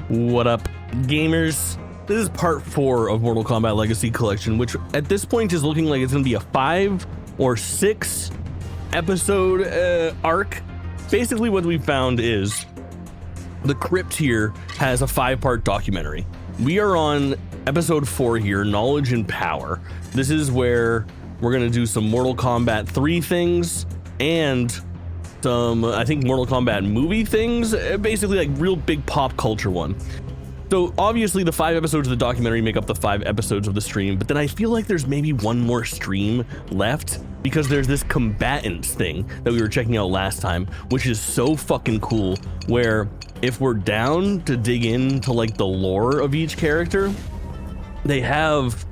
What up, gamers? This is part 4 of Mortal Kombat Legacy Collection, which at this point is looking like it's going to be a 5 or 6 episode arc. Basically what we found is the crypt here has a 5-part documentary. We are on episode 4 here, Knowledge and Power. This is where we're going to do some Mortal Kombat 3 things and some, I think, Mortal Kombat movie things, basically like real big pop culture one. So obviously the 5 episodes of the documentary make up the 5 episodes of the stream, but then I feel like there's maybe one more stream left because there's this combatants thing that we were checking out last time, which is so fucking cool, where if we're down to dig into like the lore of each character, they have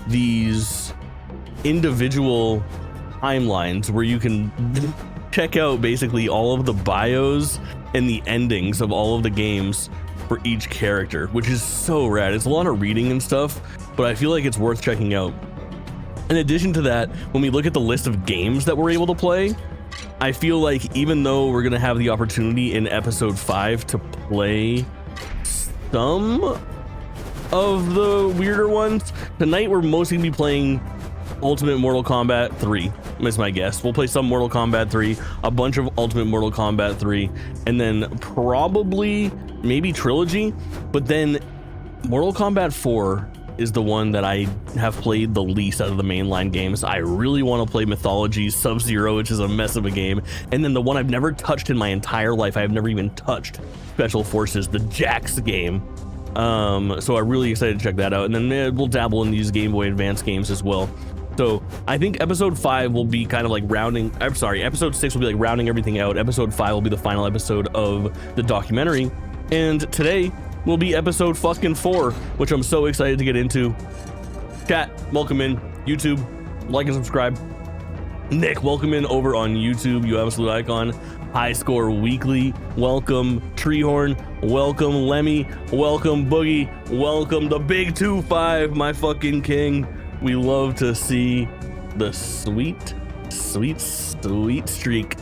these individual timelines where you can check out basically all of the bios and the endings of all of the games for each character, which is so rad. It's a lot of reading and stuff, but I feel like it's worth checking out. In addition to that, when we look at the list of games that we're able to play, I feel like even though we're gonna have the opportunity in episode 5 to play some of the weirder ones, tonight we're mostly gonna be playing Ultimate Mortal Kombat 3, is my guess. We'll play some Mortal Kombat 3, a bunch of Ultimate Mortal Kombat 3, and then probably maybe Trilogy, but then Mortal Kombat 4 is the one that I have played the least out of the mainline games. I really want to play Mythology, Sub-Zero, which is a mess of a game, and then the one I've never touched in my entire life, I have never even touched, Special Forces, the Jax game. So I'm really excited to check that out, and then we'll dabble in these Game Boy Advance games as well. So I think episode 5 will be kind of like episode 6 will be like rounding everything out. Episode 5 will be the final episode of the documentary, and today will be episode fucking 4, which I'm so excited to get into. Chat, welcome in. YouTube, like and subscribe. Nick, welcome in over on YouTube, you absolute icon. High Score Weekly, welcome. Treehorn, welcome. Lemmy, welcome. Boogie, welcome. The Big 2-5, my fucking king. We love to see the sweet streak.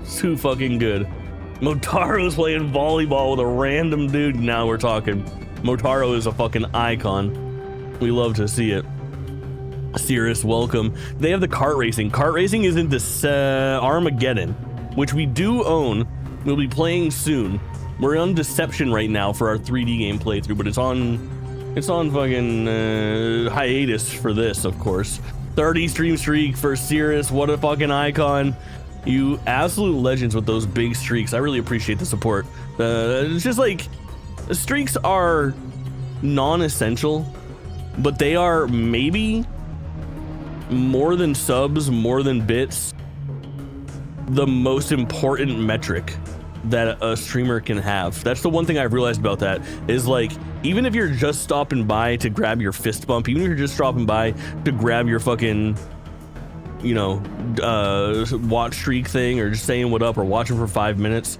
Too fucking good. Motaro's playing volleyball with a random dude. Now we're talking. Motaro is a fucking icon. We love to see it. Cirrus, welcome. They have the kart racing. Kart racing is in this Armageddon, which we do own. We'll be playing soon. We're on Deception right now for our 3D game playthrough, but it's on fucking hiatus for this, of course. 30 stream streak for Cirrus. What a fucking icon. You absolute legends with those big streaks. I really appreciate the support. It's just like, streaks are non-essential, but they are maybe more than subs, more than bits, the most important metric that a streamer can have. That's the one thing I've realized about that, is like, even if you're just stopping by to grab your fist bump, even if you're just stopping by to grab your fucking, you know, watch streak thing, or just saying what up, or watching for 5 minutes,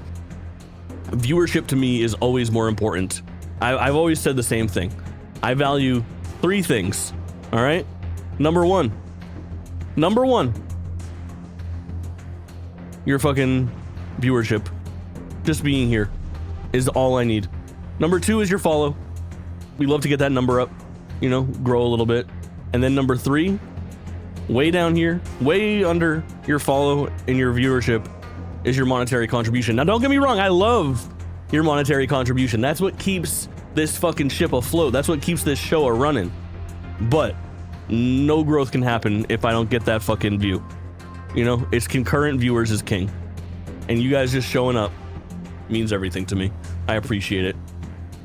viewership to me is always more important. I've always said the same thing. I value 3 things, all right? Number one, your fucking viewership. Just being here is all I need. Number 2 is your follow. We love to get that number up, you know, grow a little bit. And then number 3, way down here, way under your follow and your viewership, is your monetary contribution. Now, don't get me wrong, I love your monetary contribution. That's what keeps this fucking ship afloat. That's what keeps this show a running. But no growth can happen if I don't get that fucking view. You know, it's concurrent viewers is king. And you guys just showing up means everything to me. I appreciate it.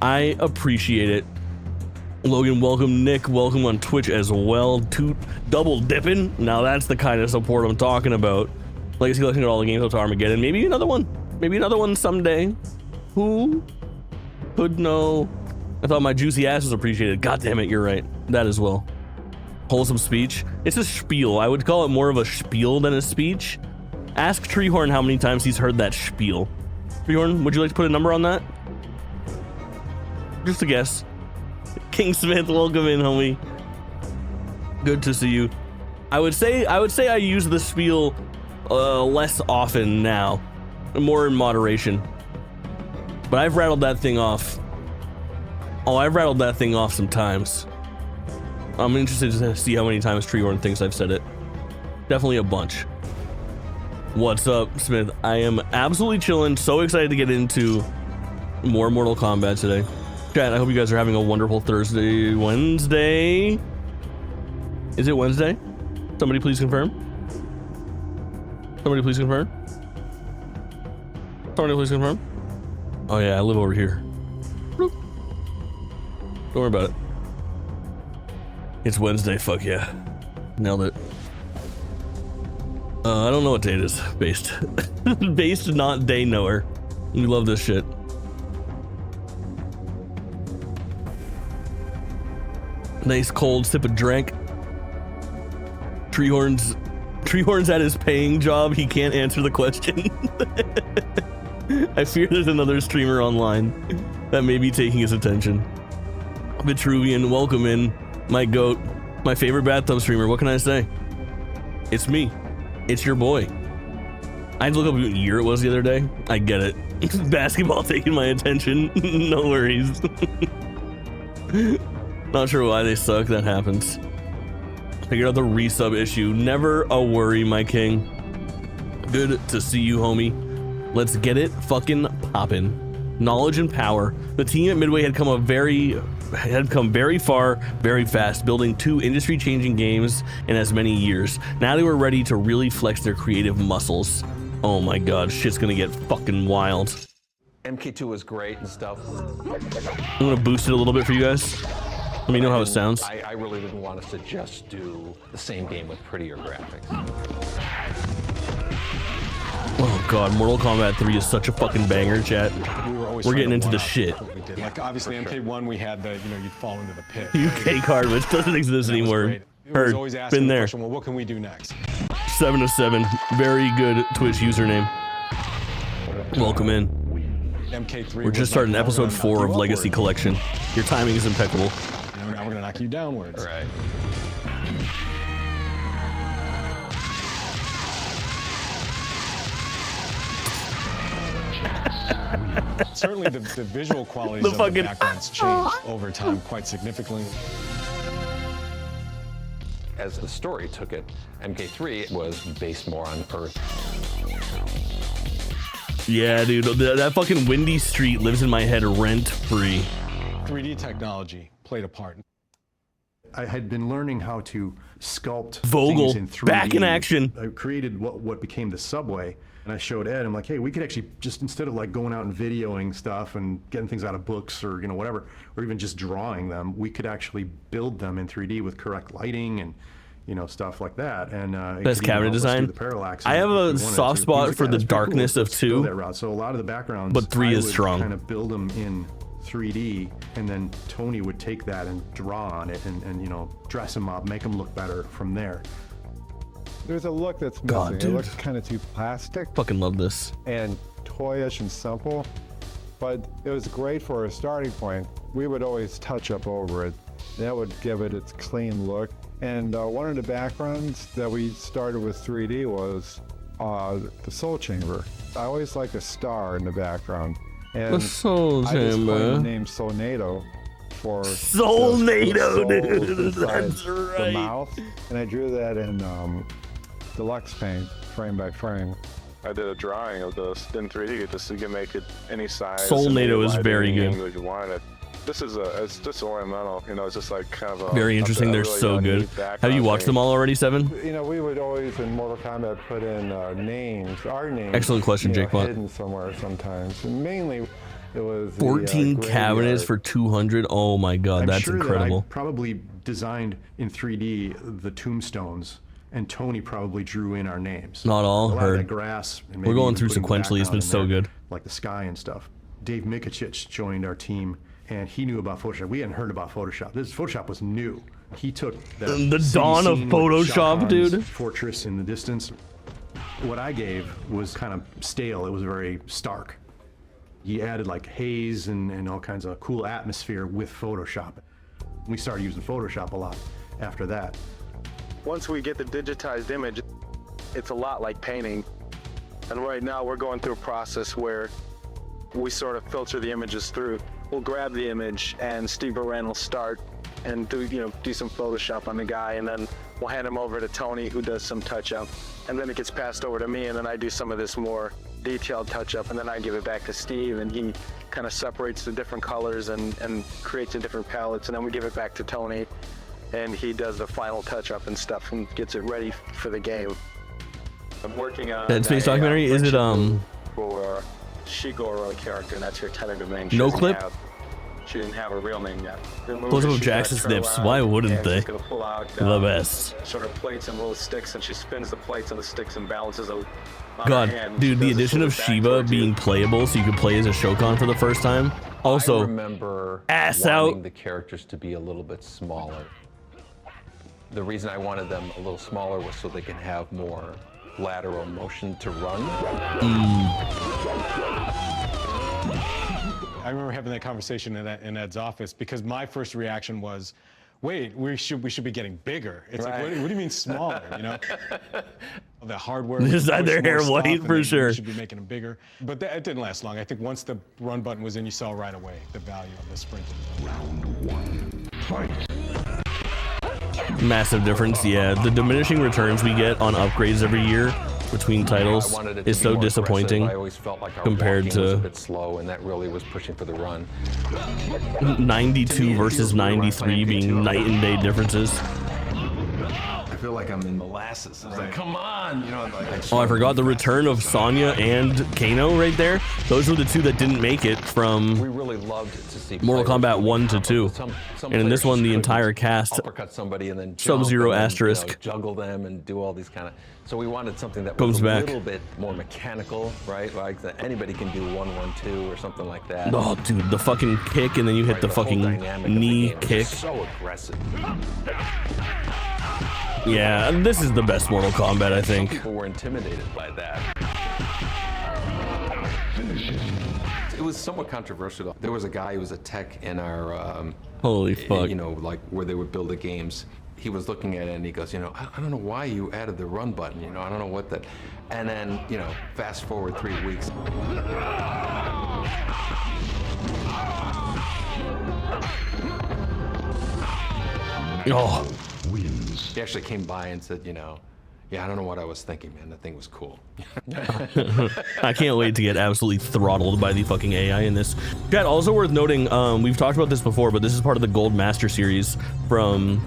I appreciate it. Logan, welcome. Nick, welcome on Twitch as well. Double dipping. Now that's the kind of support I'm talking about. Legacy Collection got all the games up to Armageddon. Maybe another one. Maybe another one someday. Who could know? I thought my juicy ass was appreciated. God damn it, you're right. That as well. Wholesome speech. It's a spiel. I would call it more of a spiel than a speech. Ask Treehorn how many times he's heard that spiel. Treehorn, would you like to put a number on that? Just a guess. King Smith, welcome in, homie. Good to see you. I would say I use the spiel less often now, more in moderation. But I've rattled that thing off Oh, I've rattled that thing off some times. I'm interested to see how many times Treehorn thinks I've said it. Definitely a bunch. What's up, Smith? I am absolutely chilling. So excited to get into more Mortal Kombat today. Chat, I hope you guys are having a wonderful Wednesday. Is it Wednesday? Somebody please confirm. Somebody please confirm. Somebody please confirm. Oh yeah, I live over here. Bloop. Don't worry about it. It's Wednesday, fuck yeah. Nailed it. I don't know what day it is. Based. Based, not day knower. We love this shit. Nice cold sip of drink. Treehorn's at his paying job. He can't answer the question. I fear there's another streamer online that may be taking his attention. Vitruvian, welcome in. My goat. My favorite bathtub streamer. What can I say? It's me. It's your boy. I had to look up what year it was the other day. I get it. Basketball taking my attention. No worries. Not sure why they suck. That happens. Figured out the resub issue. Never a worry, my king. Good to see you, homie. Let's get it fucking poppin'. Knowledge and power. The team at Midway had come very far, very fast, building 2 industry-changing games in as many years. Now they were ready to really flex their creative muscles. Oh my god, shit's gonna get fucking wild. MK2 was great and stuff. I'm gonna boost it a little bit for you guys. Let me know how it sounds. I really didn't want us to just do the same game with prettier graphics. Oh god, Mortal Kombat 3 is such a fucking banger, chat. We're getting into the shit. Like obviously MK1 we had the, you'd fall into the pit. UK card, which doesn't exist anymore. Heard, been there. Question, well, what can we do next? 7 of 7, very good Twitch username. Welcome in. MK3. We're just starting episode 4 of Legacy Collection. Your timing is impeccable. Now we're gonna knock you downwards. Right. Certainly the visual qualities of the backgrounds change over time quite significantly. As the story took it, MK3 was based more on Earth. Yeah, dude, that fucking Windy Street lives in my head rent-free. 3D technology played a part. I had been learning how to sculpt Vogel, things in 3D. back in action. I created what became the subway, and I showed Ed, I'm like, hey, we could actually just, instead of like going out and videoing stuff and getting things out of books or whatever, or even just drawing them, we could actually build them in 3D with correct lighting and stuff like that. And best cabinet design. I have a soft spot for the darkness of 2. So a lot of the backgrounds, but 3 is strong. Kind of build them in 3D, and then Tony would take that and draw on it and dress them up, make them look better from there. There's a look that's missing. God, dude. It looks kind of too plastic Fucking love this. and toyish and simple, but it was great for a starting point. We would always touch up over it. That would give it its clean look. And one of the backgrounds that we started with 3D was the Soul Chamber. I always like a star in the background. And The Soul I just coined Chamber. the name Soulnado for Soulnado, the soul dude. inside That's the right. mouth. And I drew that in deluxe paint, frame by frame. I did a drawing of this in 3D just so you can make it any size. Soulnado and is any very lighting, good. any way you want it. This is it's just ornamental, it's just like kind of a Very interesting. They're really so good. neat Have you watched thing. them all already, 7? We would always in Mortal Kombat put in names, our names. Excellent question, Jake Bot. Hidden somewhere sometimes. And mainly, it was 14 cabinets for 200. Oh my god, I'm that's sure incredible. That I probably designed in 3D the tombstones, and Tony probably drew in our names. Not all, A lot heard. of that grass. And We're maybe going even through putting the sequentially. It's been background so in there, good. like the sky and stuff. Dave Mikicic joined our team, and he knew about Photoshop. We hadn't heard about Photoshop. Photoshop was new. He took The city dawn of scene with Photoshop, Shao Kahn's dude. Fortress in the distance. What I gave was kind of stale. It was very stark. He added like haze and all kinds of cool atmosphere with Photoshop. We started using Photoshop a lot after that. Once we get the digitized image, it's a lot like painting. And right now we're going through a process where we sort of filter the images through we'll grab the image and Steve Baran will start and do some Photoshop on the guy, and then we'll hand him over to Tony, who does some touch-up, and then it gets passed over to me, and then I do some of this more detailed touch-up, and then I give it back to Steve, and he kind of separates the different colors and creates the different palettes, and then we give it back to Tony, and he does the final touch-up and stuff and gets it ready for the game. I'm working on Dead Space documentary. Is it for Shigoro character, and that's her tentative name. No clip? She didn't have a real name yet. Those little Jackson snips, why wouldn't they? Pull out, the best. Sort of plates and little sticks, and she spins the plates and the sticks and balances them on God, her hand. dude, the addition of Shiva being playable so you could play as a Shokan for the first time. Also, I remember ass wanting out. the characters to be a little bit smaller. The reason I wanted them a little smaller was so they can have more lateral motion to run. I remember having that conversation in Ed's office because my first reaction was, wait, we should be getting bigger. It's like, what do you mean smaller, you know? The hardware. Just had their hair white for sure. We should be making them bigger. But it didn't last long. I think once the run button was in, you saw right away the value of the sprinting. Round 1, fight. Massive difference, yeah. The diminishing returns we get on upgrades every year between titles is so disappointing I always felt like our compared walking was to a bit slow, and that really was pushing for the run. 92 versus 93 being night and day differences. I feel like I'm in molasses. It's like, come on, you know. Like, Oh, I forgot the return of Sonya and Kano right there. Those were the two that didn't make it from We really loved to see Mortal players Kombat do 1 to combos. 2. Some And in this players one, the couldn't entire cast, uppercut somebody and then jump Sub-Zero and then, asterisk. juggle them and do all these kind of. So we wanted something that Comes was a back. little bit more mechanical, right? Like that anybody can do 1-1-2 or something like that. oh, dude, the fucking kick and then you hit Right, the whole fucking dynamic of the knee game is kick. just so aggressive. Yeah, this is the best Mortal Kombat, I Some think. people were intimidated by that. It was somewhat controversial. There was a guy who was a tech in our, Holy fuck. you know, like where they would build the games. He was looking at it and he goes, you know, I don't know why you added the run button, you know, I don't know what that. And then, you know, fast forward 3 weeks. Oh, wins. He actually came by and said, you know, yeah, I don't know what I was thinking, man. That thing was cool. I can't wait to get absolutely throttled by the fucking AI in this. Chat, also worth noting, we've talked about this before, but this is part of the Gold Master series from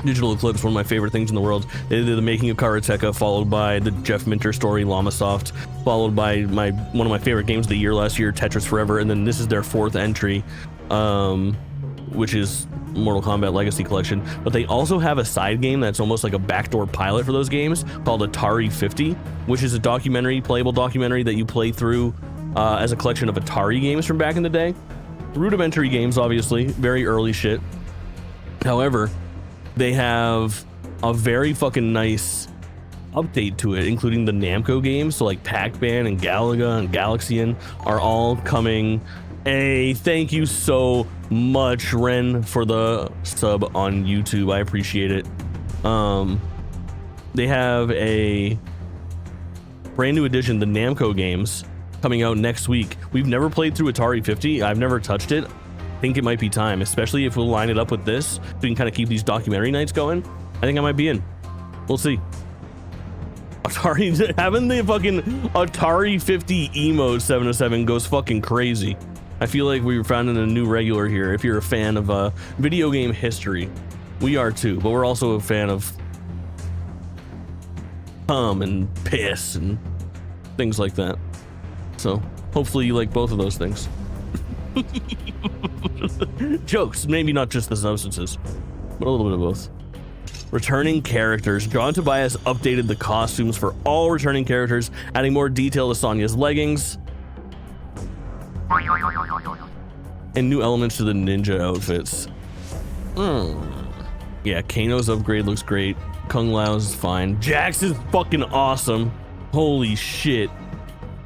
Digital Eclipse, one of my favorite things in the world. They did the making of Karateka, followed by the Jeff Minter story, Llamasoft, followed by one of my favorite games of the year last year, Tetris Forever, and then this is their 4th entry, which is Mortal Kombat Legacy Collection. But they also have a side game that's almost like a backdoor pilot for those games called Atari 50, which is a documentary, playable documentary that you play through as a collection of Atari games from back in the day. Rudimentary games, obviously, very early shit. However, they have a very fucking nice update to it, including the Namco games. So like Pac-Man and Galaga and Galaxian are all coming. Hey, thank you so much, Ren, for the sub on YouTube. I appreciate it. They have a brand new edition, the Namco games, coming out next week. We've never played through Atari 50. I've never touched it. I think it might be time, especially if we'll line it up with this, so we can kind of keep these documentary nights going. I think I might be in. We'll see. Atari, having the fucking Atari 50 emote 707 goes fucking crazy. I feel like we found a new regular here. If you're a fan of video game history, we are too, but we're also a fan of cum and piss and things like that. So hopefully you like both of those things. Jokes, maybe not just the substances, but a little bit of both. Returning characters. John Tobias updated the costumes for all returning characters, adding more detail to Sonya's leggings and new elements to the ninja outfits. Yeah, Kano's upgrade looks great. Kung Lao's is fine. Jax is fucking awesome. Holy shit.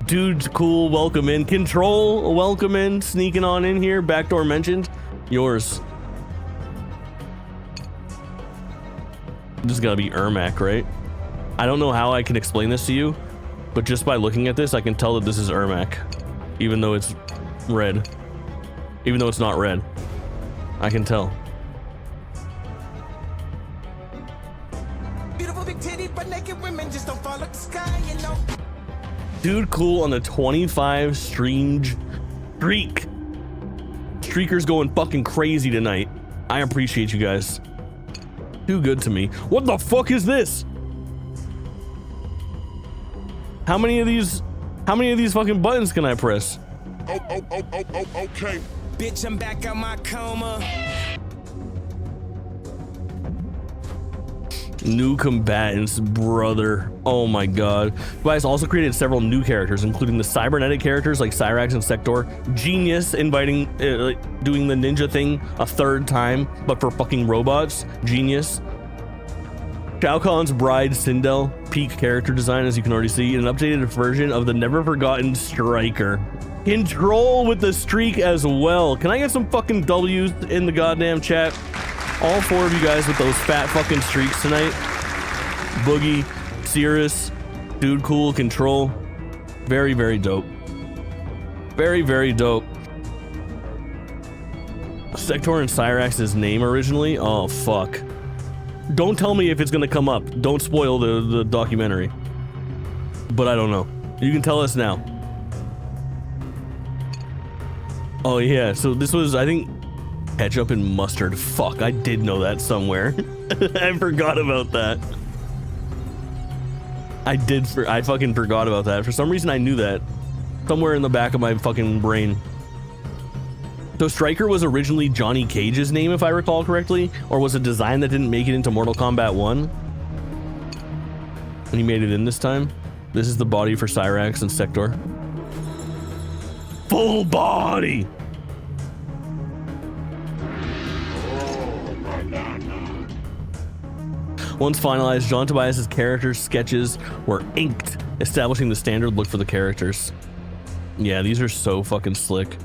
Dude's cool. Welcome in. Control, welcome in. Sneaking on in here. Backdoor mentioned. Yours. This is gotta be Ermac, right? I don't know how I can explain this to you, but just by looking at this, I can tell that this is Ermac, even though it's red. even though it's not red. I can tell. Beautiful big titty, but naked women just don't fall like the sky, you know. Dude Cool on the 25 streamed streak. Streakers going fucking crazy tonight. I appreciate you guys. Too good to me. What the fuck is this? How many of these fucking buttons can I press? Okay. Bitch, I'm back out my coma. New combatants, brother. Oh my god. Device also created several new characters, including the cybernetic characters like Cyrax and Sector. Genius doing the ninja thing a third time, but for fucking robots. Genius. Shao Kahn's bride, Sindel. Peak character design, as you can already see. And an updated version of the never forgotten Striker. Control with the streak as well. Can I get some fucking W's in the goddamn chat? All 4 of you guys with those fat fucking streaks tonight. Boogie, Cirrus, Dude Cool, Control. Very, very dope. Very, very dope. Sector and Cyrax's name originally? Oh, fuck. Don't tell me if it's gonna come up. Don't spoil the documentary. But I don't know. You can tell us now. Oh yeah, so this was, I think, ketchup and mustard. Fuck, I did know that somewhere. I forgot about that. I fucking forgot about that. For some reason I knew that. Somewhere in the back of my fucking brain. So Striker was originally Johnny Cage's name, if I recall correctly, or was a design that didn't make it into Mortal Kombat 1. And he made it in this time. This is the body for Cyrax and Sector. Full body! Once finalized, John Tobias's character sketches were inked, establishing the standard look for the characters. Yeah, these are so fucking slick.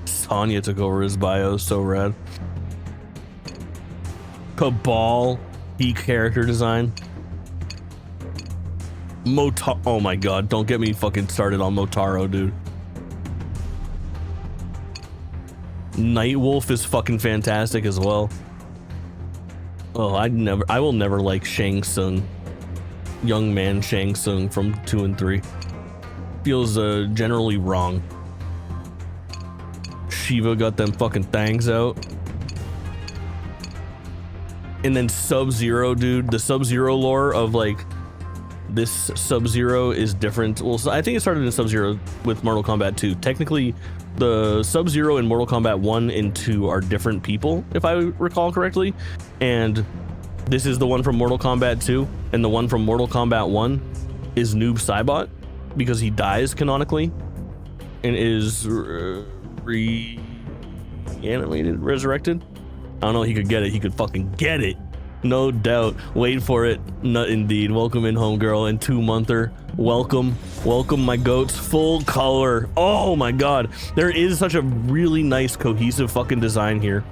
Sonya took over his bio, so rad. Cabal, peak character design. Oh my god, don't get me fucking started on Motaro, dude. Nightwolf is fucking fantastic as well. Oh, I will never like Shang Tsung. Young man Shang Tsung from 2 and 3. Feels generally wrong. Shiva got them fucking things out. And then Sub-Zero, dude. The Sub-Zero lore of like this Sub-Zero is different. Well, so I think it started in Sub-Zero with Mortal Kombat 2. Technically, the Sub-Zero in Mortal Kombat 1 and 2 are different people, if I recall correctly. And this is the one from Mortal Kombat 2, and the one from Mortal Kombat 1 is Noob Saibot, because he dies canonically and is reanimated, resurrected. I don't know, he could get it. He could fucking get it. No doubt. Wait for it. Nut indeed. Welcome in, homegirl, and 2-monther. Welcome. Welcome, my goats. Full color. Oh my god. There is such a really nice, cohesive fucking design here.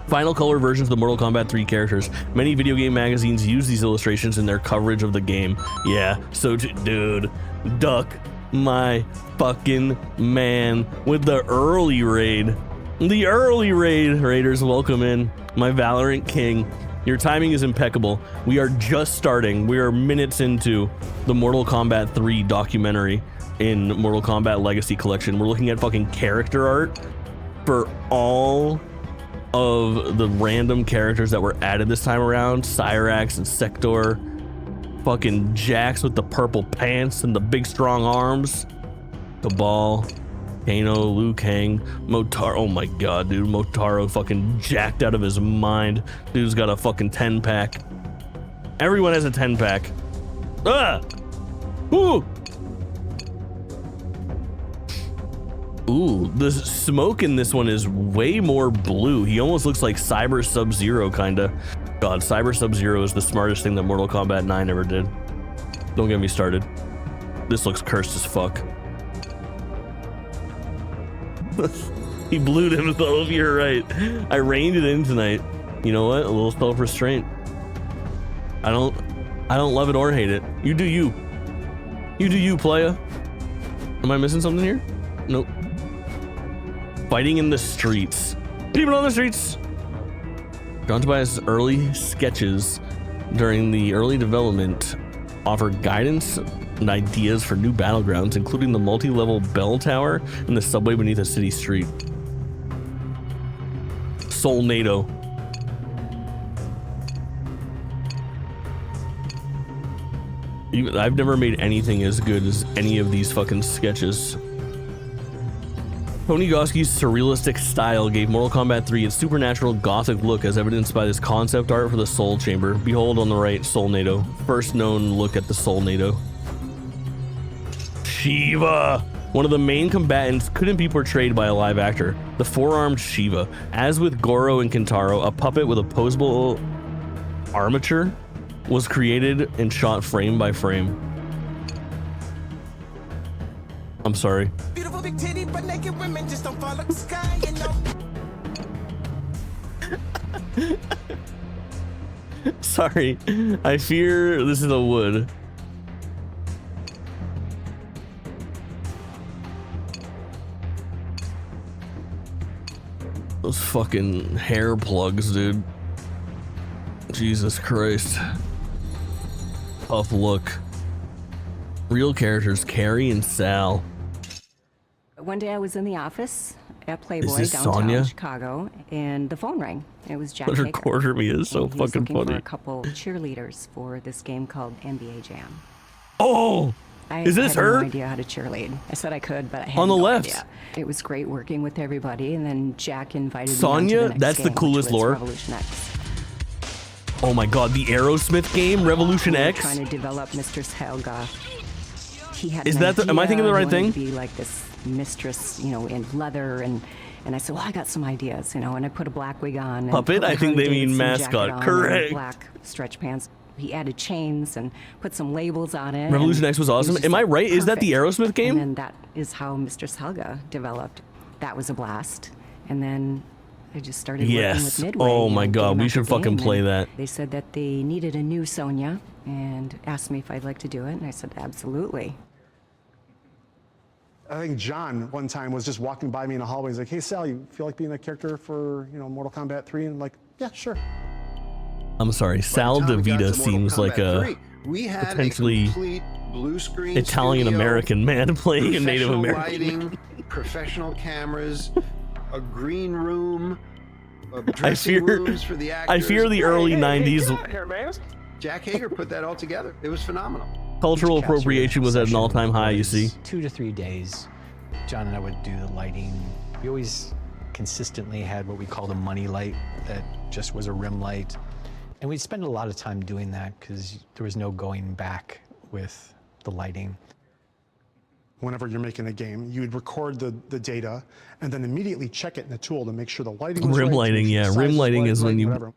Final color versions of the Mortal Kombat 3 characters. Many video game magazines use these illustrations in their coverage of the game. Yeah, so dude, Duck, my fucking man, with the early raid. The early raid, Raiders, welcome in. My Valorant King. Your timing is impeccable. We are just starting. We are minutes into the Mortal Kombat 3 documentary in Mortal Kombat Legacy Collection. We're looking at fucking character art for all of the random characters that were added this time around. Cyrax and Sector. Fucking Jax with the purple pants and the big strong arms. Cabal. Kano, Liu Kang, Motaro. Oh my god, dude. Motaro fucking jacked out of his mind. Dude's got a fucking 10-pack. Everyone has a 10-pack. Ah! Ooh! Ooh, the smoke in this one is way more blue. He almost looks like Cyber Sub-Zero, kinda. God, Cyber Sub-Zero is the smartest thing that Mortal Kombat 9 ever did. Don't get me started. This looks cursed as fuck. He blued himself, you're right. I reined it in tonight. You know what? A little self-restraint. I don't love it or hate it. You do you. You do you, playa. Am I missing something here? Nope. Fighting in the streets. People on the streets. John Tobias' early sketches during the early development offered guidance and ideas for new battlegrounds, including the multi-level bell tower and the subway beneath a city street. Soulnado. I've never made anything as good as any of these fucking sketches. Tony Goski's surrealistic style gave Mortal Kombat 3 its supernatural gothic look, as evidenced by this concept art for the Soul Chamber. Behold on the right, Soulnado. First known look at the Soulnado. Shiva! One of the main combatants couldn't be portrayed by a live actor. The four-armed Shiva. As with Goro and Kintaro, a puppet with opposable armature was created and shot frame by frame. I'm sorry. Beautiful big titty, but naked women just don't fall like the sky, you know. Sorry. I fear this is a wood. Those fucking hair plugs, dude. Jesus Christ. Tough look. Real characters, Carrie and Sal. One day I was in the office at Playboy this downtown Sonya? Chicago, and the phone rang. It was Jack Let her Hager. quarter me is so And he was fucking looking for funny. a couple cheerleaders for this game called NBA Jam. Oh! I Is this had her? no idea how to cheerlead. I said I could, but I had On the no left. idea. It was great working with everybody, and then Jack invited Sonya? me on to the next That's the game, coolest which was lore. Revolution X. Oh my god, the Aerosmith game, Revolution We were X? trying to develop Mistress Helga. He had Is an that the- am I thinking of the idea. right He wanted thing? to be like this mistress, you know, in leather, and I said, well, I got some ideas, you know, and I put a black wig on. And Puppet? put my I think they Harley mean Davidson mascot. jacket on Correct. and black stretch pants. He added chains and put some labels on it. Revolution and X was it awesome. just Am I right? Is that the perfect. Aerosmith game? And then that is how Mistress Helga developed. That was a blast. And then I just started working Yes. with Midway. Oh you my know, God, game we after should fucking game, play and that. They said that they needed a new Sonya and asked me if I'd like to do it, and I said absolutely. I think John one time was just walking by me in a hallway. He's like, "Hey Sal, you feel like being a character for Mortal Kombat 3?" And I'm like, "Yeah, sure." I'm sorry, Sal DeVita seems like a potentially Italian-American man playing a Native American. Lighting, professional cameras, a green room, I fear the early 90s Jack Hager put that all together. It was phenomenal. cultural appropriation was at an all-time high, you see. 2 to 3 days, John and I would do the lighting. We always consistently had what we called a money light that just was a rim light. And we'd spend a lot of time doing that because there was no going back with the lighting. Whenever you're making a game, you would record the data and then immediately check it in the tool to make sure the lighting was Rim right, lighting, to make yeah. sure the Rim size was lighting right, is when you whatever.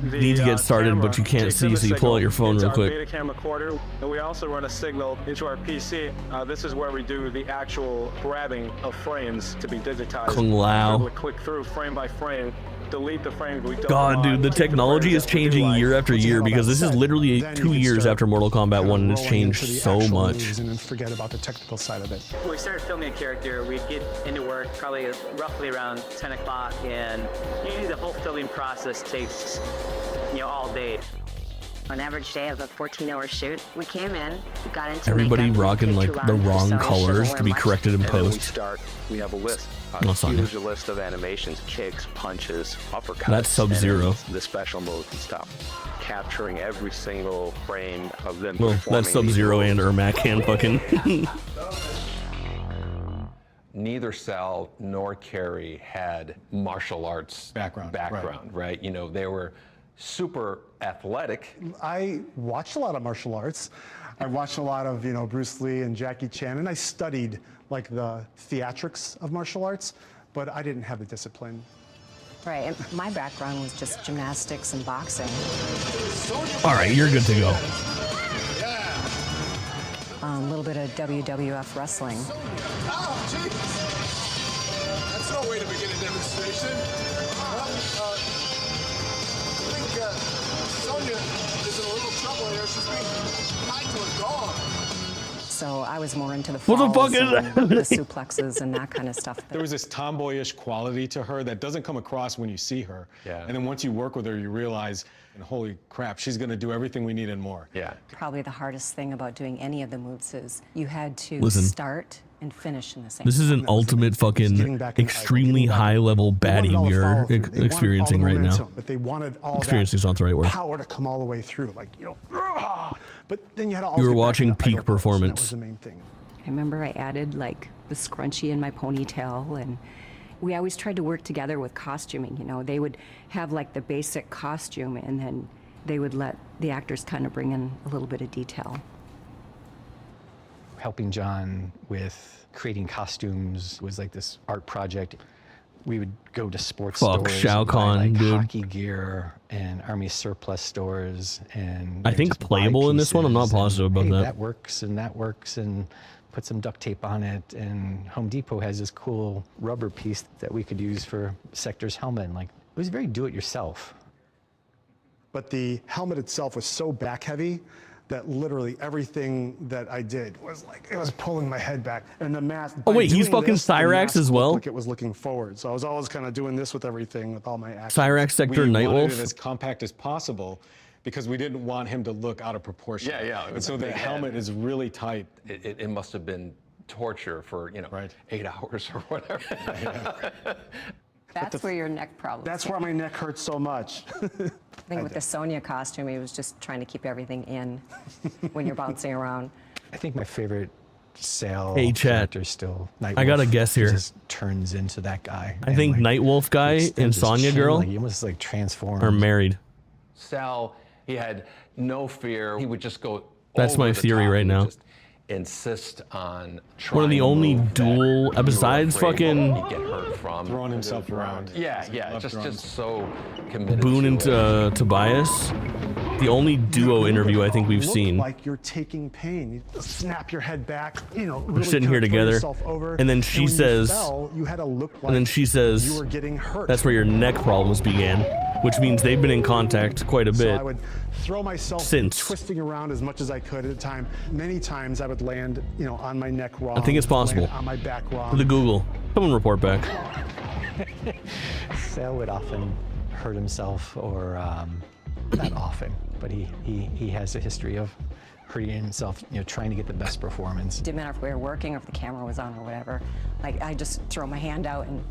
need to get started, but you can't see, so you pull out your phone real quick. Beta cam recorder, and we also run a signal into our PC. This is where we do the actual grabbing of frames to be digitized. Kung Lao. We're able to click through frame by frame, delete the frames we don't God, want, dude, the keep technology frames is that we do changing like. year after Once you year have all because that this is set, literally then you 2 can years start after Mortal Kombat kind of 1 and it's rolling changed into the so actual much. moves and then forget about the technical side of it. When we started filming a character, we'd get into work probably roughly around 10 o'clock, and usually the whole filming process takes, all day. An average day of a 14-hour shoot. We came in, we got into Everybody makeup, rocking picked like two the lines, wrong so we colors shouldn't to be wear much. corrected in And then we post. we have a list. No, Sonya. Huge list of animations, kicks, punches, uppercuts. That's Sub-Zero. and then the special moves and stuff. Capturing every single frame of them Well, performing that's Sub-Zero these and Ermac can fucking... Neither Sal nor Carrie had martial arts background, right? They were super athletic. I watched a lot of martial arts. I watched a lot of, Bruce Lee and Jackie Chan, and I studied like the theatrics of martial arts, but I didn't have the discipline. Right, and my background was just gymnastics and boxing. All right, you're good to go. A little bit of WWF wrestling. Oh, jeez. That's no way to begin a demonstration. Well, I think Sonya is in a little trouble here. She's being tied to a dog. So I was more into the What the falls fuck is and that? the suplexes and that kind of stuff. There was this tomboyish quality to her that doesn't come across when you see her. Yeah. And then once you work with her, you realize, and holy crap, she's going to do everything we need and more. Yeah. Probably the hardest thing about doing any of the moves is you had to Listen. start and finish in the same This is an ultimate fucking extremely high level baddie we are experiencing right now. But they wanted all Experiencing is not the right word. power to come all the way through, like, you know, but then you had to You also were get back watching into peak idle pose, and performance. That was the main thing. I remember I added like the scrunchie in my ponytail, and we always tried to work together with costuming. You know, they would have like the basic costume, and then they would let the actors kind of bring in a little bit of detail. Helping John with creating costumes was like this art project. We would go to sports Fuck, stores, Shao and buy, Kahn, like dude. hockey gear and army surplus stores, and I think just buy playable in this one. I'm not pieces and, positive about hey, that. that works and that works, and put some duct tape on it. And Home Depot has this cool rubber piece that we could use for Sector's helmet. And like, it was very do-it-yourself. But the helmet itself was so back heavy that literally everything that I did was like, it was pulling my head back. And the mask. Oh, by wait, he's doing fucking this, the Cyrax mask as looked well? Like it was looking forward. So I was always kind of doing this with everything, with all my actions. Cyrax Sector We wanted Nightwolf. it as compact as possible because we didn't want him to look out of proportion. Yeah, yeah. And so the Big helmet head. is really tight. It must have been torture for, 8 hours or whatever. That's where your neck problem. That's why my neck hurts so much. I think with the Sonya costume, he was just trying to keep everything in when you're bouncing around. I think my favorite Sal Hey, chat. character is still Nightwolf. I got a guess He here. just turns into that guy. I think Nightwolf guy and extends his Sonya chin, girl like, he almost like transformed. are married. Sal, he had no fear. He would just go. That's over my the theory top. right He would now. just insist on One of the trying to only move that dual, you were besides afraid fucking he'd get hurt from. Throwing himself around. Yeah, yeah, just so committed. Boone and to it. Tobias. The only duo interview I think we've Look seen. like you're taking pain. You snap your head back, We're really sitting kind here of throw together, yourself over. and then she when you says, fell, you had to look like and then she says, you were getting hurt. that's where your neck problems began, which means they've been in contact quite a So bit. I would throw myself since. twisting around as much as I could at a time. Many times I would land, on my neck wrong. I think it's possible. land on my back wrong. To the Google. Someone report back. Sal would often hurt himself, or not often, but he has a history of hurting himself, trying to get the best performance. Didn't matter if we were working or if the camera was on or whatever. Like, I just throw my hand out and,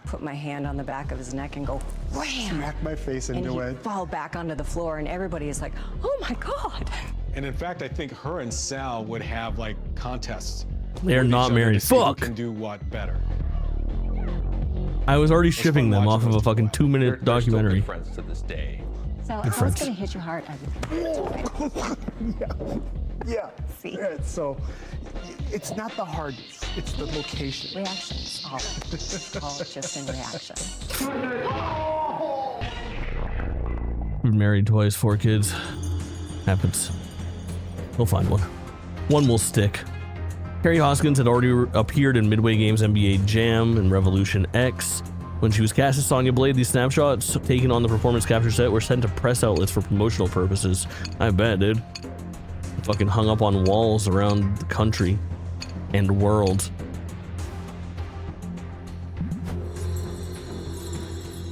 put my hand on the back of his neck and go, wham! Smack my face And into he'd it. fall back onto the floor, and everybody is like, oh my God. And in fact, I think her and Sal would have like contests. They're with each not other married. to see who Fuck. can do what better. I was already shipping them off of a fucking 2-minute They're still documentary. good friends to this day. So Good I was friends. gonna hit you hard. Yeah. See? Yeah, so it's not the hardness, it's the location. Reactions, all just in reaction. Been married twice, 4 kids. Happens. We'll find one. One will stick. Carrie Hoskins had already appeared in Midway Games NBA Jam and Revolution X. When she was cast as Sonya Blade, these snapshots taken on the performance capture set were sent to press outlets for promotional purposes. I bet, dude. Fucking hung up on walls around the country and world.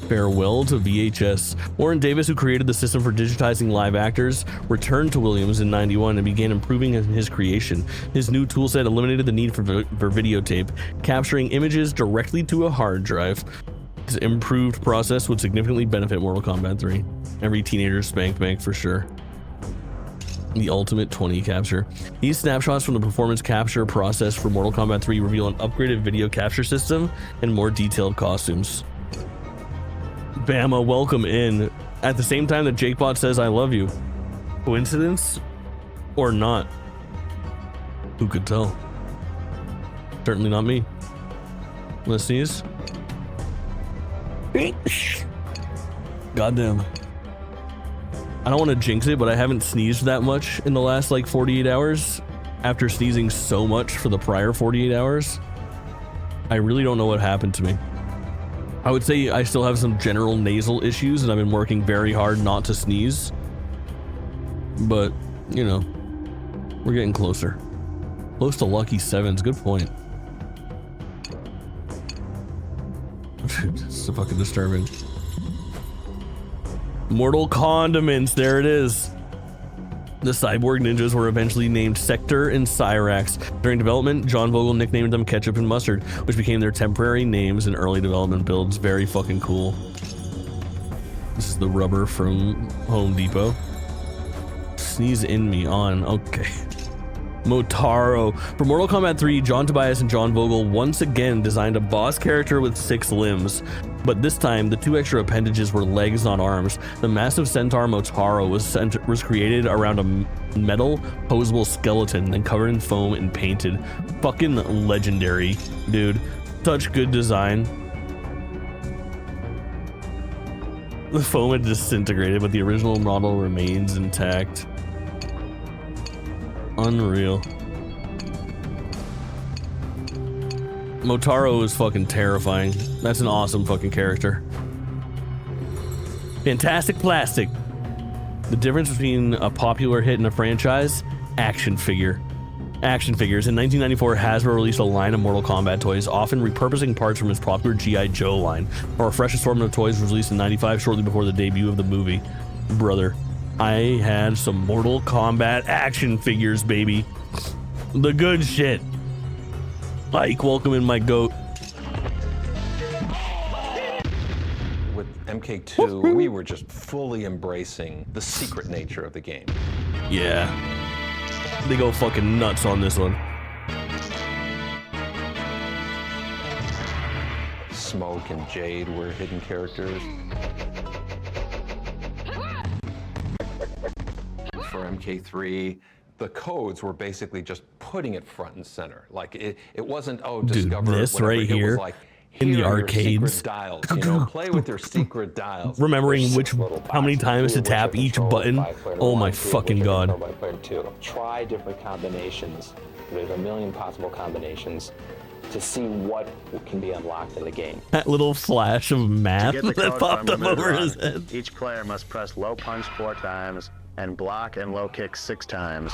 Farewell to VHS. Warren Davis, who created the system for digitizing live actors, returned to Williams in '91 and began improving his creation. His new toolset eliminated the need for videotape, capturing images directly to a hard drive. This improved process would significantly benefit Mortal Kombat 3. Every teenager's spank bank for sure. The ultimate 20 capture. These snapshots from the performance capture process for Mortal Kombat 3 reveal an upgraded video capture system and more detailed costumes. Bama, welcome in at the same time that JakeBot says I love you. Coincidence or not? Who could tell? Certainly not me. Let's sneeze. Goddamn. I don't want to jinx it, but I haven't sneezed that much in the last like 48 hours after sneezing so much for the prior 48 hours. I really don't know what happened to me. I would say I still have some general nasal issues and I've been working very hard not to sneeze. But, we're getting closer. Close to lucky sevens. Good point. It's so fucking disturbing. Mortal Condiments. There it is. The cyborg ninjas were eventually named Sector and Cyrax. During development, John Vogel nicknamed them Ketchup and Mustard, which became their temporary names in early development builds. Very fucking cool. This is the rubber from Home Depot. Sneeze in me on. Okay. Motaro. For Mortal Kombat 3, John Tobias and John Vogel once again designed a boss character with 6 limbs. But this time, the 2 extra appendages were legs, not arms. The massive centaur Motaro was created around a metal, posable skeleton, then covered in foam and painted. Fucking legendary, dude. Such good design. The foam had disintegrated, but the original model remains intact. Unreal. Motaro is fucking terrifying. That's an awesome fucking character. Fantastic Plastic. The difference between a popular hit and a franchise? Action figure. Action figures. In 1994, Hasbro released a line of Mortal Kombat toys, often repurposing parts from its popular G.I. Joe line. A fresh assortment of toys was released in 95, shortly before the debut of the movie. Brother, I had some Mortal Kombat action figures, baby. The good shit. Ike, welcome in, my goat. With MK2, we were just fully embracing the secret nature of the game. Yeah. They go fucking nuts on this one. Smoke and Jade were hidden characters. For MK3, the codes were basically just putting it front and center. Like it wasn't, oh, discover this whatever. right It here was like, in the here are your arcades. secret dials, you know, play with your secret dials. Remembering how many times to tap each button. Oh my fucking god. Try different combinations. There's a million possible combinations to see what can be unlocked in the game. That little flash of math To get the that code popped from up the over move his run, head. Each player must press low punch 4 times and block and low kick 6 times.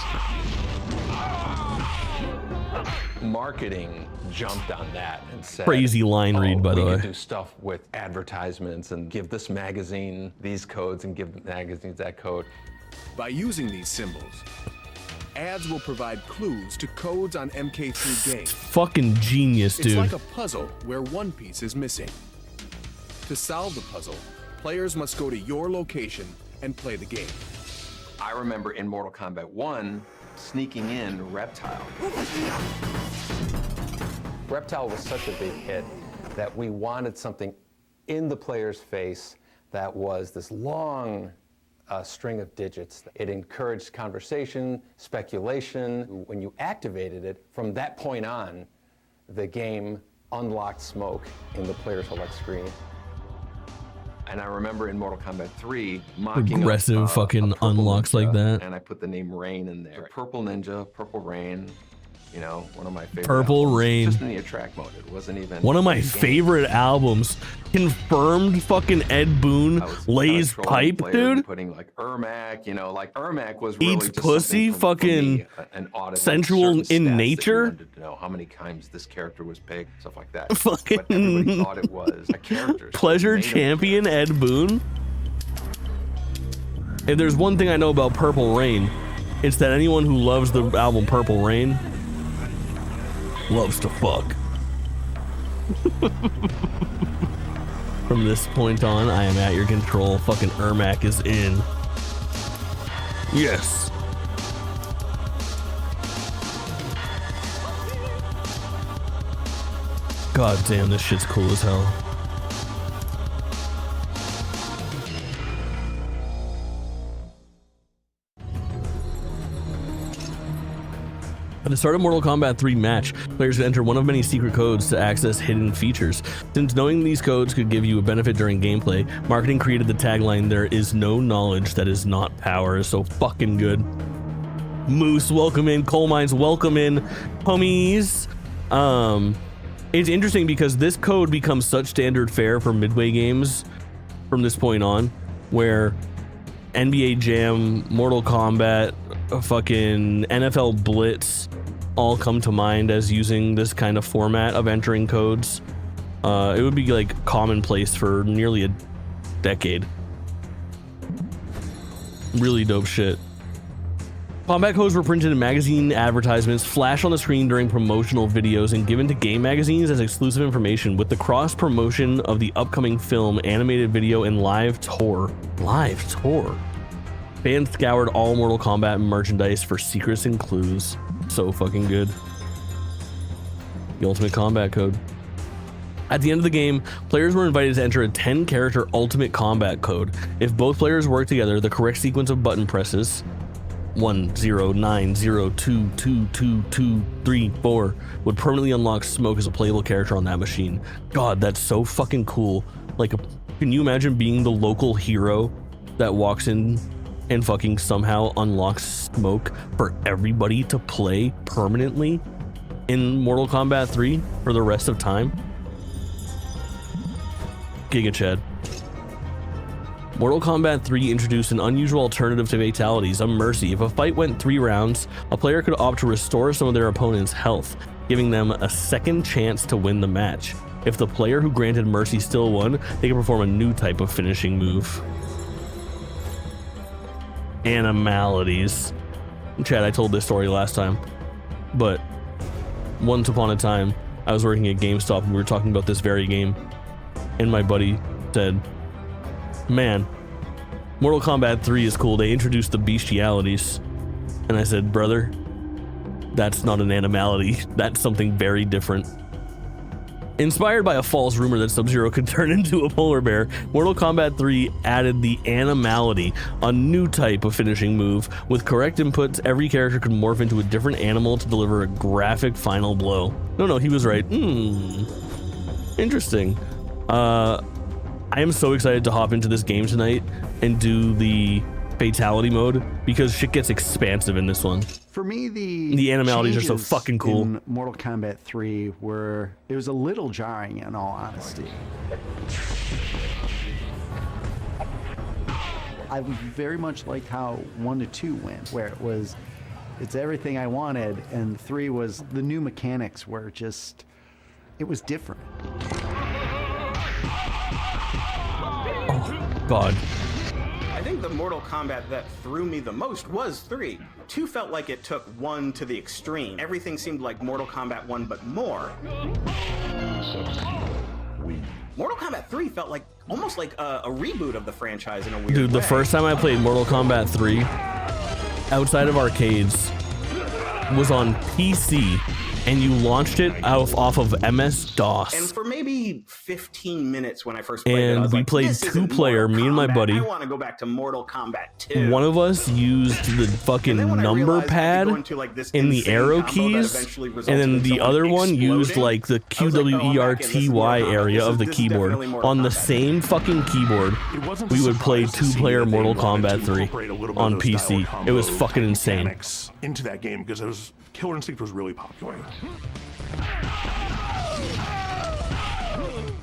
Marketing jumped on that and said, Crazy line read, by the we way. could do stuff with advertisements and give this magazine these codes and give magazines that code. By using these symbols, ads will provide clues to codes on MK3 games. Fucking genius, dude. It's like a puzzle where one piece is missing. To solve the puzzle, players must go to your location and play the game. I remember in Mortal Kombat 1, sneaking in Reptile. Reptile was such a big hit that we wanted something in the player's face that was this long string of digits. It encouraged conversation, speculation. When you activated it, from that point on, the game unlocked smoke in the player select screen. And I remember in Mortal Kombat 3, mocking Aggressive fucking unlocks like that. and I put the name Rain in there. The Purple Ninja, Purple Rain, you know, one of my favorite Purple albums. Rain. Just in the attract mode, it wasn't even One of my in the game. favorite albums. Confirmed fucking Ed Boon lays pipe, dude. Putting like Ermac, you know, like Ermac was really Eats just pussy, something for fucking me, an audit, sensual like certain in stats that you nature. wanted to know how many times this character was picked, stuff like that. Fucking But everybody thought it was a character. so Pleasure they made him champion Ed Boon. If there's one thing I know about Purple Rain, it's that anyone who loves the album Purple Rain loves to fuck. From this point on, I am at your control. Fucking Ermac is in. Yes. God damn, this shit's cool as hell. At the start of Mortal Kombat 3 match, players could enter one of many secret codes to access hidden features. Since knowing these codes could give you a benefit during gameplay, marketing created the tagline, "There is no knowledge that is not power." So fucking good. Moose, welcome in. Coal Mines, welcome in. Homies. It's interesting because this code becomes such standard fare for Midway games from this point on, where NBA Jam, Mortal Kombat, fucking NFL Blitz, all come to mind as using this kind of format of entering codes. It would be like commonplace for nearly a decade. Really dope shit. Combat codes were printed in magazine advertisements, flashed on the screen during promotional videos, and given to game magazines as exclusive information with the cross promotion of the upcoming film, animated video, and live tour. Live tour. Fans scoured all Mortal Kombat merchandise for secrets and clues. So fucking good. The ultimate combat code. At the end of the game, players were invited to enter a 10-character ultimate combat code. If both players work together, the correct sequence of button presses 109022223 would permanently unlock Smoke as a playable character on that machine. God, that's so fucking cool. Like, can you imagine being the local hero that walks in and fucking somehow unlocks Smoke for everybody to play permanently in Mortal Kombat 3 for the rest of time? Giga Chad. Mortal Kombat 3 introduced an unusual alternative to fatalities, a mercy. If a fight went 3 rounds, a player could opt to restore some of their opponent's health, giving them a second chance to win the match. If the player who granted mercy still won, they could perform a new type of finishing move. Animalities. Chad, I told this story last time, but once upon a time, I was working at GameStop and we were talking about this very game, and my buddy said, man, Mortal Kombat 3 is cool. They introduced the bestialities. And I said, brother, that's not an animality. That's something very different. Inspired by a false rumor that Sub-Zero could turn into a polar bear, Mortal Kombat 3 added the animality, a new type of finishing move. With correct inputs, every character could morph into a different animal to deliver a graphic final blow. No, he was right. Interesting. I am so excited to hop into this game tonight and do the fatality mode because shit gets expansive in this one. For me, the animalities are so fucking cool. In Mortal Kombat 3 were, it was a little jarring in all honesty. I very much liked how 1 to 2 went, where it was, it's everything I wanted, and 3 was the new mechanics were just, it was different. God. I think the Mortal Kombat that threw me the most was 3. 2 felt like it took 1 to the extreme. Everything seemed like Mortal Kombat 1, but more. Mortal Kombat 3 felt like almost like a reboot of the franchise in a weird way. Dude, the first time I played Mortal Kombat 3 outside of arcades was on PC, and you launched it off of MS-DOS. And for maybe 15 minutes when I first played it, I And was we like, played this isn't 2-player, me and my Kombat. buddy. I want to go back to Mortal Kombat 2. One of us used the fucking number pad and the arrow keys, and then the other one used like the QWERTY area of the keyboard. On the same fucking keyboard, we would play 2-player Mortal Kombat 3 on PC. It was fucking insane. Into that game because it was Killer Instinct was really popular.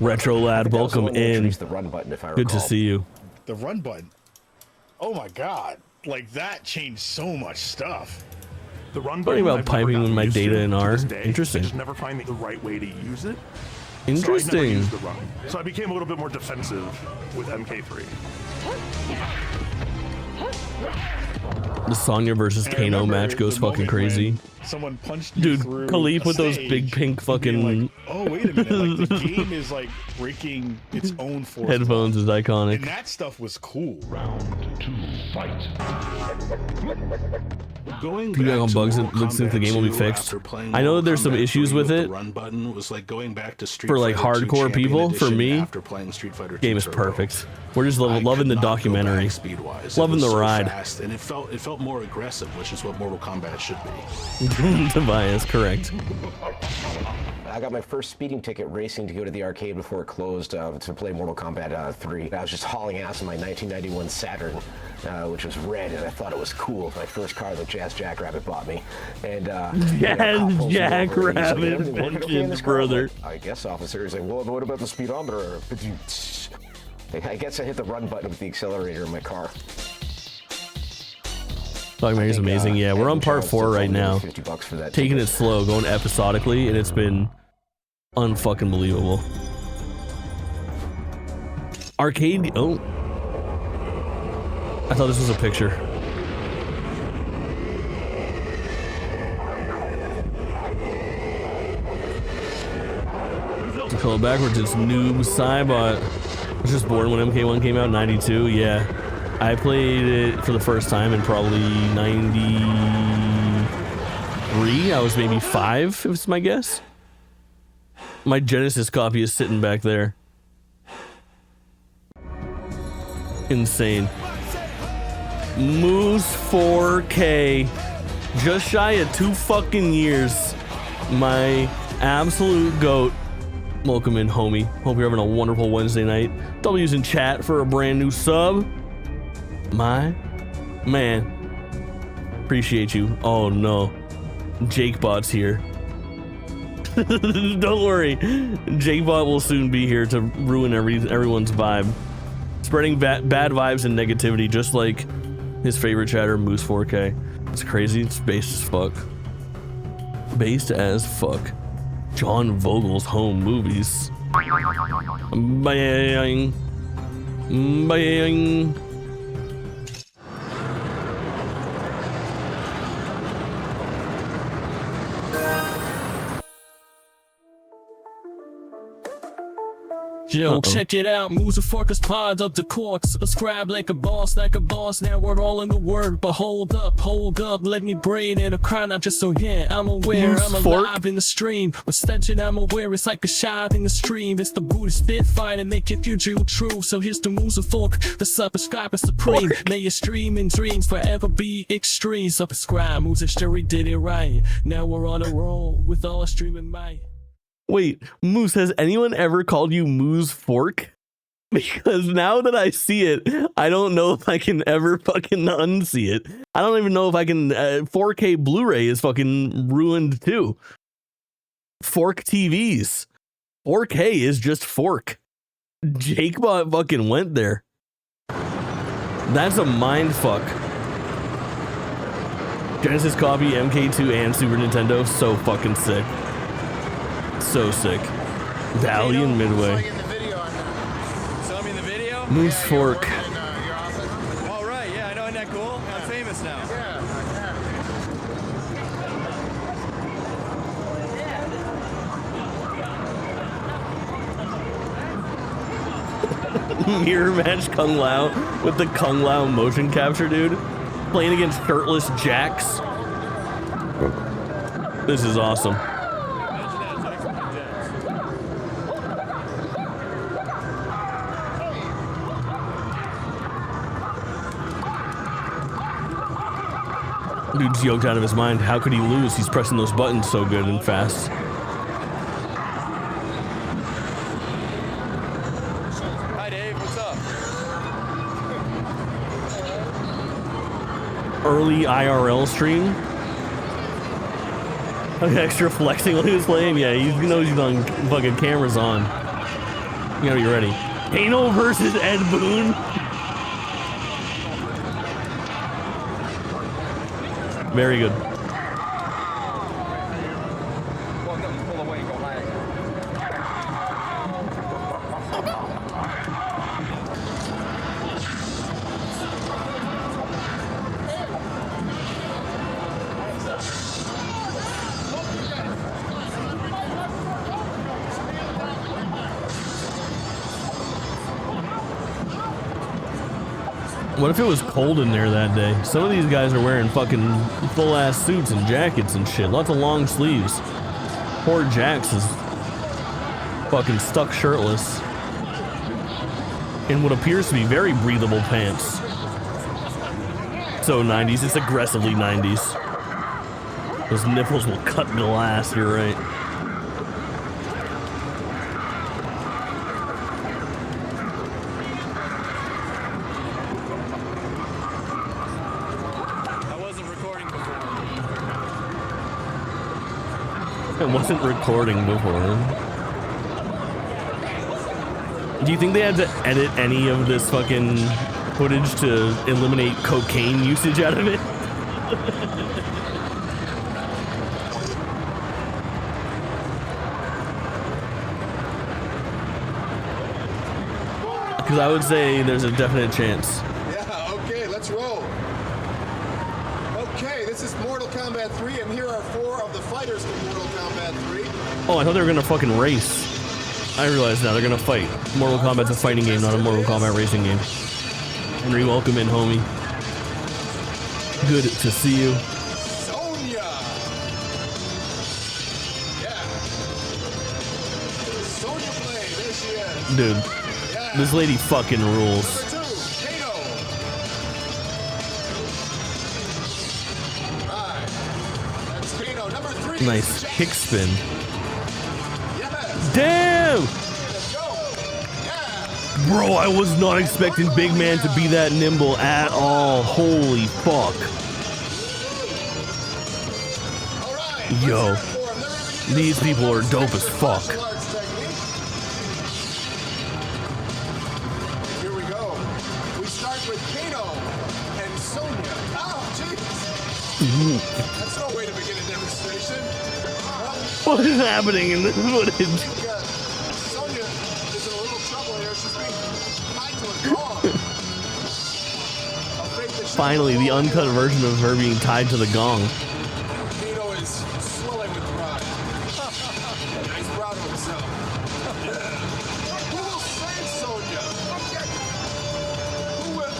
Retro Lad, welcome in. The run button, if I recall. Good to see you. The run button. Oh my god. Like that changed so much stuff. The run Talking button. about piping with my data in R. Interesting. I just never find the right way to use it. Interesting. So I never used the run. So I became a little bit more defensive with MK3. The Sonya versus Kano match goes fucking crazy. Someone punched you Dude, through Khalif a with those stage big pink fucking like, oh wait a minute, like the game is like breaking its own force. headphones is iconic. And that stuff was cool. Round 2, fight. Going back on bugs that looks like the game will be fixed. I know that there's some issues with it. Run button was like going back to Street For like Fighter 2 hardcore Champion people, for Edition me, after playing Street Fighter 2 game is Turbo. perfect. We're just loving the documentary, Speed-wise. loving the so ride. Fast, and it felt more aggressive, which is what Mortal Kombat should be. Tobias, correct. I got my first speeding ticket racing to go to the arcade before it closed to play Mortal Kombat 3. I was just hauling ass in my 1991 Saturn, which was red, and I thought it was cool. My first car that Jazz Jackrabbit bought me. And Jazz Jackrabbit, bitches, brother. I guess, officer. He's like, well, what about the speedometer? I guess I hit the run button with the accelerator in my car. Dogman is amazing. Yeah, we're on part 4 right now. $50 for that. Taking it slow, going episodically, and it's been unfucking believable. Arcade. Oh, I thought this was a picture. To call it backwards, it's Noob Cybot. I was just born when MK1 came out in 92. Yeah, I played it for the first time in probably 93. I was maybe 5, if it's my guess. My Genesis copy is sitting back there. Insane. Moose 4K. Just shy of 2 fucking years. My absolute goat. Welcome in, homie. Hope you're having a wonderful Wednesday night. W's in chat for a brand new sub. My man. Appreciate you. Oh no. JakeBot's here. Don't worry. JakeBot will soon be here to ruin everyone's vibe. Spreading bad vibes and negativity, just like his favorite chatter, Moose 4K. It's crazy. It's based as fuck. Based as fuck. John Vogel's Home Movies. Bang. Bang. Yo, check it out, moves a focus pod up the court. Subscribe like a boss, now we're all in the work. But hold up, let me brain in a crowd, not just so yeah, I'm aware, I'm alive in the stream. With stenching, I'm aware, it's like a shot in the stream. It's the Buddhist fit fight and make it future true. So here's the moves of fork, the subscriber supreme. May your stream and dreams forever be extreme. Subscribe, moves a story did it right. Now we're on a roll with all streaming might. Wait, Moose, has anyone ever called you Moose Fork? Because now that I see it, I don't know if I can ever fucking unsee it. I don't even know if I can. 4K Blu-ray is fucking ruined too. Fork TVs. 4K is just fork. JakeBot fucking went there. That's a mind fuck. Genesis copy, MK2 and Super Nintendo, so fucking sick. So sick. Valley and Midway. Saw me in the video? Moose Fork. All right, yeah, I know, isn't that cool? I'm famous now. Mirror match Kung Lao with the Kung Lao motion capture, dude. Playing against shirtless Jacks. This is awesome. Dude's yoked out of his mind. How could he lose? He's pressing those buttons so good and fast. Hi, Dave. What's up? Early IRL stream. Extra flexing when he was playing. Yeah, he knows he's on fucking cameras on. You gotta be ready. Kano versus Ed Boon. Very good. What if it was cold in there that day? Some of these guys are wearing fucking full-ass suits and jackets and shit. Lots of long sleeves. Poor Jax is fucking stuck shirtless in what appears to be very breathable pants. So 90s, it's aggressively 90s. Those nipples will cut glass, you're right. I wasn't recording before. Do you think they had to edit any of this fucking footage to eliminate cocaine usage out of it? Because I would say there's a definite chance. Yeah, okay, let's roll. Okay, this is Mortal Kombat 3, and here are 4 of the fighters from Mortal Kombat 3. Oh, I thought they were gonna fucking race. I realize now they're gonna fight. Mortal Kombat's a fighting game, not a Mortal Kombat racing game. Henry, welcome in, homie. Good to see you. Sonya! Yeah. Sonya Blade, there she is. Dude, this lady fucking rules. Number 2, Kato. Right. That's Kato. Number 3. Nice kick spin. Yes. Damn! Let's go. Yeah. Bro, I was not expecting Big Man to be that nimble at all. Holy fuck. Yo, these people are dope as fuck. Here we go. We start with Kato and Sonya. Oh, jeez. That's no way to begin a demonstration. What is happening in this footage? Sonya is in a little trouble here. She's being tied to a gong. Finally, the uncut version of her being tied to the gong. Kato is swelling with pride. He's proud of himself. Who will save Sonya? Who will?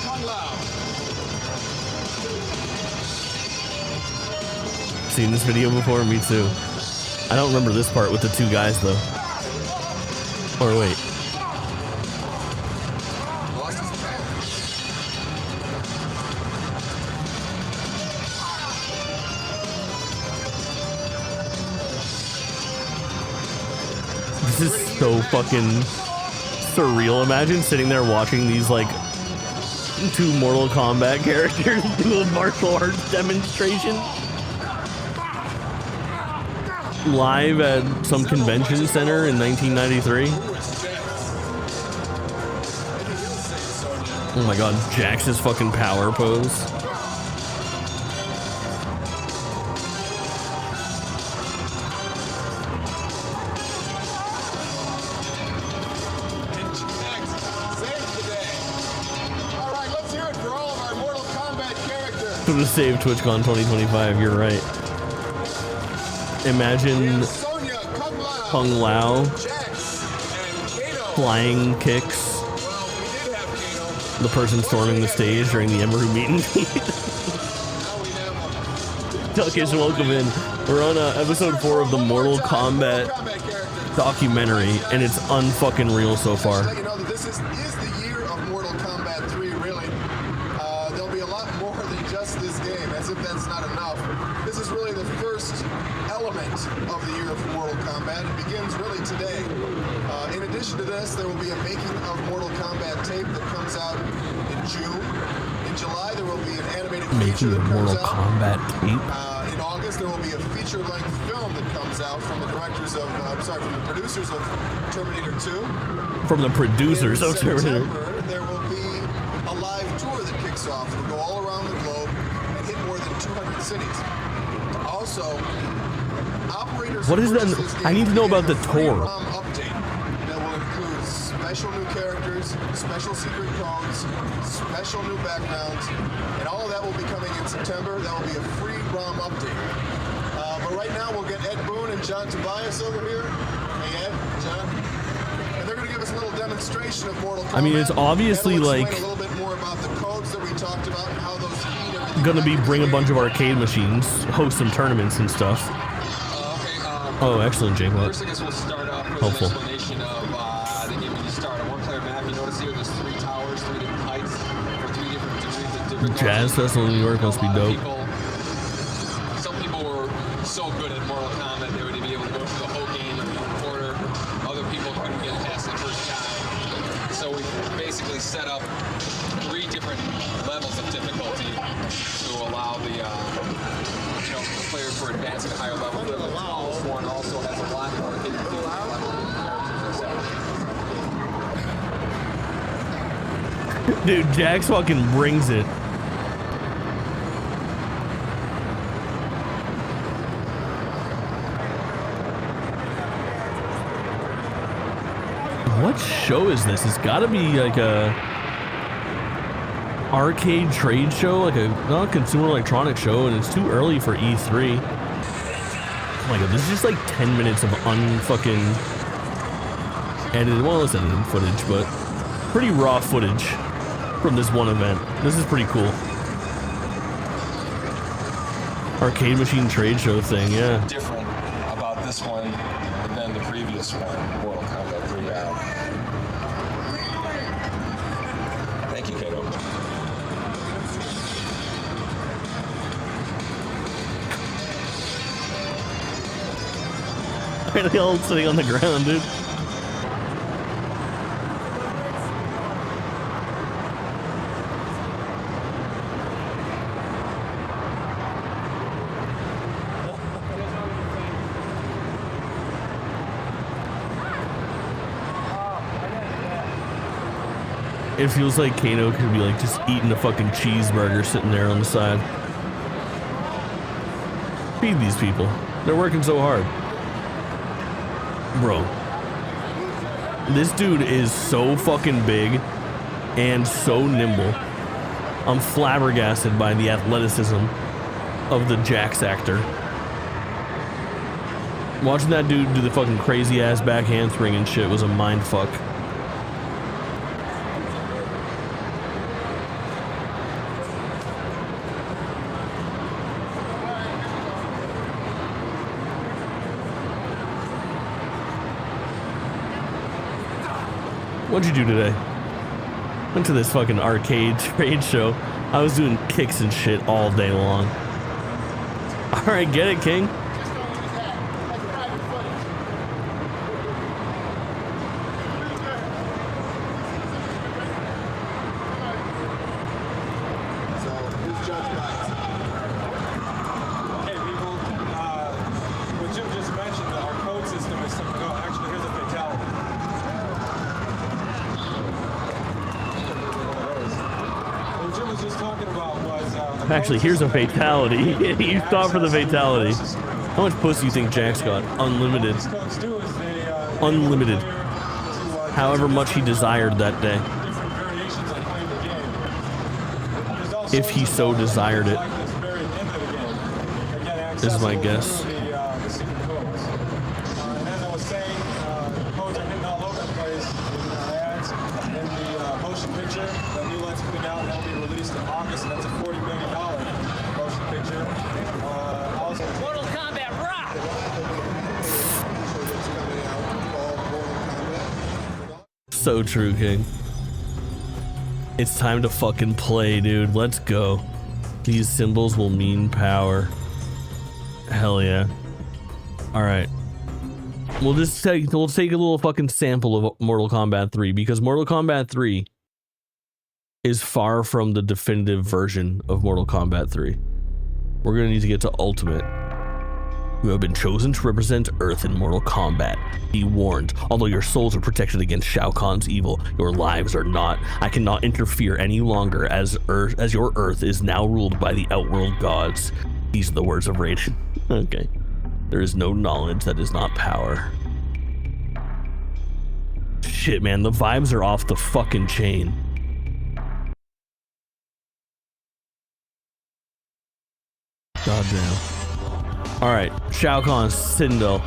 Kung Lao. Seen this video before? Me too. I don't remember this part with the 2 guys though. Or wait. Lost his path. This is so fucking surreal. Imagine sitting there watching these like 2 Mortal Kombat characters do a martial arts demonstration live at some convention center in 1993. Oh my god, Jax's fucking power pose. Should have saved TwitchCon 2025, you're right. Imagine Kung Lao flying kicks the person storming the stage during the Emeru meet and greet. Tuckish, welcome in. We're on episode 4 of the Mortal Kombat documentary, and it's unfucking real so far. You know that this is the year of Mortal Kombat 3, really. There'll be a lot more than just this game, as if that's not enough. This is really the first element of the year of Mortal Kombat. It begins really today. In addition to this, there will be a making of Mortal Kombat tape that comes out in June. In July, there will be an animated feature that comes out. Kombat tape? In August, there will be a feature-length film that comes out from the directors of, from the producers of Terminator 2. From the producers of Terminator. September, there will be a live tour that kicks off. It'll go all around the globe and hit more than 200 cities. Also, operators. What is that? I need to know about the tour. Update that will include special new characters, special secret codes, special new backgrounds, and all of that will be coming in September. That will be a free ROM update. But right now, we'll get Ed Boon and John Tobias over here. Hey, Ed, John. And they're going to give us a little demonstration of Mortal Kombat. I mean, it's obviously like a little bit more about the codes that we talked about and how those feed everything. gonna be bring a bunch of arcade machines, host some tournaments and stuff. Oh, excellent, Jake. First, I guess we'll start off with Helpful. an explanation of the game when you start. A one-player map, you notice here there's 3 towers, 3 different heights, for 3 different degrees of different Jazz Festival in New York must be dope. Some people were so good at Mortal Kombat they would be able to go through the whole game in 1 quarter. Other people couldn't get past the first time. So we basically set up 3 different levels of difficulty to allow the the players who are advancing to higher levels. The tallest one also has a lot more hidden features Dude, Jax fucking brings it. What show is this? It's gotta be like a arcade trade show, like a not consumer electronics show, and it's too early for E3. Oh my god, this is just like 10 minutes of unfucking edited, well, it's edited footage, but pretty raw footage from this one event. This is pretty cool. Arcade machine trade show thing, yeah. Different about this one than the previous one, Mortal Kombat 3. Thank you, Kato. They're all sitting on the ground, dude. It feels like Kano could be like just eating a fucking cheeseburger sitting there on the side. Feed these people. They're working so hard. Bro. This dude is so fucking big and so nimble. I'm flabbergasted by the athleticism of the Jax actor. Watching that dude do the fucking crazy ass back handspring and shit was a mind fuck. What'd you do today? Went to this fucking arcade trade show. I was doing kicks and shit all day long. Alright, get it, King? Actually, here's a fatality. You thought for the fatality. How much pussy do you think Jax got? Unlimited. Unlimited. However much he desired that day. If he so desired it. Is my guess. So true, King. It's time to fucking play, dude. Let's go. These symbols will mean power. Hell yeah. Alright. We'll take a little fucking sample of Mortal Kombat 3 because Mortal Kombat 3 is far from the definitive version of Mortal Kombat 3. We're gonna need to get to Ultimate. You have been chosen to represent Earth in Mortal Kombat. Be warned, although your souls are protected against Shao Kahn's evil, your lives are not. I cannot interfere any longer as your Earth is now ruled by the Outworld gods. These are the words of Raiden. Okay. There is no knowledge that is not power. Shit, man, the vibes are off the fucking chain. Goddamn. Alright, Shao Kahn, Sindel,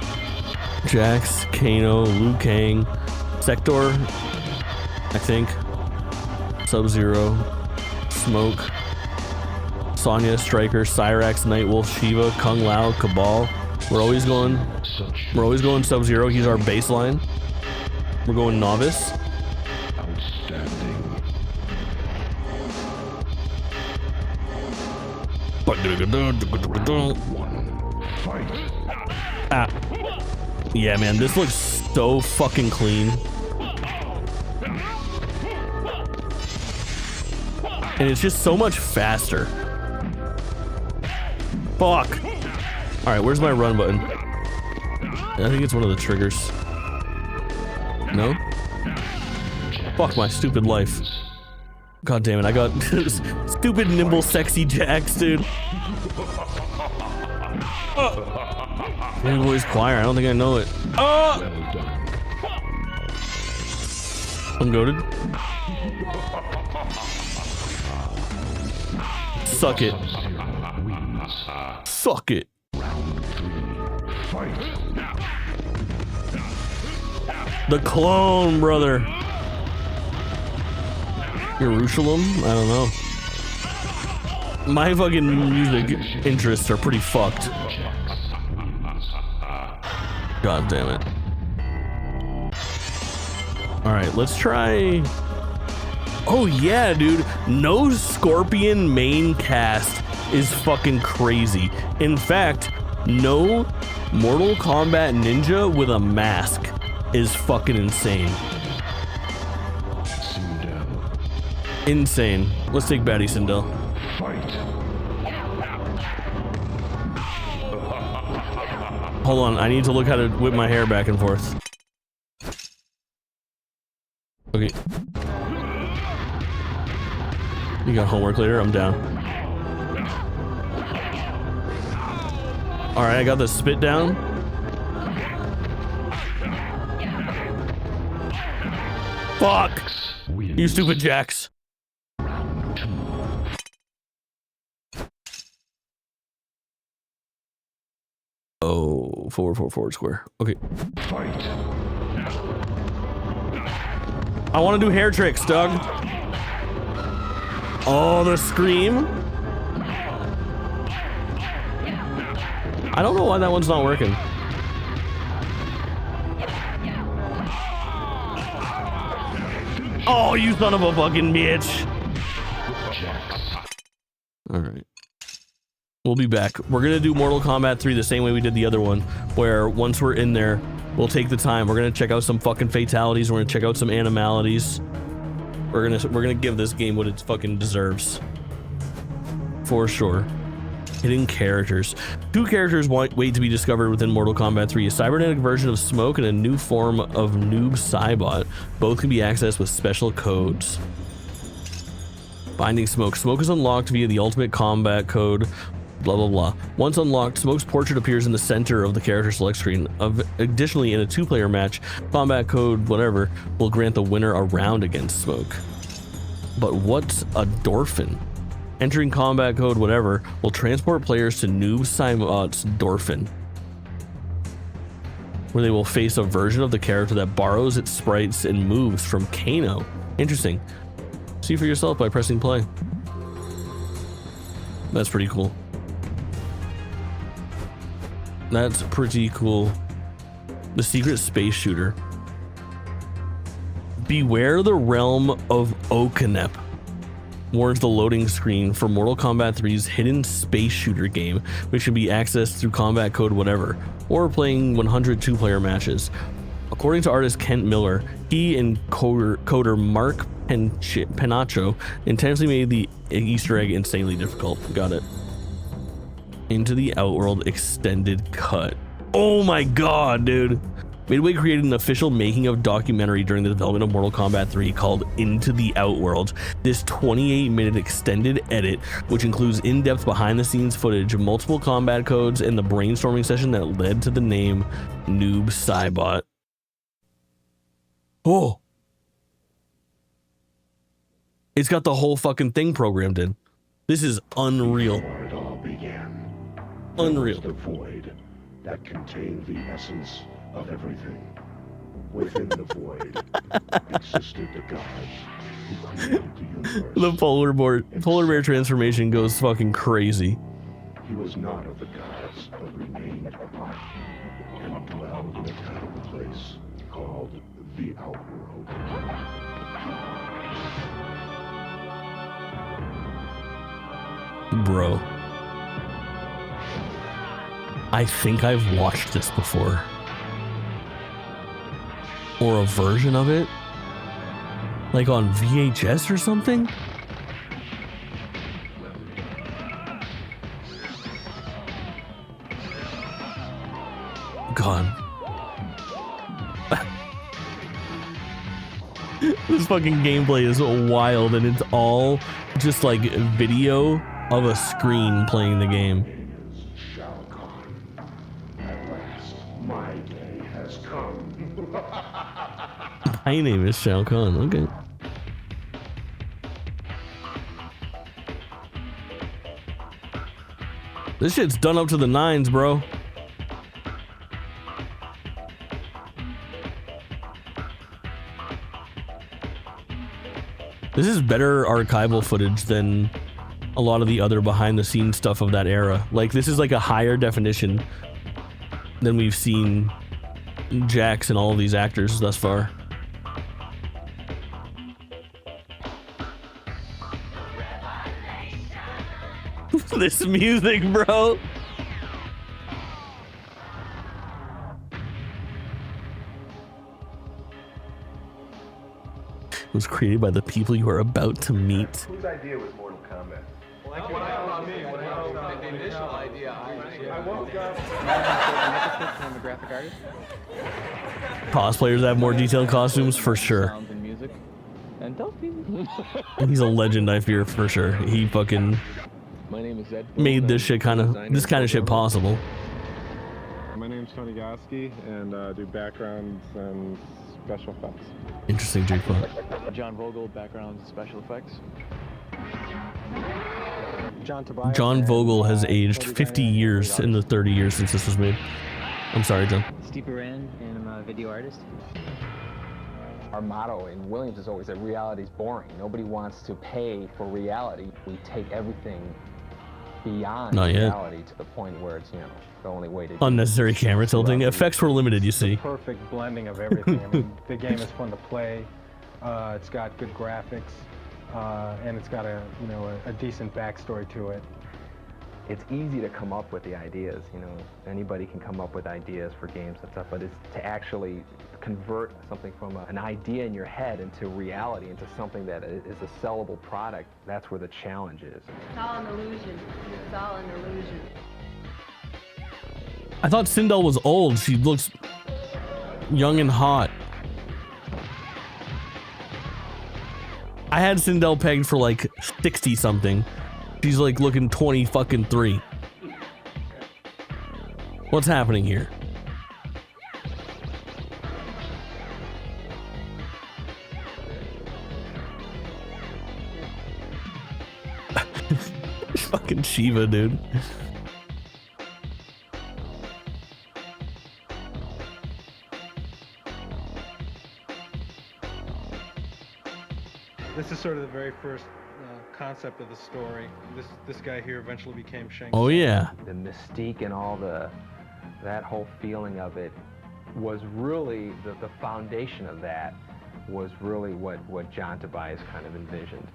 Jax, Kano, Liu Kang, Sector, I think, Sub-Zero, Smoke, Sonya, Striker, Cyrax, Nightwolf, Shiva, Kung Lao, Cabal. We're always going Sub-Zero. He's our baseline. We're going Novice. Ah. Yeah, man, this looks so fucking clean. And it's just so much faster. Fuck. Alright, where's my run button? I think it's one of the triggers. No? Fuck my stupid life. God damn it, I got stupid, nimble, sexy Jax, dude. Big Boys Choir, I don't think I know it. Oh! I'm goated. Suck it. Suck it. The clone, brother. Jerusalem? I don't know. My fucking music interests are pretty fucked. God damn it. Alright, let's try... Oh yeah, dude. No Scorpion main cast is fucking crazy. In fact, no Mortal Kombat ninja with a mask is fucking insane. Insane. Let's take Batty Sindel. Hold on, I need to look how to whip my hair back and forth. Okay. You got homework later? I'm down. Alright, I got the spit down. Fuck! You stupid jacks. Oh, forward square. Okay. I want to do hair tricks, Doug. Oh, the scream. I don't know why that one's not working. Oh, you son of a fucking bitch. All right. We'll be back. We're going to do Mortal Kombat 3 the same way we did the other one, where once we're in there, we'll take the time. We're going to check out some fucking fatalities. We're going to check out some animalities. We're going to give this game what it fucking deserves. For sure. Hidden characters. 2 characters wait to be discovered within Mortal Kombat 3. A cybernetic version of Smoke and a new form of Noob Saibot. Both can be accessed with special codes. Binding Smoke. Smoke is unlocked via the ultimate combat code. Blah, blah, blah. Once unlocked, Smoke's portrait appears in the center of the character select screen. Additionally, in a 2-player match, combat code whatever will grant the winner a round against Smoke. But what's a Dorphin? Entering combat code whatever will transport players to Noob Saibot's Dorphin, where they will face a version of the character that borrows its sprites and moves from Kano. Interesting. See for yourself by pressing play. That's pretty cool. That's pretty cool. The secret space shooter. Beware the realm of Okanep. Warns the loading screen for Mortal Kombat 3's hidden space shooter game, which can be accessed through combat code whatever, or playing 100 2-player matches. According to artist Kent Miller, he and coder Mark Penacho intentionally made the Easter egg insanely difficult. Got it. Into the Outworld extended cut. Oh my god, dude. Midway created an official making of documentary during the development of Mortal Kombat 3 called Into the Outworld. This 28-minute extended edit, which includes in-depth behind-the-scenes footage, multiple combat codes, and the brainstorming session that led to the name Noob Saibot. Oh. It's got the whole fucking thing programmed in. This is unreal. Before it all began, unreal. The void that contained the essence of everything. Within the void existed the gods who created the universe. The polar bear transformation goes fucking crazy. He was not of the gods, but remained apart and dwelled in a terrible place called the Outworld. Bro, I think I've watched this before. Or a version of it? Like on VHS or something? God. This fucking gameplay is wild, and it's all just like video of a screen playing the game. At last, my day has come. My name is Shao Kahn. Okay. This shit's done up to the nines, bro. This is better archival footage than a lot of the other behind the scenes stuff of that era. Like, this is like a higher definition than we've seen Jax and all of these actors thus far. This music, bro. It was created by the people you are about to meet. Whose idea was Mortal Kombat? The initial idea, I woke up. I'm a graphic artist. Cosplayers have more detailed costumes for sure. Sounds and music. And Delphi. He's a legend, I fear, for sure. He fucking My name is Ed. made this shit kind of shit possible. My name's Tony Goski, and do backgrounds and special effects. Interesting, Jake Paul. John Vogel, backgrounds and special effects. John Vogel has aged 50 years in the 30 years since this was made. I'm sorry, John. Steve Baran, and I'm a video artist. Our motto in Williams is always that reality is boring. Nobody wants to pay for reality. We take everything beyond Not yet. reality to the point where it's, the only way to... Unnecessary camera tilting. Effects were limited, you see. Perfect blending of everything. I mean, the game is fun to play. It's got good graphics, and it's got a decent backstory to it. It's easy to come up with the ideas, anybody can come up with ideas for games and stuff, but it's to actually convert something from an idea in your head into reality, into something that is a sellable product. That's where the challenge is. It's all an illusion. It's all an illusion. I thought Sindel was old. She looks young and hot. I had Sindel pegged for like 60 something. She's like looking 20 fucking 3. What's happening here? Fucking Shiva, dude. This is sort of the very first concept of the story. This guy here eventually became Shang. Oh yeah. The mystique and all that whole feeling of it was really the foundation of that was really what John Tobias kind of envisioned.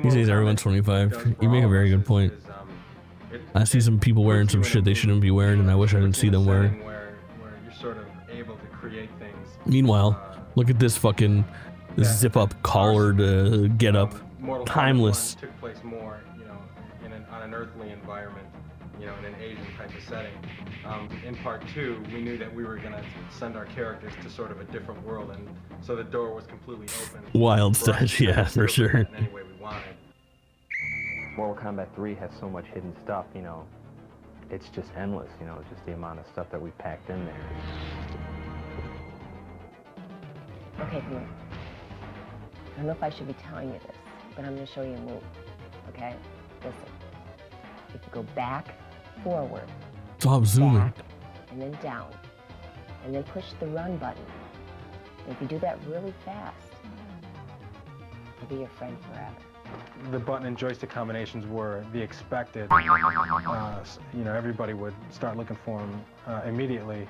He says everyone's 25. You make a very good point. I see some people wearing some shit they shouldn't be wearing, and I wish I didn't see them wearing. Where you're sort of able to create things. Meanwhile, look at this fucking zip-up collared get-up. Timeless. Took place more, on an earthly environment, in an Asian type of setting. In part 2, we knew that we were going to send our characters to sort of a different world, and so the door was completely open. Wild stuff, yeah, for sure. In any way we wanted. Mortal Kombat 3 has so much hidden stuff, it's just endless, just the amount of stuff that we packed in there. Okay, come on. I don't know if I should be telling you this, but I'm going to show you a move, okay? Listen. If you go back, forward, Stop zooming. back, and then down, and then push the run button. And if you do that really fast, I'll be your friend forever. The button and joystick combinations were the expected. Everybody would start looking for them immediately.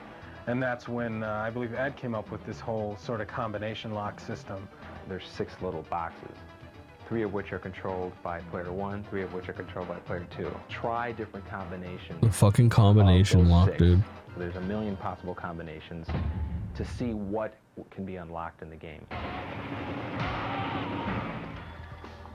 And that's when I believe Ed came up with this whole sort of combination lock system. There's 6 little boxes, 3 of which are controlled by player 1, 3 of which are controlled by player 2. Try different combinations. The fucking combination lock, dude. There's a million possible combinations to see what can be unlocked in the game.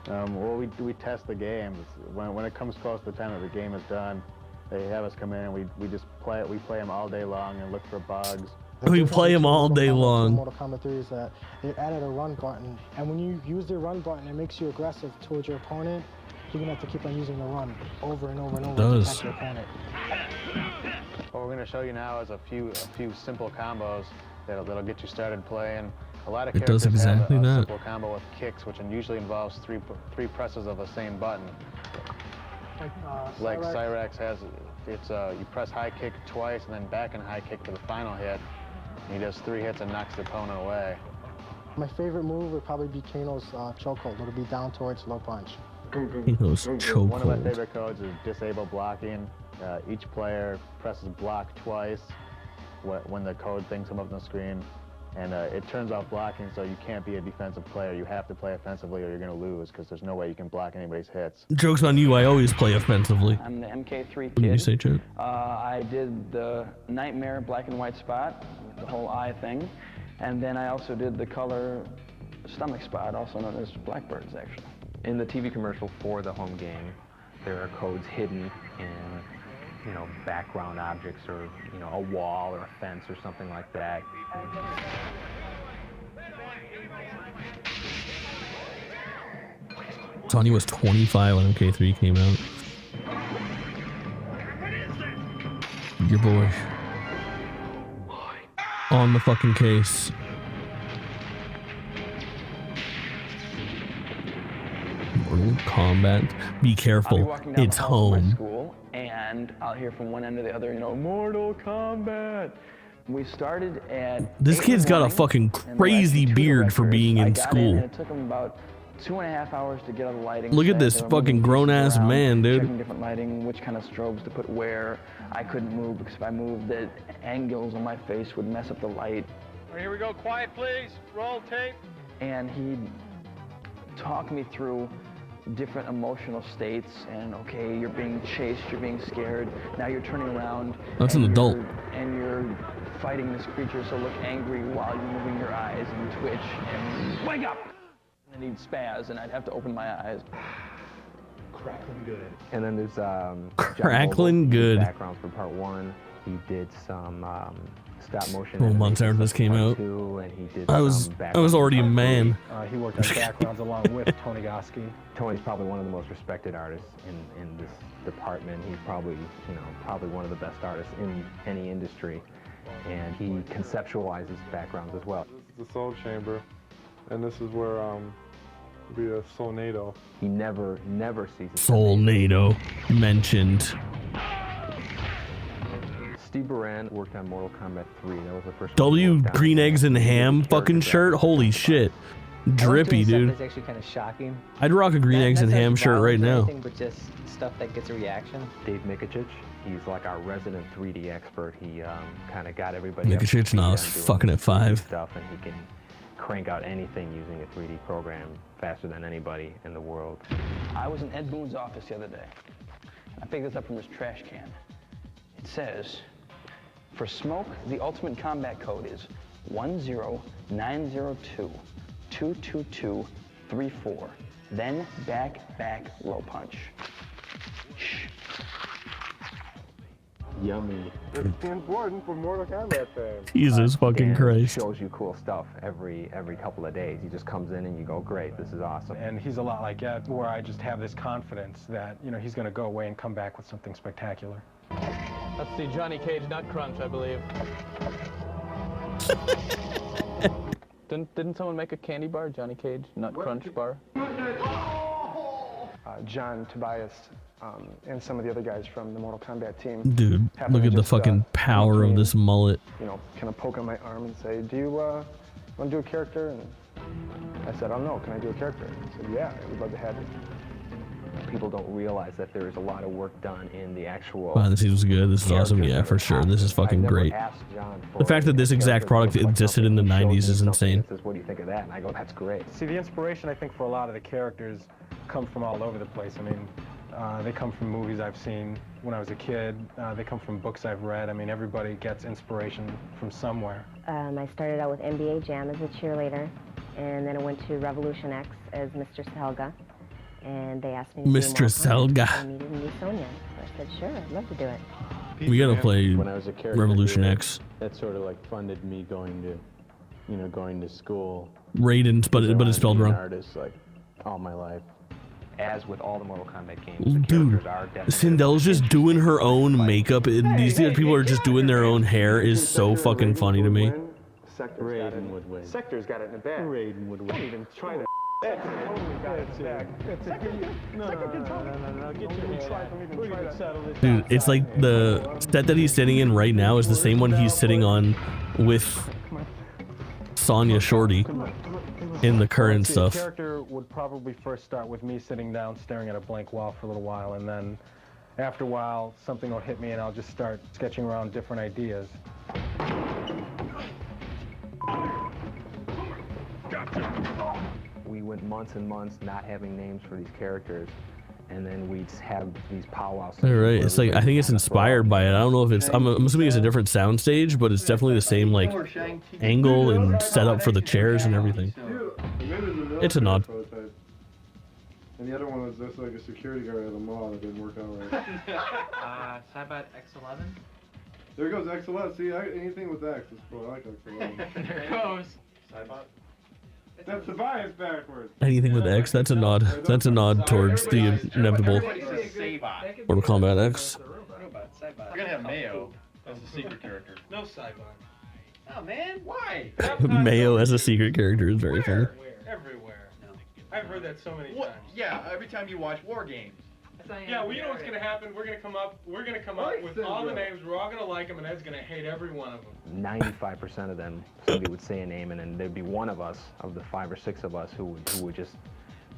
Well, we test the games. When it comes close to the time that the game is done, they have us come in and we just play it. We play them all day long and look for bugs. We play them all day long. Mortal Kombat 3 is that it added a run button, and when you use the run button, it makes you aggressive towards your opponent. You're gonna have to keep on using the run over and over and over to attack your opponent. What we're gonna show you now is a few simple combos that'll get you started playing. A lot of It does characters have exactly a that. simple combo with kicks, which usually involves three presses of the same button. Like Cyrax has, it's you press high kick twice and then back and high kick for the final hit. He does 3 hits and knocks the opponent away. My favorite move would probably be Kano's chokehold. It'll be down towards low punch. Kano's One of my chokehold. favorite codes is disable blocking. Each player presses block twice when the code things come up on the screen. And it turns off blocking, so you can't be a defensive player. You have to play offensively or you're going to lose, because there's no way you can block anybody's hits. Joke's on you, I always play offensively. I'm the MK3 What did you kid. say, Chip? I did the Nightmare black and white spot, the whole eye thing. And then I also did the color stomach spot, also known as blackbirds, actually. In the TV commercial for the home game, there are codes hidden in, background objects or, a wall or a fence or something like that. Tony was 25 when MK3 came out. Your boy. On the fucking case. Mortal Kombat. Be I'll be careful. walking down It's the hall to my home. school, and I'll hear from one end to the other, Mortal Kombat. We started at This 8 in kid's the got a morning, fucking and there were crazy actually 2 beard for directors. being I in got school. and it took him about 2.5 hours to get all the lighting. Look at set. this They were fucking moving grown-ass pieces around, man, dude. Checking different lighting, which kind of strobes to put where. I couldn't move because if I moved, the angles on my face would mess up the light. All right, here we go. Quiet, please. Roll tape. And he'd talk me through different emotional states, and okay, you're being chased, you're being scared, now you're turning around. That's an and adult. And you're fighting this creature, so look angry while you're moving your eyes and twitch and wake up! And he'd spaz, and I'd have to open my eyes. Crackling good. And then there's John Crackling Vogel. He did good. backgrounds for part 1. He did some stop motion. Well, months after this came out, and he did I was already a man. He worked on backgrounds along with Tony Goski. Tony's probably one of the most respected artists in this department. He's probably, probably one of the best artists in any industry. And he conceptualizes backgrounds as well. This is the Soul Chamber, and this is where be a Soulnado. He never sees it. Soulnado mentioned. Steve Baran worked on Mortal Kombat 3. That was the first W green eggs and ham fucking shirt. Holy shit. Drippy, dude. It's actually kind of shocking. I'd rock a green eggs and ham shirt right now. Anything but just stuff that gets a reaction. Dave Mikuchich, he's like our resident 3D expert. He kind of got everybody up to Mikuchich, speed no, I on was doing fucking at 5. stuff, and he can crank out anything using a 3D program faster than anybody in the world. I was in Ed Boon's office the other day. I picked this up from his trash can. It says, for smoke, the ultimate combat code is 10902-22234. Then back, low punch. Shh. Yummy. It's important for Mortal Kombat fans. Jesus fucking Dan Christ. shows you cool stuff every couple of days. He just comes in and you go, great, this is awesome. And he's a lot like Ed, where I just have this confidence that, he's going to go away and come back with something spectacular. That's the Johnny Cage Nut Crunch, I believe. Didn't someone make a candy bar, Johnny Cage Nut Crunch bar? John, Tobias, and some of the other guys from the Mortal Kombat team. Dude, happened look to at the just, fucking power of this mullet. Kind of poke on my arm and say, do you want to do a character? And I said, oh no, can I do a character? And he said, yeah, I would love to have you. People don't realize that there is a lot of work done in the actual... Wow, this was good. This is awesome. Yeah, for sure. This is fucking great. The fact that this exact product existed in the 90s is insane. Says, what do you think of that? And I go, that's great. See, the inspiration, I think, for a lot of the characters come from all over the place. I mean, they come from movies I've seen when I was a kid. They come from books I've read. I mean, everybody gets inspiration from somewhere. I started out with NBA Jam as a cheerleader, and then I went to Revolution X as Mistress Helga. And they asked me to Mistress do more Helga. I needed a new Sonya. So I said, sure, I'd love to do it. We gotta play When I was a character Revolution here, X. That sort of like funded me going to school. Raiden, but it's spelled wrong. Artist like all my life. As with all the Mortal Kombat games, the Dude, characters are definitely... Sindel's just doing her own makeup, and these people are just doing their own hair is so fucking funny to me. Raiden would win. Sector's got it in the bag. Raiden would win. Don't even try to. That's totally got it in the bag. No, get your hand out. We're gonna settle this. Dude, it's like the set that he's sitting in right now is the same one he's sitting on with Sonya Shorty in the current stuff. The character would probably first start with me sitting down staring at a blank wall for a little while, and then after a while something will hit me and I'll just start sketching around different ideas. We went months and months not having names for these characters, and then we'd have these powwow sessions. All right, it's like I think it's inspired by it. I don't know if it's. I'm assuming it's a different sound stage, but it's definitely the same like angle and setup for the chairs and everything. It's a nod. And the other one was just like a security guard at a mall that didn't work out right. Cybot X11. There goes XLS. See, anything with X is cool. I like XLS. There it goes. Cybot. That's the bias backwards. Anything with X, that's a nod. That's a nod towards the inevitable Mortal Kombat X. We're gonna have Mayo as a secret character. No Cybot. Oh man, why? Mayo as a secret character is very funny. Everywhere. I've heard that so many times. Yeah, every time you watch War Games. Yeah, well, you know what's gonna happen? We're gonna come up with all the names. We're all gonna like them, and Ed's gonna hate every one of them. 95% of them, somebody would say a name, and then there'd be one of us, of the 5 or 6 of us, who would just,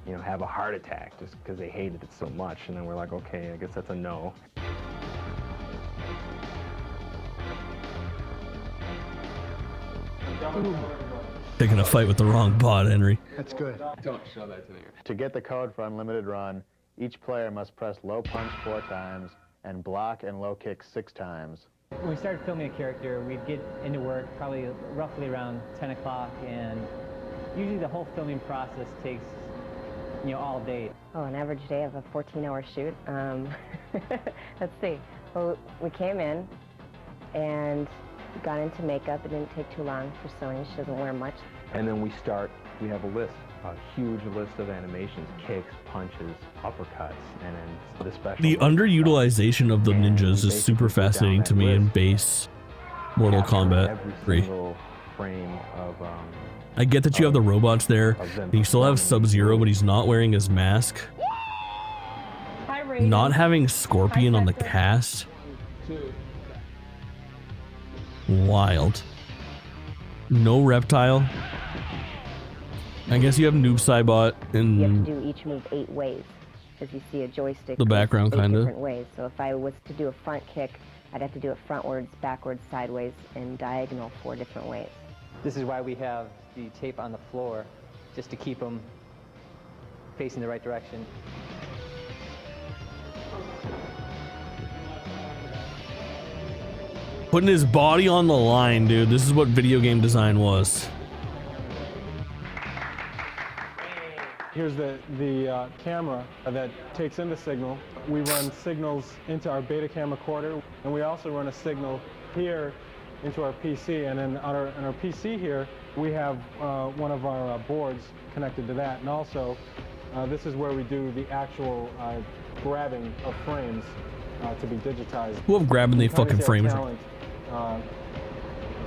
you know, have a heart attack just because they hated it so much. And then we're like, okay, I guess that's a no. Picking a fight with the wrong bot, Henry. That's good. Don't show that to me. To get the code for Unlimited Run, each player must press low punch 4 times and block and low kick 6 times. When we started filming a character, we'd get into work probably roughly around 10 o'clock, and usually the whole filming process takes, you know, all day. Oh, an average day of a 14-hour shoot. Let's see. Well, we came in and got into makeup. It didn't take too long for Sonya. She doesn't wear much. And then we have a list, a huge list of animations, kicks, punches, uppercuts, and then the special. The underutilization of the ninjas is super fascinating to me in base Mortal Kombat 3. Frame of, I get that you have the robots there, and you still have Sub-Zero, but he's not wearing his mask. Not having Scorpion on the cast. Wild. No Reptile. I guess you have Noob Saibot in You have to do each move 8 ways, because you see a joystick. the background, 8 kind of. different ways. So if I was to do a front kick, I'd have to do it frontwards, backwards, sideways, and diagonal 4 different ways. This is why we have the tape on the floor, just to keep them facing the right direction. Putting his body on the line, dude. This is what video game design was. Here's the camera that takes in the signal. We run signals into our beta cam recorder, and we also run a signal here into our PC. And then on our PC here, we have one of our boards connected to that. And also, this is where we do the actual grabbing of frames to be digitized. Who have grabbing the fucking frames?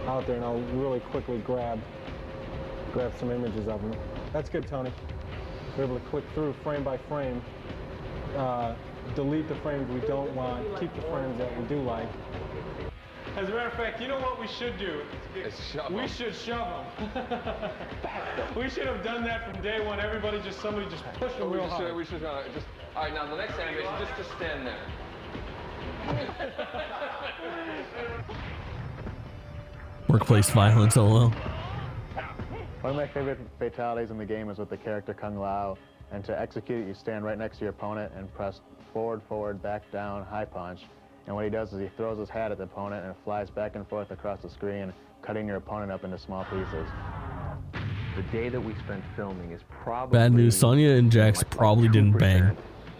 Out there, and I'll really quickly grab some images of them. That's good, Tony. We're able to click through frame by frame, delete the frames we don't want, keep the frames that we do like. As a matter of fact, you know what we should do? We should shove them. We should have done that from day one. Somebody just push them real hard. We should just. All right, now the next animation, just stand there. Workplace violence, lol. One of my favorite fatalities in the game is with the character Kung Lao, and to execute it, you stand right next to your opponent and press forward, forward, back, down, high punch. And what he does is he throws his hat at the opponent and it flies back and forth across the screen, cutting your opponent up into small pieces. The day that we spent filming is probably... Bad news, Sonya and Jax probably didn't bang.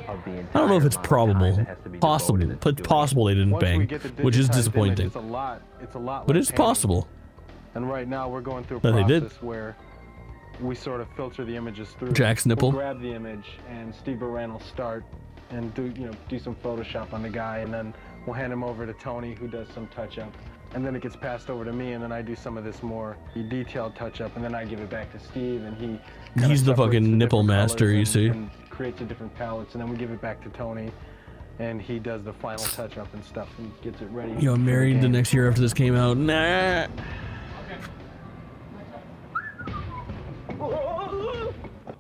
I don't know if it's probable. Possible. But possible they didn't bang, which is disappointing. It's a lot But it's possible. And right now we're going through a That they did. process where we sort of filter the images through. Jack's nipple. We'll grab the image, and Steve Baran will start and do some Photoshop on the guy, and then we'll hand him over to Tony, who does some touch-up. and then it gets passed over to me, and then I do some of this more detailed touch-up, and then I give it back to Steve, and he He's the fucking nipple master, you see. and creates the different palettes, and then we give it back to Tony, and he does the final touch-up and stuff and gets it ready. Yo, I'm married the next year after this came out. Nah.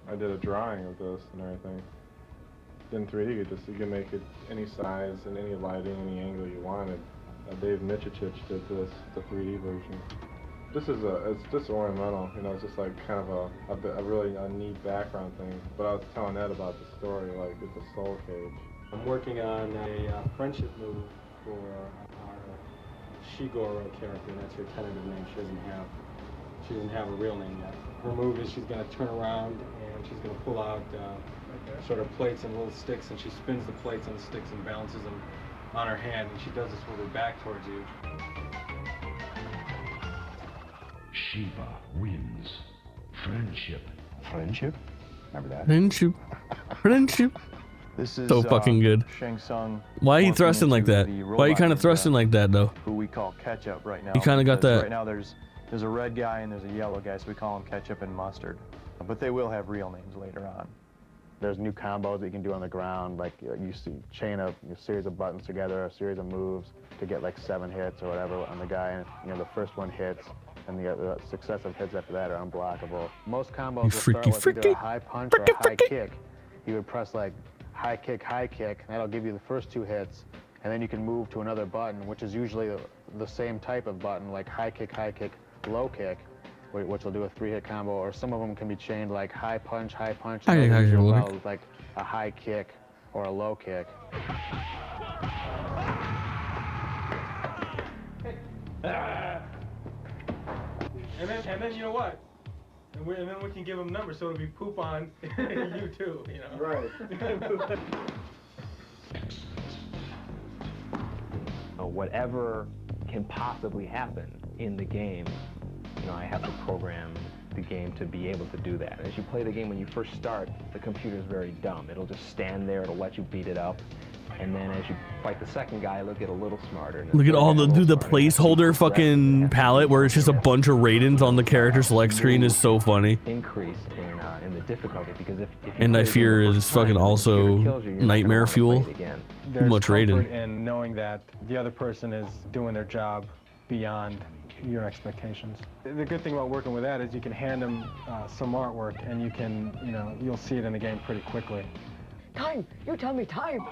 I did a drawing of this and everything. In 3D, you can make it any size and any lighting, any angle you wanted. Dave Michich did this, the 3D version. It's just ornamental, you know, it's just like kind of a really neat background thing. But I was telling Ed about the story, like it's a soul cage. I'm working on a friendship move for our Shigoro character. That's her tentative name. She doesn't have a real name yet. Her move is she's going to turn around and she's going to pull out sort of plates and little sticks, and she spins the plates and the sticks and balances them on her hand, and she does this with her back towards you. Shiva wins. Friendship. Friendship? Remember that? Friendship. Friendship. This is so fucking good. Shang Tsung. Why are you thrusting like that? Why are you kind of thrusting like that, though? Who we call Ketchup right now. You kind of got that. Right now there's a red guy and there's a yellow guy, so we call them Ketchup and Mustard. But they will have real names later on. There's new combos that you can do on the ground, like you chain a series of buttons together, a series of moves to get like 7 hits or whatever on the guy. And you know, the first one hits, and the successive hits after that are unblockable. Most combos will start with either a high punch or a high kick. You would press like high kick, and that'll give you the first 2 hits, and then you can move to another button, which is usually the same type of button, like high kick, low kick, which will do a 3-hit combo, or some of them can be chained like high punch, and those usually like a high kick or a low kick. And then you know what? And then we can give them numbers, so it'll be poop on you too, you know. Right. Whatever can possibly happen in the game, you know, I have to program the game to be able to do that. As you play the game, when you first start, the computer's very dumb. It'll just stand there, it'll let you beat it up, and then as you fight the second guy, it'll get a little smarter. Look at all the placeholder fucking palette where it's just a bunch of Raidens on the character select screen is so funny. Increase in the difficulty, because if And I fear is fucking also nightmare fuel. There's Much Raiden. comfort in knowing that the other person is doing their job beyond your expectations. The good thing about working with that is you can hand them some artwork, and you can, you know, you'll see it in the game pretty quickly. Time! You tell me time!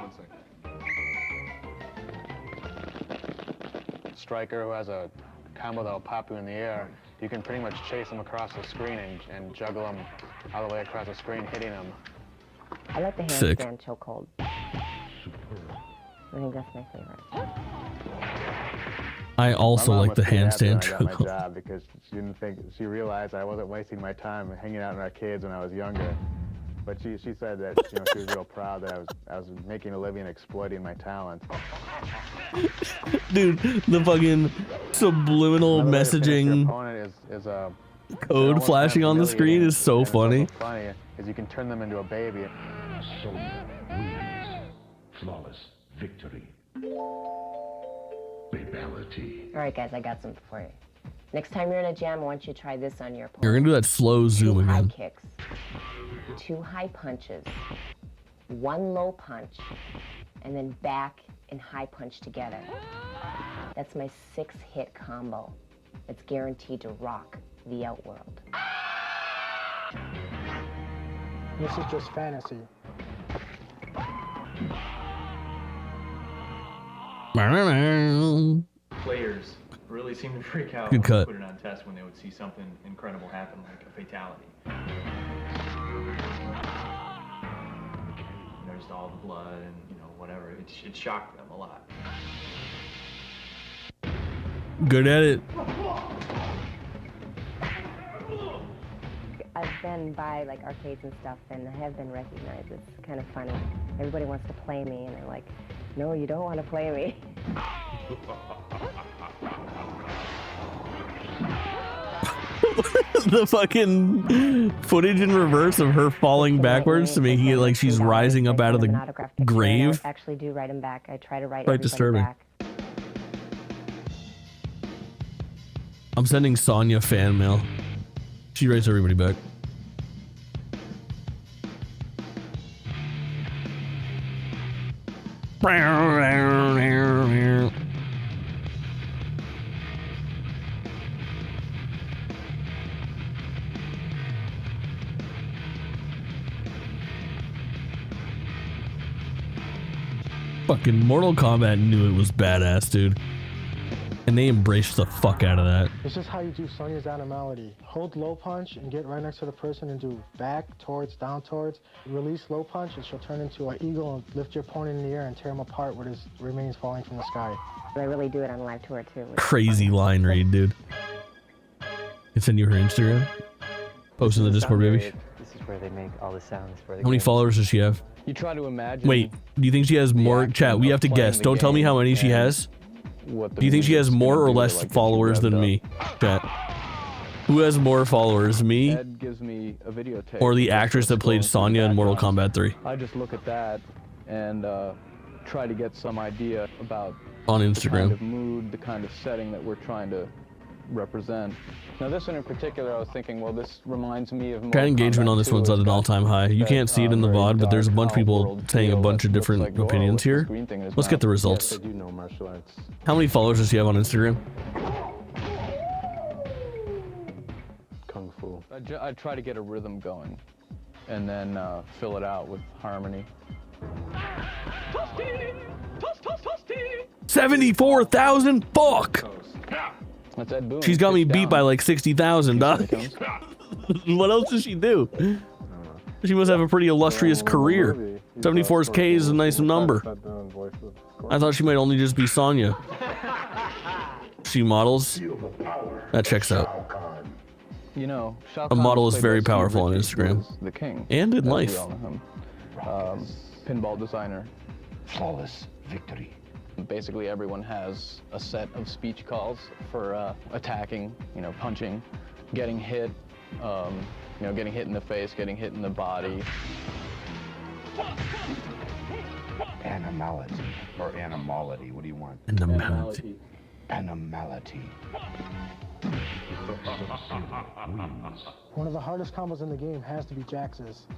Striker, who has a combo that'll pop you in the air, you can pretty much chase him across the screen and juggle him all the way across the screen, hitting him. I like the handstand chokehold. I think that's my favorite. I also like the handstand I got my chokehold. job because she realized I wasn't wasting my time hanging out in arcades when I was younger. But she said that, you know, she was real proud that I was making a living exploiting my talent. Dude, the fucking subliminal messaging code flashing on the screen is so funny. Funny is you can turn them into a baby. Sonya wins. Flawless victory. Babality. All right, guys, I got something for you. Next time you're in a jam, I want you to try this on your opponent. You're gonna do that slow zoom 2 high again. kicks, 2 high punches, 1 low punch, and then back and high punch together. That's my 6-hit combo. It's guaranteed to rock the outworld. This is just fantasy. Players really seem to freak out Good when cut. we put it on test when they would see something incredible happen, like a fatality. There's all the blood and, you know, whatever. It shocked them a lot. Good at it. I've been by like arcades and stuff, and I have been recognized. It's kind of funny. Everybody wants to play me, and I'm like, no, you don't want to play me. The fucking footage in reverse of her falling backwards to making it like she's rising up out of the grave. I actually do write them back. I try to write Quite everybody disturbing. back. I'm sending Sonya fan mail. She writes everybody back. Fucking Mortal Kombat knew it was badass, dude. And they embraced the fuck out of that. It's just how you do Sonya's animality. Hold low punch and get right next to the person and do back towards, down towards. Release low punch and she'll turn into an eagle and lift your opponent in the air and tear him apart with his remains falling from the sky. I really do it on live tour too. Crazy line read, dude. Can send you her Instagram. Post in the Discord, baby. This is where they make all the sounds for the How many followers does she have? You try to imagine. Wait, do you think she has more? Chat, we have to guess. Don't tell me how many she has. Do you think she has more or less followers than me? Chat. Who has more followers, me Ed gives me a videotape or the actress that played Sonya in Mortal Kombat 3? I just look at that and try to get some idea about On the Instagram. kind of mood, the kind of setting that we're trying to represent. Now this one in particular, I was thinking, well, this reminds me of Chat engagement on this one's at an all-time high. You can't see it in the VOD, but there's a bunch of people saying a bunch of different opinions here. Let's get the results. Yes, I do know martial arts. How many followers does she have on Instagram? Kung Fu. I try to get a rhythm going and then fill it out with harmony. 74,000? Fuck! That's Ed Boon. She's got me beat by like 60,000, dog. What else does she do? She must have a pretty illustrious career. 74K is a nice number. I thought she might only just be Sonya. She models. That checks out. You know, Shao A Kahn model is played very by Steve powerful on Richards, Instagram. who is the king. And in as we life. all know him. Pinball designer. Flawless victory. Basically, everyone has a set of speech calls for attacking, you know, punching, getting hit, you know, getting hit in the face, getting hit in the body. Animality or animality, what do you want? Animality. Animality. One of the hardest combos in the game has to be Jax's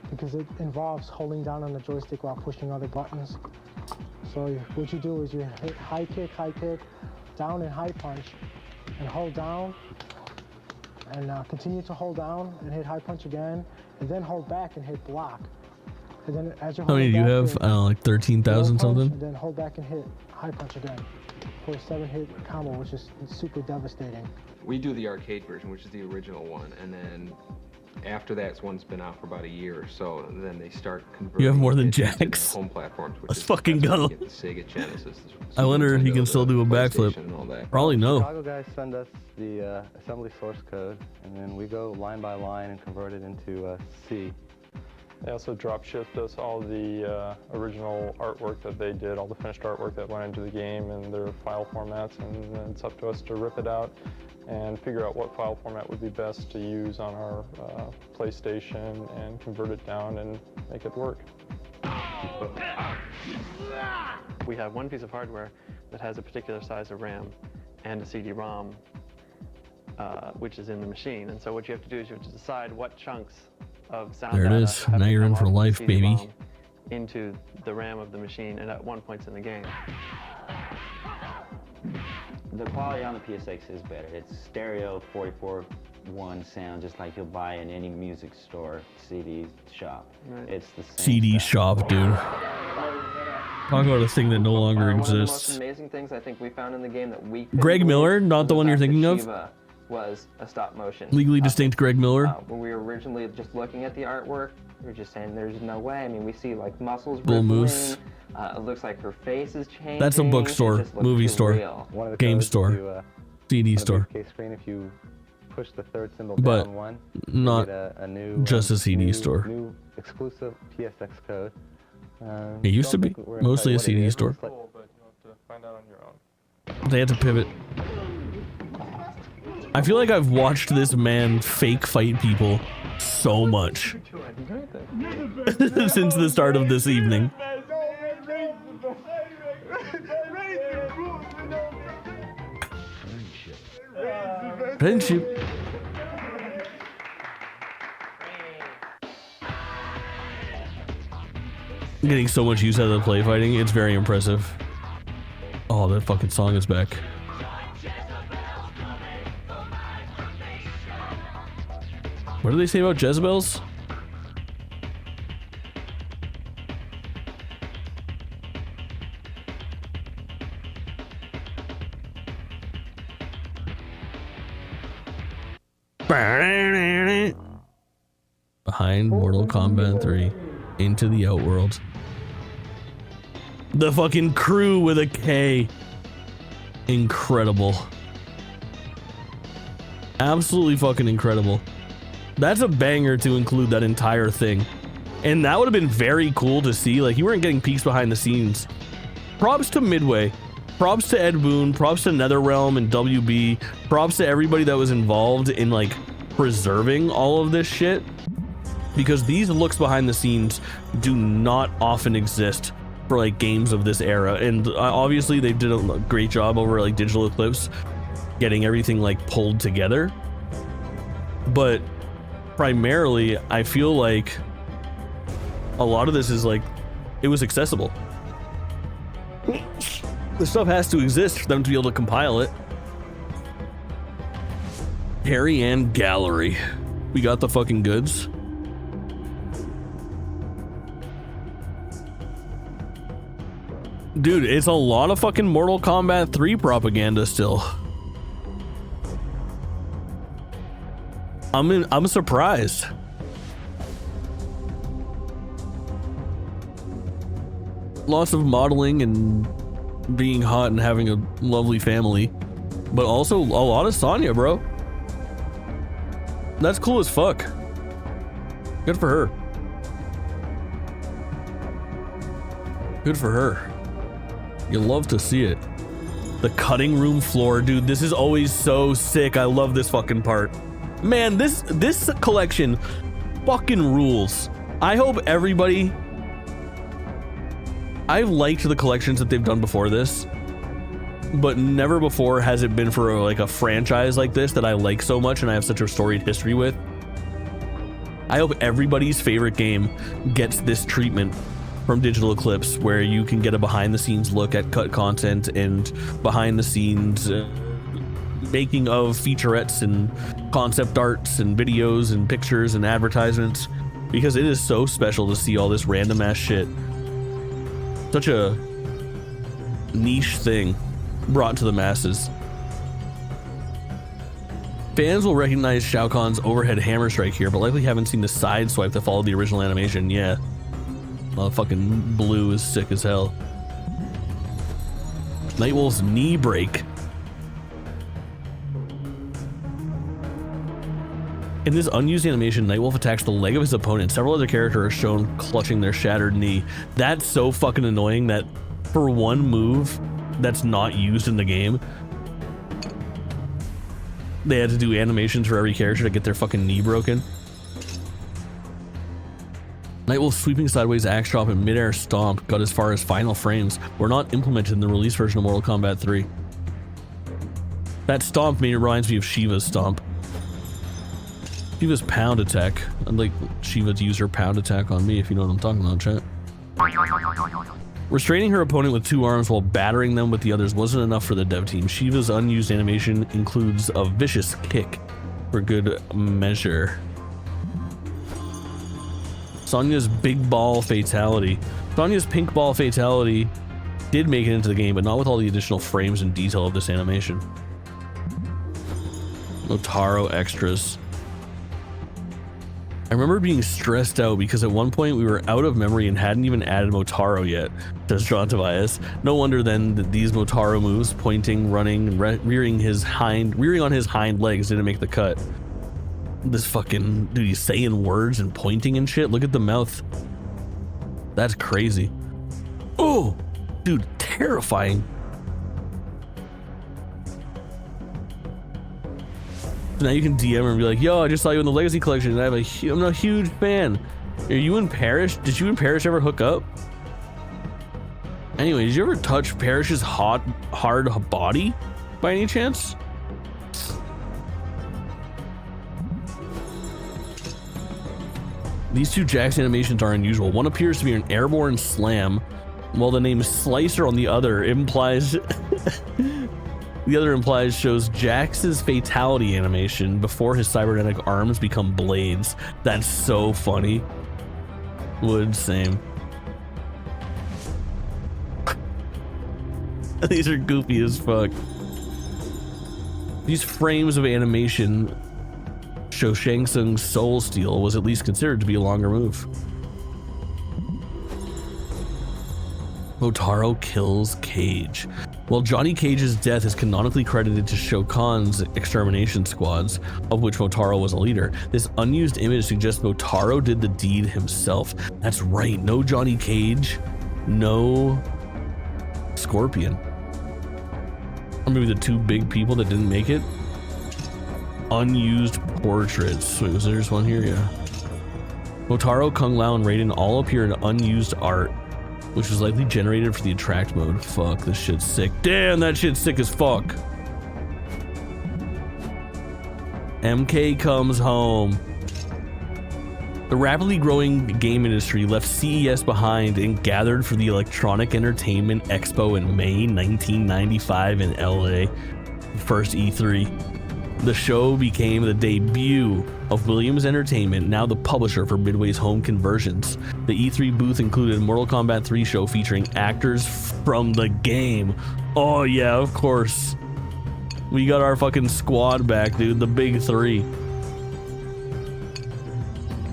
because it involves holding down on the joystick while pushing other buttons. So what you do is you hit high kick, down and high punch, and hold down, and continue to hold down and hit high punch again, and then hold back and hit block. And then as you're How many do you have? I don't know, like 13,000 something? And then hold back and hit high punch again for a 7-hit combo, which is super devastating. We do the arcade version, which is the original one, and then after that's one's been out for about a year or so, and then they start converting. You have more than it to Jax? home platforms, which Let's is fucking go. the Sega Genesis. I wonder if he can still do a backflip. Probably no. Chicago guys send us the assembly source code, and then we go line by line and convert it into C. They also drop shipped us all the original artwork that they did, all the finished artwork that went into the game and their file formats, and then it's up to us to rip it out and figure out what file format would be best to use on our PlayStation and convert it down and make it work. We have one piece of hardware that has a particular size of RAM and a CD-ROM, which is in the machine. And so what you have to do is you have to decide what chunks of sound There it data is. have Now to you're in come for off the life, baby. CD-ROM into the RAM of the machine, and at one point in the game. The quality on the PSX is better. It's stereo 44:1 sound, just like you'll buy in any music store, CD shop. Right. It's the same CD stuff. shop, dude. Talk about a thing that no longer One of the most exists. amazing things I think we found in the game that we Greg Miller, not the one you're thinking of? Shiva was a stop motion. Legally distinct Greg Miller. When we were originally just looking at the artwork, we were just saying there's no way. I mean, we see like muscles Bull rippling. Moose. It looks like her face is changing. That's a It bookstore, just looks movie too store, real. One of the game codes store, to, CD on the store. briefcase screen, if you push the third symbol But down one, not you get a new, just a CD new, store. New exclusive PSX code. It used to be mostly a CD store. Cool, but you have to find out on your own. They had to pivot. I feel like I've watched this man fake fight people so much since the start of this evening. Friendship. I'm getting so much use out of the play fighting. It's very impressive. Oh, that fucking song is back. What do they say about Jezebels? Behind Mortal Kombat 3 into the Outworld. The fucking crew with a K. Incredible. Absolutely fucking incredible. That's a banger to include that entire thing. And that would have been very cool to see. Like, you weren't getting peeks behind the scenes. Props to Midway. Props to Ed Boon. Props to NetherRealm and WB. Props to everybody that was involved in, like, preserving all of this shit. Because these looks behind the scenes do not often exist for, like, games of this era. And obviously they did a great job over, like, Digital Eclipse getting everything, like, pulled together. But primarily, I feel like a lot of this is, like, it was accessible. The stuff has to exist for them to be able to compile it. Harry Ann Gallery. We got the fucking goods. Dude, it's a lot of fucking Mortal Kombat 3 propaganda still. I'm surprised. Lots of modeling and being hot and having a lovely family, but also a lot of Sonya, bro. That's cool as fuck. Good for her. Good for her. You love to see it. The cutting room floor, dude. This is always so sick. I love this fucking part. Man, this collection fucking rules. I hope everybody... I've liked the collections that they've done before this, but never before has it been for like a franchise like this that I like so much and I have such a storied history with. I hope everybody's favorite game gets this treatment from Digital Eclipse, where you can get a behind the scenes look at cut content and behind the scenes making of featurettes and concept arts and videos and pictures and advertisements, because it is so special to see all this random ass shit. Such a niche thing brought to the masses. Fans will recognize Shao Kahn's overhead hammer strike here, but likely haven't seen the side swipe that followed the original animation. Yeah. Fucking blue is sick as hell. Nightwolf's knee break. In this unused animation, Nightwolf attacks the leg of his opponent. Several other characters are shown clutching their shattered knee. That's so fucking annoying that for one move that's not used in the game, they had to do animations for every character to get their fucking knee broken. Nightwolf's sweeping sideways axe drop and midair stomp got as far as final frames were not implemented in the release version of Mortal Kombat 3. That stomp reminds me of Shiva's stomp. Shiva's pound attack. I'd like Shiva to use her pound attack on me, if you know what I'm talking about, chat. Restraining her opponent with two arms while battering them with the others wasn't enough for the dev team. Shiva's unused animation includes a vicious kick for good measure. Sonya's big ball fatality. Sonya's pink ball fatality did make it into the game, but not with all the additional frames and detail of this animation. Motaro extras. I remember being stressed out because at one point we were out of memory and hadn't even added Motaro yet, says John Tobias. No wonder then that these Motaro moves, pointing, running, and rearing on his hind legs didn't make the cut. This fucking dude, he's saying words and pointing and shit. Look at the mouth. That's crazy. Oh, dude, terrifying. So now you can DM her and be like, yo, I just saw you in the Legacy Collection and I'm a huge fan. Are you and Parrish? Did you and Parrish ever hook up? Anyway, did you ever touch Parrish's hard body by any chance? These two Jax animations are unusual. One appears to be an airborne slam, while the name Slicer on the other implies shows Jax's fatality animation before his cybernetic arms become blades. That's so funny. Would same. These are goofy as fuck. These frames of animation show Shang Tsung's Soul Steal was at least considered to be a longer move. Motaro kills Cage. While Johnny Cage's death is canonically credited to Shao Kahn's extermination squads, of which Motaro was a leader, this unused image suggests Motaro did the deed himself. That's right, no Johnny Cage, no Scorpion. Or maybe the two big people that didn't make it. Unused portraits. Wait, was there one here? Yeah. Motaro, Kung Lao, and Raiden all appear in unused art, which was likely generated for the attract mode. Fuck, this shit's sick. Damn, that shit's sick as fuck. MK comes home. The rapidly growing game industry left CES behind and gathered for the Electronic Entertainment Expo in May 1995 in LA. First E3. The show became the debut of Williams Entertainment, now the publisher for Midway's home conversions. The E3 booth included a Mortal Kombat 3 show featuring actors from the game. Oh yeah, of course. We got our fucking squad back, dude. The big three.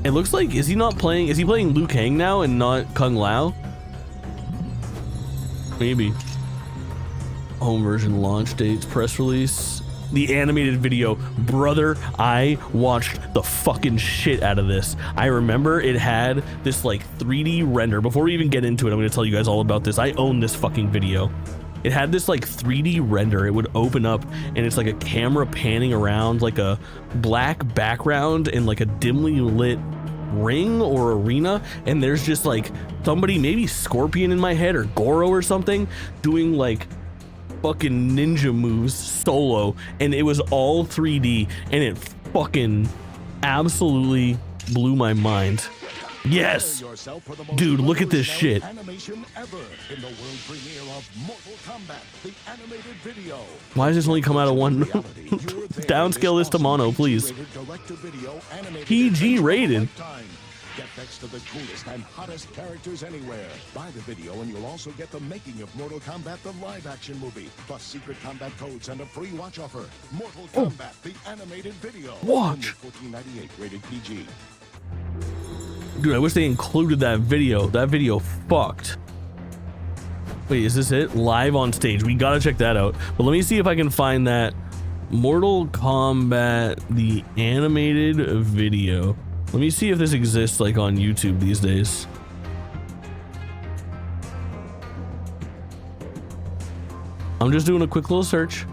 It looks like, is he playing Liu Kang now and not Kung Lao? Maybe. Home version launch dates, press release. The animated video, brother, I watched the fucking shit out of this. I remember it had this like 3D render. Before we even get into it, I'm gonna tell you guys all about this. I own this fucking video. It had this like 3D render. It would open up and it's like a camera panning around like a black background and like a dimly lit ring or arena, and there's just like somebody, maybe Scorpion in my head or Goro or something, doing like fucking ninja moves solo, and it was all 3D, and it fucking absolutely blew my mind. Yes, dude, look at this shit. Why does this only come out of one? Downscale this to mono, please. PG rated. Get next to the coolest and hottest characters anywhere. Buy the video and you'll also get the making of Mortal Kombat, the live-action movie, plus secret combat codes and a free watch offer. Mortal Kombat, the animated video. Watch. $14.98, rated PG. Dude, I wish they included that video. That video fucked. Wait, is this it? Live on stage. We gotta check that out. But let me see if I can find that Mortal Kombat, the animated video. Let me see if this exists like on YouTube these days. I'm just doing a quick little search.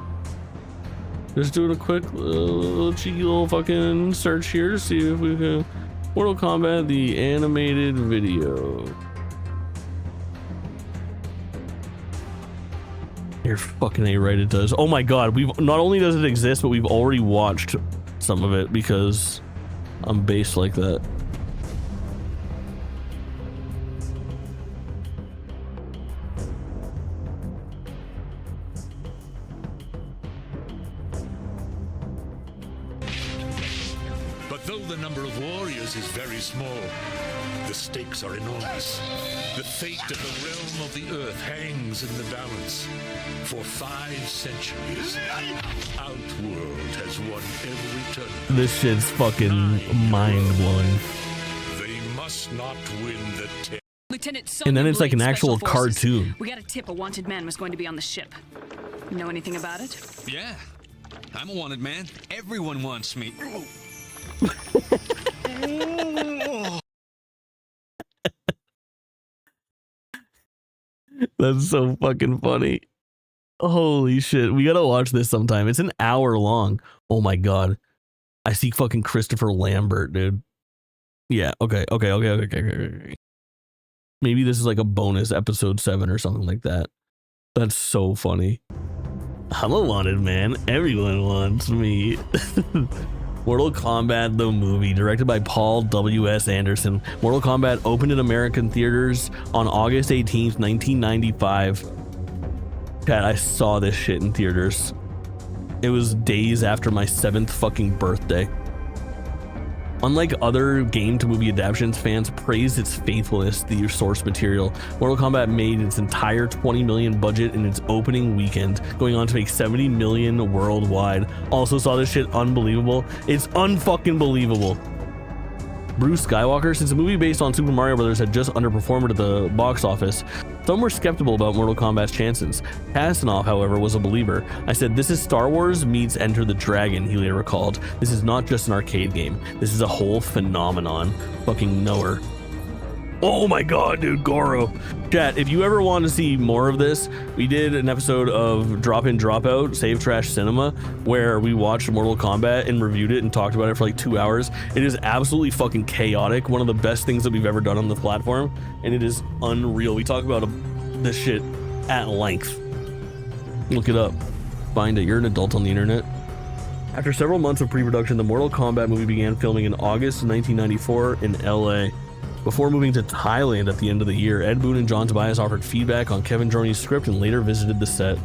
Just doing a quick little cheeky little fucking search here to see if we can. Mortal Kombat, the animated video. You're fucking A right, it does. Oh my god, we've not only does it exist, but we've already watched some of it because I'm based like that. But though the number of warriors is very small, the stakes are enormous. The fate of the realm of the earth hangs in the balance. For 5 centuries, Outworld has won every tournament. This shit's fucking mind-blowing. They must not win the Lieutenant And then it's like an Blade, actual Special Forces. cartoon. We got a tip a wanted man was going to be on the ship. Know anything about it? Yeah, I'm a wanted man. Everyone wants me. That's so fucking funny. Holy shit. We gotta watch this sometime. It's an hour long. Oh my god. I see fucking Christopher Lambert, dude. Yeah, okay. Maybe this is like a bonus episode 7 or something like that. That's so funny. I'm a wanted man. Everyone wants me. Mortal Kombat the movie, directed by Paul W.S. Anderson. Mortal Kombat opened in American theaters on August 18th, 1995. Chat, I saw this shit in theaters. It was days after my 7th fucking birthday. Unlike other game-to-movie adaptations, fans praised its faithfulness to the source material. Mortal Kombat made its entire $20 million budget in its opening weekend, going on to make $70 million worldwide. Also saw this shit unbelievable. It's unfucking believable. Bruce Skywalker, since the movie based on Super Mario Bros. Had just underperformed at the box office, some were skeptical about Mortal Kombat's chances. Kasanoff, however, was a believer. I said, "This is Star Wars meets Enter the Dragon," he later recalled. "This is not just an arcade game. This is a whole phenomenon." Fucking knower. Oh my god, dude, Goro. Chat, if you ever want to see more of this, we did an episode of Drop In, Drop Out, Save Trash Cinema, where we watched Mortal Kombat and reviewed it and talked about it for like 2 hours. It is absolutely fucking chaotic. One of the best things that we've ever done on the platform, and it is unreal. We talk about this shit at length. Look it up. Find it. You're an adult on the internet. After several months of pre-production, the Mortal Kombat movie began filming in August 1994 in LA. Before moving to Thailand at the end of the year, Ed Boon and John Tobias offered feedback on Kevin Droney's script and later visited the set.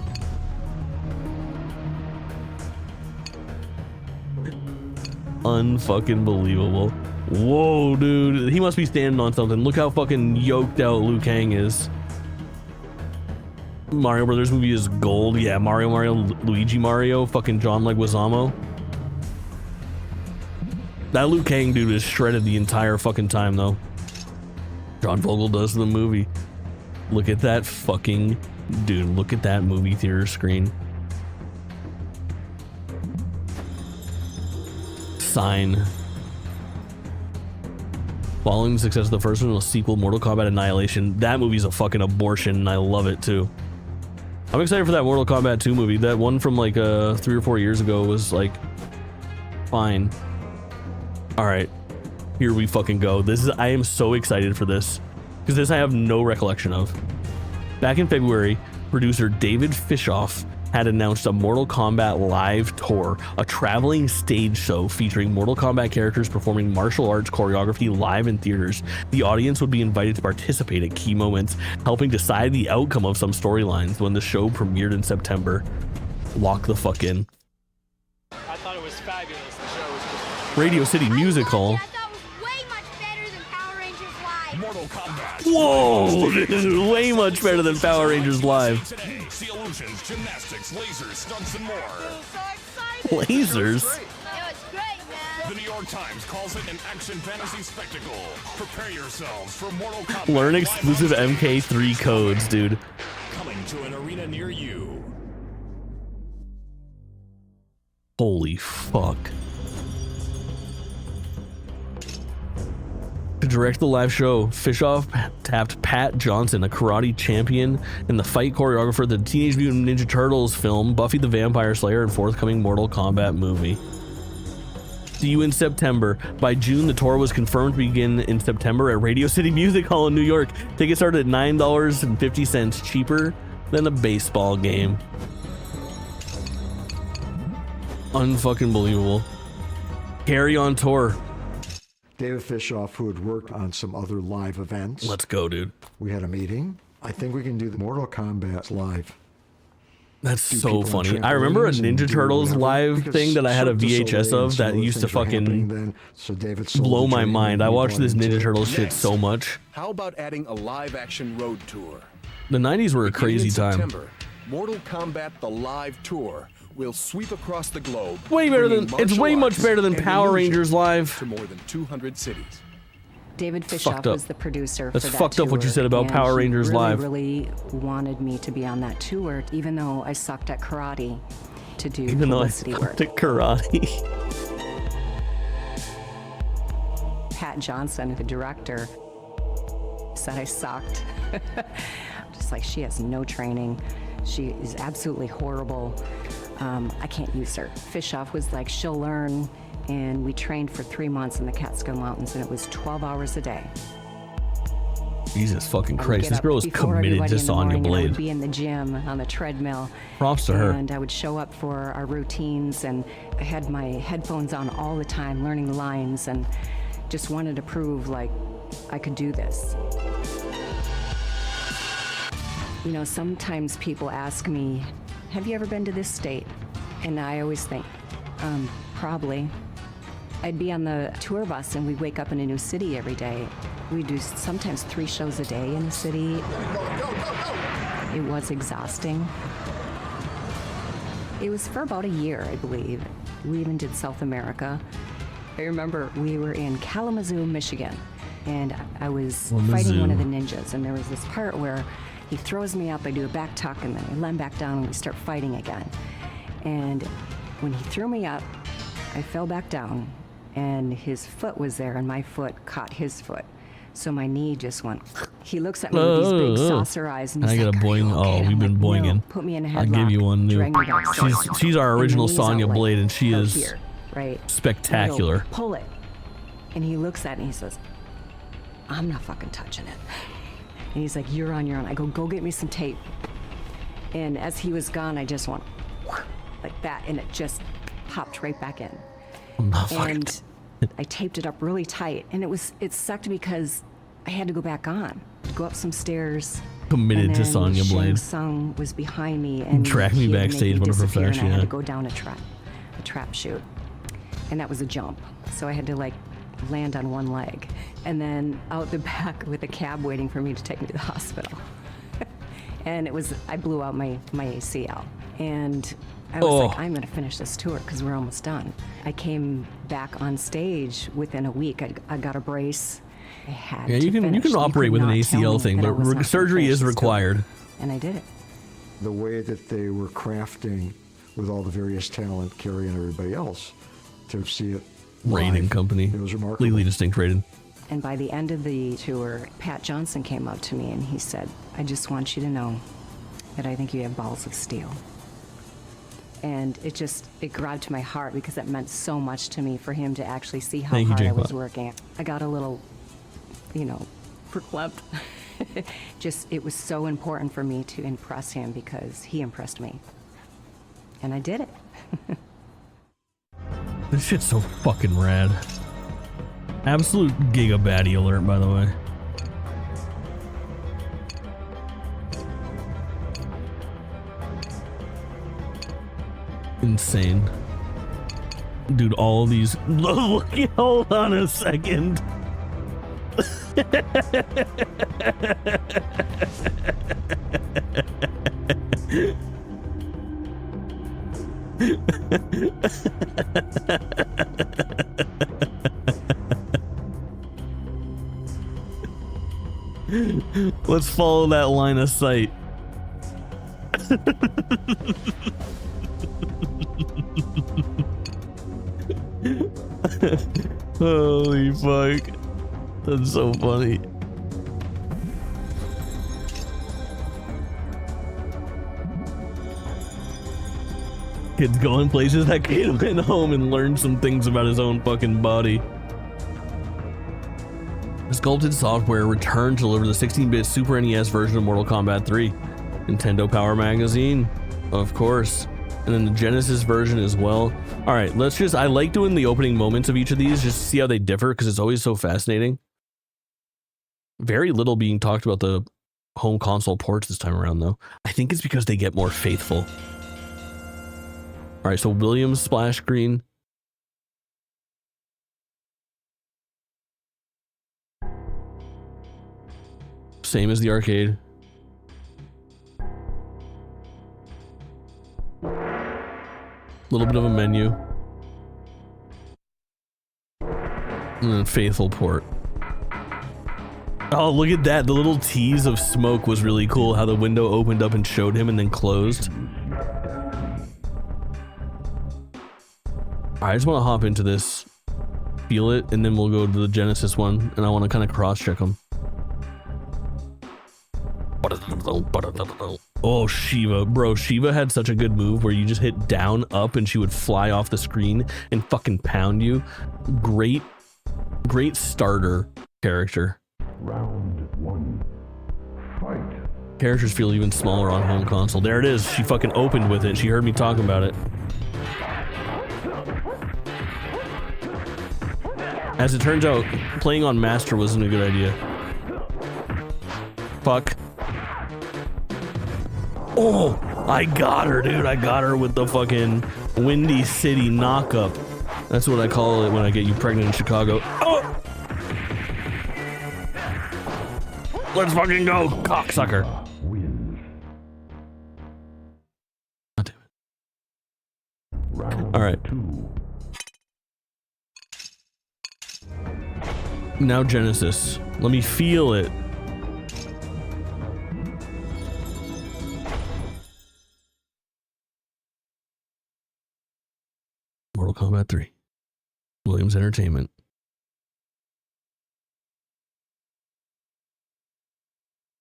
Unfucking believable. Whoa, dude. He must be standing on something. Look how fucking yoked out Liu Kang is. Mario Brothers movie is gold. Yeah, Mario, Luigi Mario, fucking John Leguizamo. That Liu Kang dude is shredded the entire fucking time though. John Vogel does the movie. Look at that fucking dude. Look at that movie theater screen. Sign. Following the success of the first one, a sequel, Mortal Kombat Annihilation. That movie's a fucking abortion, and I love it too. I'm excited for that Mortal Kombat 2 movie. That one from like 3 or 4 years ago was like fine. All right. Here we fucking go. I am so excited for this because this I have no recollection of. Back in February, producer David Fishoff had announced a Mortal Kombat live tour, a traveling stage show featuring Mortal Kombat characters performing martial arts choreography live in theaters. The audience would be invited to participate at key moments, helping decide the outcome of some storylines when the show premiered in September. Lock the fuck in. I thought it was fabulous. The show was just Radio City Music Hall. Mortal Kombat. Whoa, dude, way much better than Power Rangers Live. Today, see illusions, gymnastics, lasers, stunts, and more. Lasers? The New York Times calls it an action fantasy spectacle. Prepare yourselves for Mortal Kombat. Learn exclusive MK3 codes, dude. Coming to an arena near you. Holy fuck. To direct the live show, Fishoff tapped Pat Johnson, a karate champion and the fight choreographer of the Teenage Mutant Ninja Turtles film, Buffy the Vampire Slayer, and forthcoming Mortal Kombat movie. See you in September. By June, the tour was confirmed to begin in September at Radio City Music Hall in New York. Tickets started at $9.50, cheaper than a baseball game. Unfucking believable. Carry on tour. David Fishoff, who had worked on some other live events. Let's go, dude. We had a meeting. I think we can do the Mortal Kombat live. That's so funny. I remember a Ninja Turtles live thing that I had a VHS of that used to fucking blow my mind. I watched this Ninja Turtles shit so much. How about adding a live-action road tour? The 90s were a crazy time. September, Mortal Kombat the Live Tour will sweep across the globe. Way better than it's way much better than Power Rangers Live. To more than 200 cities. David Fishoff was the producer That's for that fucked up what you said about and Power Rangers he really, Live. really wanted me to be on that tour, even though I sucked at karate, to do Even though I publicity work. sucked at karate. Pat Johnson, the director, said I sucked. Just like, she has no training. She is absolutely horrible. I can't use her. Fishoff was like, she'll learn. And we trained for 3 months in the Catskill Mountains, and it was 12 hours a day. Jesus fucking I would Christ, get this up girl is before committed everybody to in the Sonya morning, and I Blade. would be in the gym on the treadmill. Props to her. And I would show up for our routines, and I had my headphones on all the time, learning lines, and just wanted to prove like I could do this. You know, sometimes people ask me, have you ever been to this state? And I always think, probably. I'd be on the tour bus and we'd wake up in a new city every day. We'd do sometimes 3 shows a day in the city. It was exhausting. It was for about a year, I believe. We even did South America. I remember we were in Kalamazoo, Michigan, and I was fighting one of the ninjas, and there was this part where he throws me up, I do a back tuck, and then I land back down, and we start fighting again. And when he threw me up, I fell back down, and his foot was there, and my foot caught his foot. So my knee just went. He looks at me with these big saucer eyes, and I he's got like, a boing. Oh, we've been boinging. No, put me in a I'll headlock. give you one new. Drag me backstage. She's our And original the knee's out, Sonya like, Blade, and she out is here, right? spectacular. And I go, pull it. And he looks at it and he says, I'm not fucking touching it. And he's like, you're on your own. I go get me some tape. And as he was gone, I just went like that, and it just popped right back in. And I taped it up really tight, and it sucked because I had to go back on, go up some stairs. Committed to Sonya Blade. Shang Tsung was behind me and Track me he had to make backstage, what a disappear, and profession, I had yeah. to go down a trap chute, and that was a jump. So I had to like land on one leg, and then out the back with a cab waiting for me to take me to the hospital. And I blew out my ACL, and I was like, I'm gonna finish this tour because we're almost done. I came back on stage within a week. I got a brace. I had Yeah, you can operate with an ACL thing, but surgery is required. And I did it. The way that they were crafting with all the various talent, Carrie and everybody else, to see it Rating live, company. it was remarkable. Completely distinct rated. And by the end of the tour, Pat Johnson came up to me and he said, I just want you to know that I think you have balls of steel. And it grabbed to my heart because that meant so much to me for him to actually see how hard I was working. I got a little, verklempt. It was so important for me to impress him because he impressed me. And I did it. This shit's so fucking rad. Absolute giga baddie alert, by the way. Insane. Dude, all of these. Hold on a second. Let's follow that line of sight. Holy fuck. That's so funny. Kid's going places. That kid went home and learned some things about his own fucking body. Sculpted Software returned to deliver the 16-bit Super NES version of Mortal Kombat 3. Nintendo Power Magazine, of course. And then the Genesis version as well. Alright, I like doing the opening moments of each of these just to see how they differ because it's always so fascinating. Very little being talked about the home console ports this time around though. I think it's because they get more faithful. Alright, so Williams splash screen. Same as the arcade. Little bit of a menu. And then faithful port. Oh, look at that. The little tease of smoke was really cool. How the window opened up and showed him and then closed. I just want to hop into this, feel it, and then we'll go to the Genesis one, and I want to kind of cross-check them. Oh, Shiva. Bro, Shiva had such a good move where you just hit down, up, and she would fly off the screen and fucking pound you. Great starter character. Round 1. Characters feel even smaller on home console. There it is. She fucking opened with it. She heard me talking about it. As it turns out, playing on Master wasn't a good idea. Fuck. Oh, I got her, dude. I got her with the fucking Windy City knockup. That's what I call it when I get you pregnant in Chicago. Oh! Let's fucking go, cocksucker. God damn it. All right. Now Genesis. Let me feel it. Mortal Kombat 3. Williams Entertainment.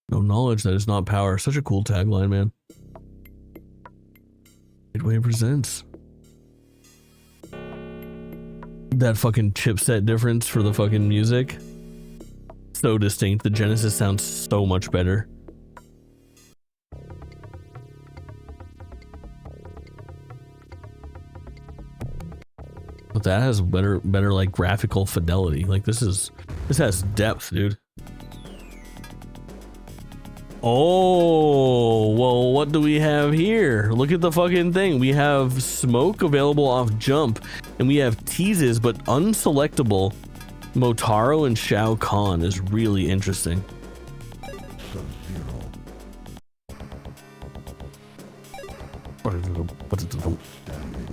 No knowledge that is not power. Such a cool tagline, man. Midway presents. That fucking chipset difference for the fucking music. So distinct. The Genesis sounds so much better. But that has better like graphical fidelity. Like this has depth, dude. Oh, well, what do we have here? Look at the fucking thing. We have smoke available off jump, and we have teases, but unselectable. Motaro and Shao Kahn is really interesting.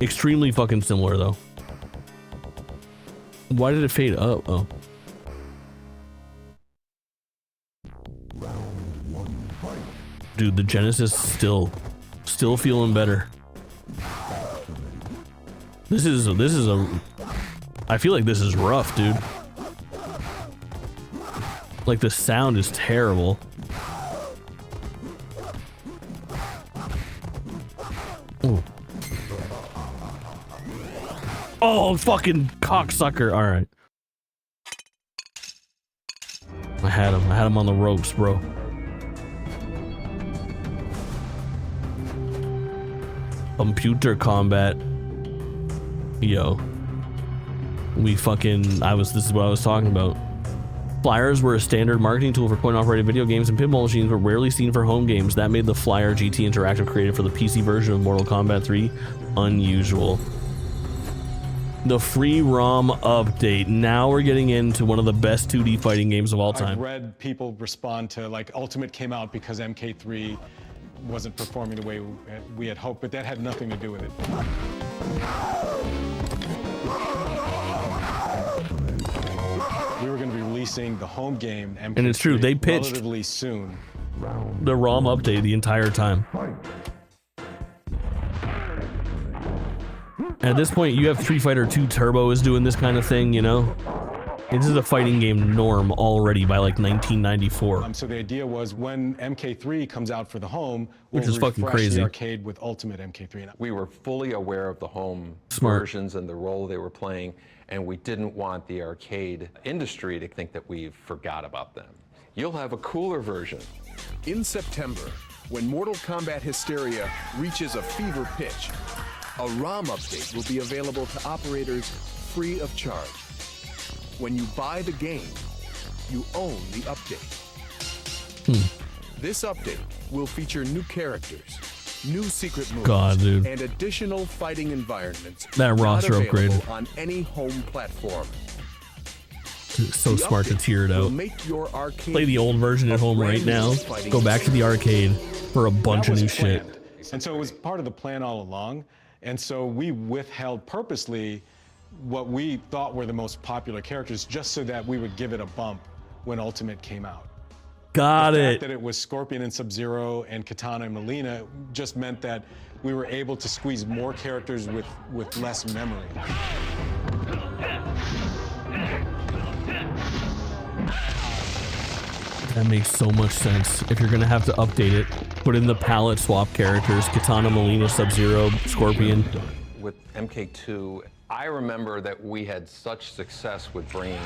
Extremely fucking similar, though. Why did it fade up? Oh. Dude, the Genesis still feeling better. This is a I feel like this is rough, dude. Like the sound is terrible. Ooh. Oh, fucking cocksucker. All right. I had him on the ropes, bro. Computer combat. Yo. This is what I was talking about. Flyers were a standard marketing tool for coin-operated video games, and pinball machines were rarely seen for home games. That made the Flyer GT Interactive created for the PC version of Mortal Kombat 3 unusual. The free ROM update. Now we're getting into one of the best 2D fighting games of all time. I've read people respond to, like, Ultimate came out because MK3 wasn't performing the way we had hoped, but that had nothing to do with it. We were going to be releasing the home game, MK3, and it's true, they pitched relatively soon. The ROM update the entire time. At this point, you have Street Fighter 2 Turbo is doing this kind of thing, you know? This is a fighting game norm already by like 1994. So the idea was when MK3 comes out for the home, which is fucking crazy. The arcade with Ultimate MK3. We were fully aware of the home versions and the role they were playing, and we didn't want the arcade industry to think that we forgot about them. You'll have a cooler version. In September, when Mortal Kombat Hysteria reaches a fever pitch, a ROM update will be available to operators free of charge. When you buy the game, you own the update. This update will feature new characters, new secret moves, and additional fighting environments. That roster upgrade on any home platform. So smart to tear it out. Play the old version at home right now. Go back to the arcade for a bunch of new shit. And so it was part of the plan all along. And so we withheld purposely what we thought were the most popular characters just so that we would give it a bump when Ultimate came out. Got it. The fact that it was Scorpion and Sub-Zero and Katana and Mileena just meant that we were able to squeeze more characters with less memory. That makes so much sense. If you're gonna have to update it, put in the palette swap characters: Katana, Mileena, Sub-Zero, Scorpion. With MK2, I remember that we had such success with bringing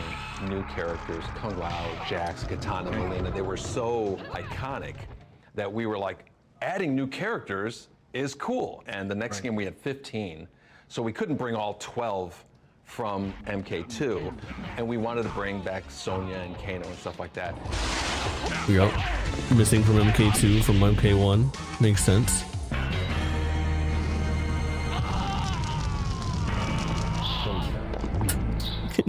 new characters, Kung Lao, Jax, Katana, Mileena. They were so iconic that we were like, adding new characters is cool. And the next game we had 15. So we couldn't bring all 12 from MK2. And we wanted to bring back Sonya and Kano and stuff like that. Yep. Missing from MK2 from MK1. Makes sense.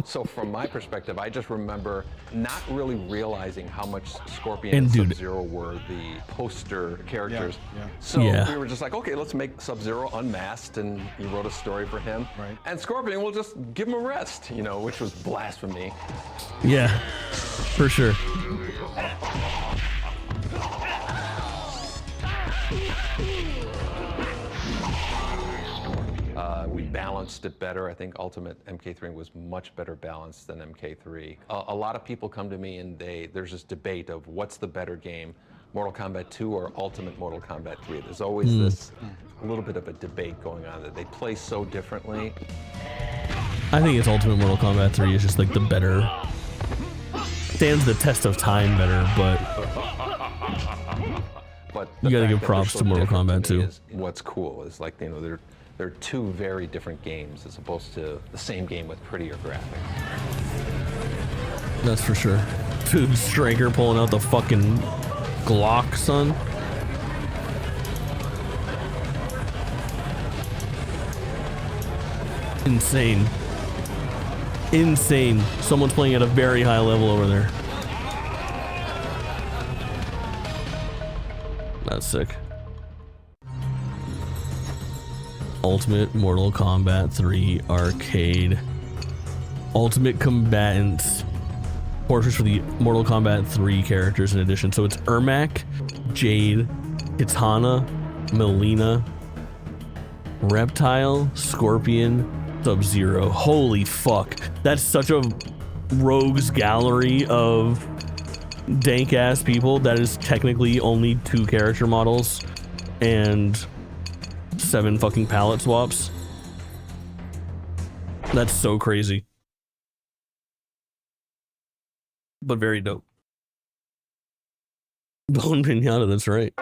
So from my perspective, I just remember not really realizing how much Scorpion And and dude- Sub-Zero were the poster characters. Yeah, yeah. So Yeah. we were just like, okay, let's make Sub-Zero unmasked, and you wrote a story for him. Right. And Scorpion, we'll just give him a rest, you know, which was blasphemy. Yeah, for sure. We balanced it better. I think Ultimate MK3 was much better balanced than MK3. A lot of people come to me and there's this debate of what's the better game, Mortal Kombat 2 or Ultimate Mortal Kombat 3. There's always this little bit of a debate going on that they play so differently. I think it's Ultimate Mortal Kombat 3 is just like the better, stands the test of time better, but you gotta give props to Mortal Kombat 2. What's cool is like, you know, they're two very different games as opposed to the same game with prettier graphics. That's for sure. Dude, Striker pulling out the fucking Glock, son. Insane. Insane. Someone's playing at a very high level over there. That's sick. Ultimate Mortal Kombat 3 Arcade. Ultimate Combatants. Portraits for the Mortal Kombat 3 characters in addition. So it's Ermac, Jade, Kitana, Melina, Reptile, Scorpion, Sub-Zero. Holy fuck. That's such a rogues gallery of dank ass people. That is technically only 2 character models and 7 fucking palette swaps. That's so crazy. But very dope. Bone Pinata, that's right.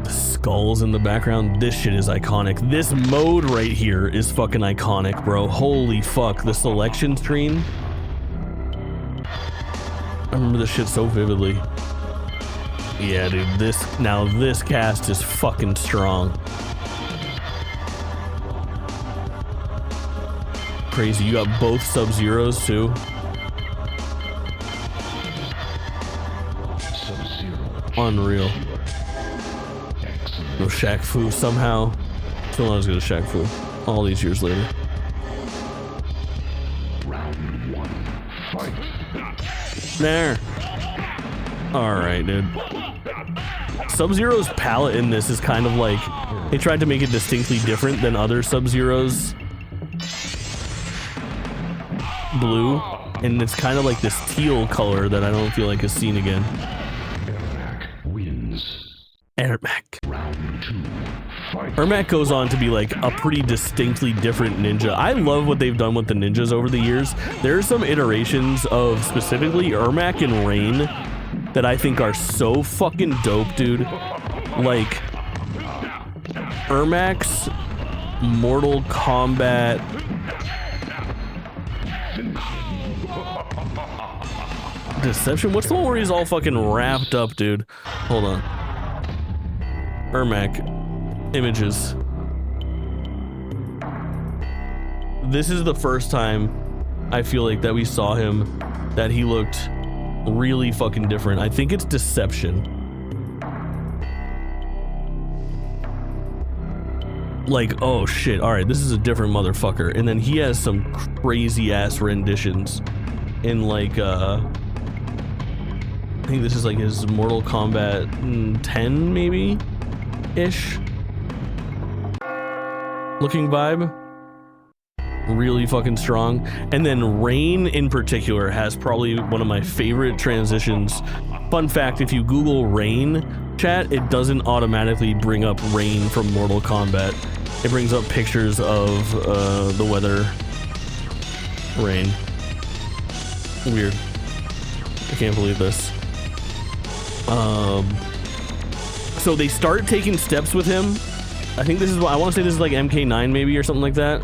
The skulls in the background. This shit is iconic. This mode right here is fucking iconic, bro. Holy fuck. The selection screen. I remember this shit so vividly. Yeah, dude, this cast is fucking strong. Crazy, you got both Sub-Zeros too. Unreal. No Shaq Fu somehow. Still not as good as Shaq Fu. All these years later. Round 1, fight. There. Alright, dude. Sub-Zero's palette in this is kind of like, they tried to make it distinctly different than other Sub-Zeros. Blue, and it's kind of like this teal color that I don't feel like is seen again. Ermac. Round 2, fight. Ermac goes on to be like a pretty distinctly different ninja. I love what they've done with the ninjas over the years. There are some iterations of specifically Ermac and Rain that I think are so fucking dope, dude. Like Ermac's Mortal Kombat Deception? What's the one where he's all fucking wrapped up, dude? Hold on. Ermac. Images. This is the first time I feel like that we saw him that he looked really fucking different. I think it's Deception. Like, oh shit, alright, this is a different motherfucker. And then he has some crazy ass renditions in like, I think this is like his Mortal Kombat 10 maybe? Ish. Looking vibe. Really fucking strong. And then Rain in particular has probably one of my favorite transitions. Fun fact, if you Google Rain, chat, it doesn't automatically bring up Rain from Mortal Kombat. It brings up pictures of the weather. Rain. Weird. I can't believe this. So they start taking steps with him. I think this is what I want to say. This is like MK9 maybe or something like that.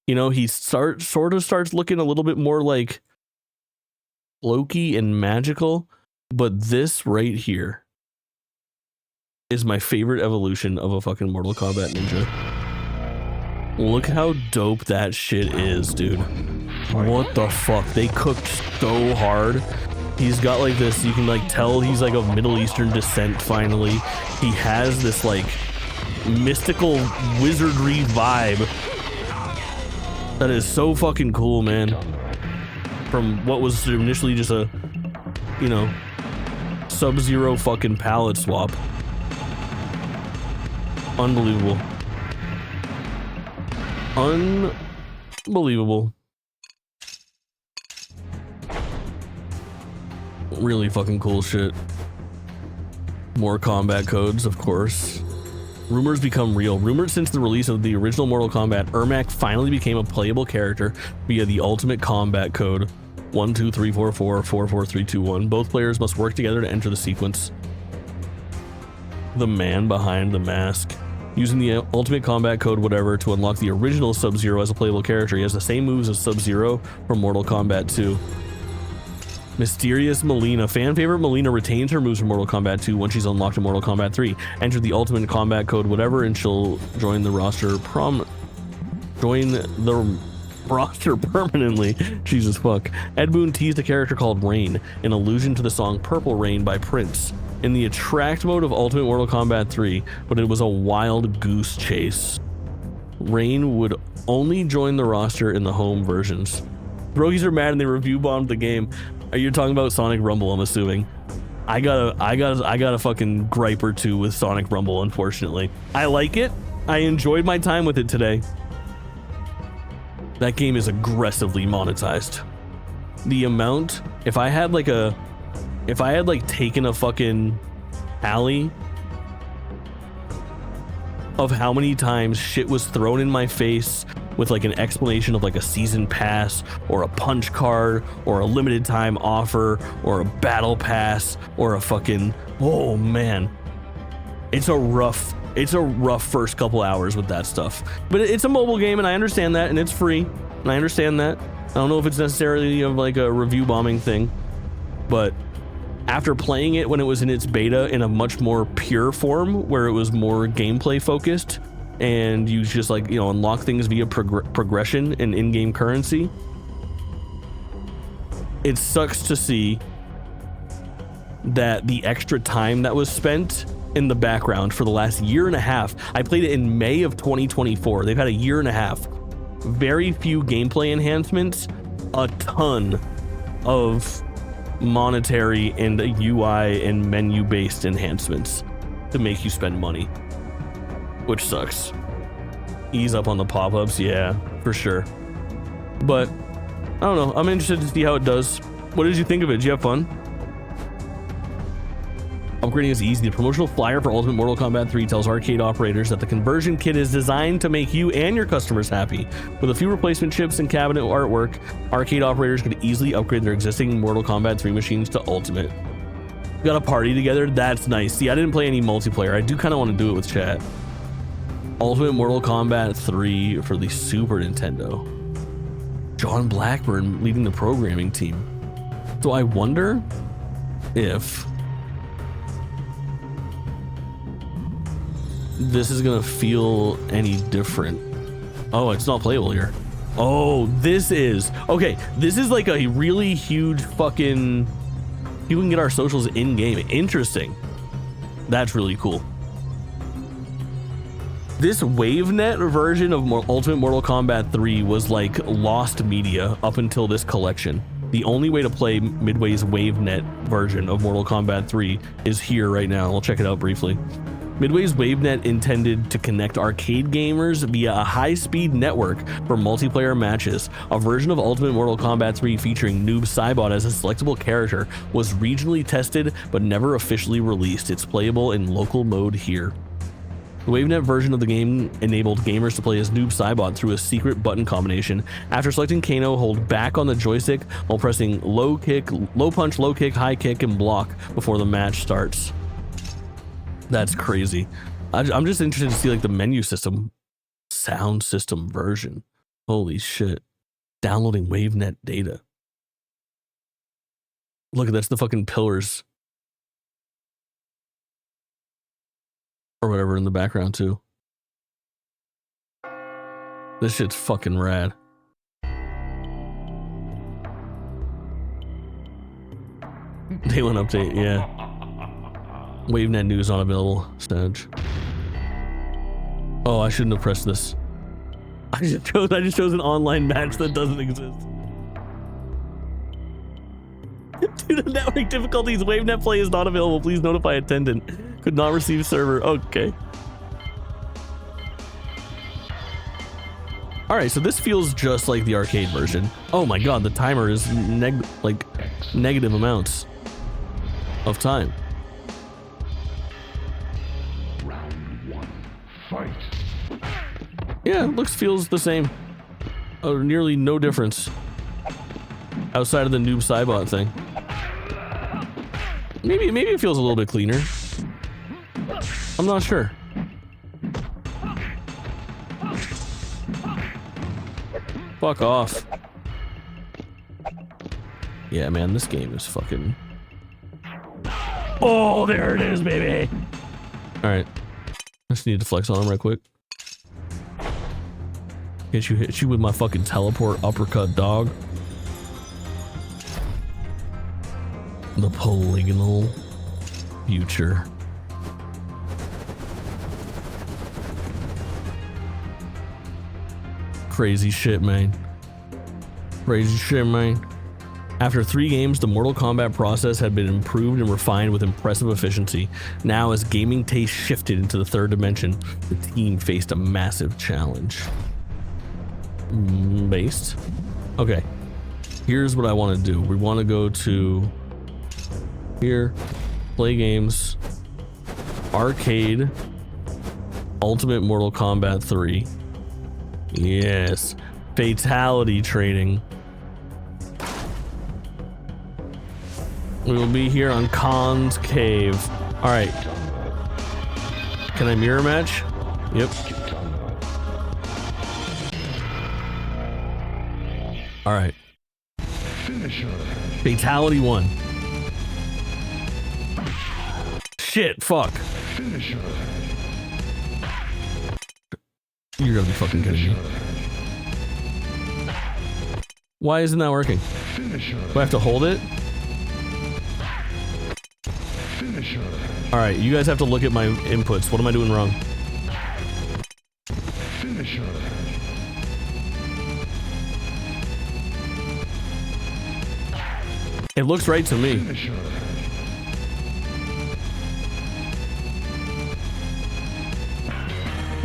You know, he sort of starts looking a little bit more like Loki and magical, but this right here is my favorite evolution of a fucking Mortal Kombat ninja. Look how dope that shit is, dude. What the fuck? They cooked so hard. He's got like this, you can like tell he's like of Middle Eastern descent finally. He has this like mystical wizardry vibe that is so fucking cool, man. From what was initially just a, you know, Sub-Zero fucking palette swap. Unbelievable. Unbelievable. Really fucking cool shit. More combat codes, of course. Rumors become real. Rumored since the release of the original Mortal Kombat, Ermac finally became a playable character via the Ultimate Combat Code 12344444321. Both players must work together to enter the sequence. The man behind the mask. Using the Ultimate Combat Code whatever to unlock the original Sub-Zero as a playable character. He has the same moves as Sub-Zero from Mortal Kombat 2. Mysterious Melina. Fan favorite Melina retains her moves from Mortal Kombat 2 once she's unlocked in Mortal Kombat 3. Enter the Ultimate Combat Code whatever and she'll join the roster permanently. Jesus fuck. Ed Boon teased a character called Rain, an allusion to the song Purple Rain by Prince, in the attract mode of Ultimate Mortal Kombat 3, but it was a wild goose chase. Rain would only join the roster in the home versions. Rogies are mad and they review bombed the game. Are you talking about Sonic Rumble, I'm assuming? I got a fucking gripe or two with Sonic Rumble, unfortunately. I like it. I enjoyed my time with it today. That game is aggressively monetized. The amount, if I had taken a fucking tally of how many times shit was thrown in my face with like an explanation of like a season pass or a punch card or a limited time offer or a battle pass or a fucking, oh man, it's a rough first couple hours with that stuff. But it's a mobile game and I understand that, and it's free and I understand that. I don't know if it's necessarily like a review bombing thing, but after playing it when it was in its beta in a much more pure form where it was more gameplay focused and you just like, you know, unlock things via progression and in-game currency, it sucks to see that the extra time that was spent in the background for the last year and a half. I played it in May of 2024. They've had a year and a half. Very few gameplay enhancements, a ton of monetary and UI and menu based enhancements to make you spend money, which sucks. Ease up on the pop-ups, yeah, for sure. But I don't know, I'm interested to see how it does. What did you think of it? Did you have fun? Upgrading is easy. The promotional flyer for Ultimate Mortal Kombat 3 tells arcade operators that the conversion kit is designed to make you and your customers happy. With a few replacement chips and cabinet artwork, arcade operators could easily upgrade their existing Mortal Kombat 3 machines to Ultimate. Got a party together? That's nice. See, I didn't play any multiplayer. I do kind of want to do it with chat. Ultimate Mortal Kombat 3 for the Super Nintendo. John Blackburn leading the programming team. So I wonder if this is gonna feel any different. Oh, it's not playable here. Oh, this is okay. This is like a really huge fucking, you can get our socials in game. Interesting. That's really cool. This WaveNet version of Ultimate Mortal Kombat 3 was like lost media up until this collection. The only way to play Midway's WaveNet version of Mortal Kombat 3 is here right now. I'll check it out briefly. Midway's WaveNet intended to connect arcade gamers via a high-speed network for multiplayer matches. A version of Ultimate Mortal Kombat 3 featuring Noob Saibot as a selectable character was regionally tested but never officially released. It's playable in local mode here. The WaveNet version of the game enabled gamers to play as Noob Saibot through a secret button combination. After selecting Kano, hold back on the joystick while pressing low punch, low kick, high kick, and block before the match starts. That's crazy. I'm just interested to see like the menu system, sound system version. Holy shit. Downloading WaveNet data. Look at that's the fucking pillars. Or whatever in the background too. This shit's fucking rad. Day one update, yeah. WaveNet news not available. Stage. Oh, I shouldn't have pressed this. I just chose an online match that doesn't exist. Due to network difficulties, WaveNet Play is not available. Please notify attendant. Could not receive server. Okay. Alright, so this feels just like the arcade version. Oh my god, the timer is negative amounts of time. Round 1, fight. Yeah, feels the same. Oh, nearly no difference. Outside of the Noob Saibot thing. Maybe it feels a little bit cleaner. I'm not sure. Fuck off. Yeah, man, this game is fucking... Oh, there it is, baby! Alright. I just need to flex on him right quick. Hit you with my fucking teleport uppercut, dog. The polygonal future. Crazy shit, man. Crazy shit, man. After 3 games, the Mortal Kombat process had been improved and refined with impressive efficiency. Now, as gaming taste shifted into the 3rd dimension, the team faced a massive challenge. Based? Okay. Here's what I want to do. We want to go to here, play games, arcade, Ultimate Mortal Kombat 3. Yes. Fatality training. We will be here on Khan's Cave. Alright. Can I mirror match? Yep. Alright. Fatality 1. Shit, fuck. You're gonna be fucking kidding me. Why isn't that working? Do I have to hold it? Alright, you guys have to look at my inputs. What am I doing wrong? It looks right to me.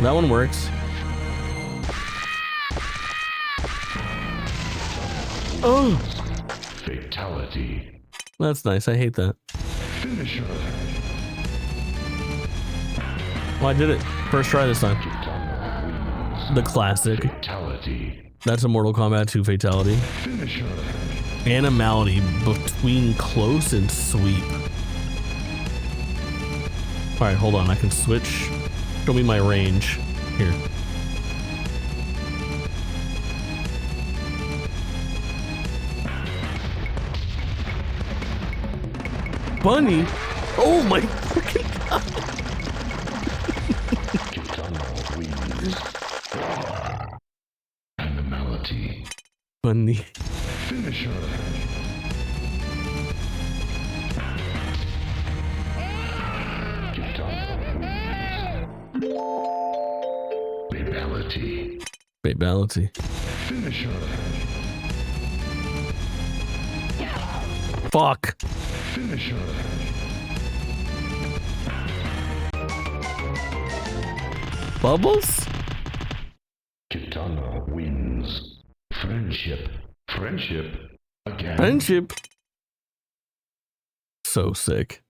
That one works. Oh! Fatality. That's nice. I hate that. Oh, I did it. First try this time. The classic. Fatality. That's a Mortal Kombat 2 fatality. Animality between close and sweep. Alright, hold on. I can switch. Show me my range. Here. Bunny? Oh my fucking god. Animality. Bunny. Finisher. Babality. Babality. Finisher. Fuck. Finisher. Bubbles? Kitana wins. Friendship. Friendship. Again. Friendship. So sick.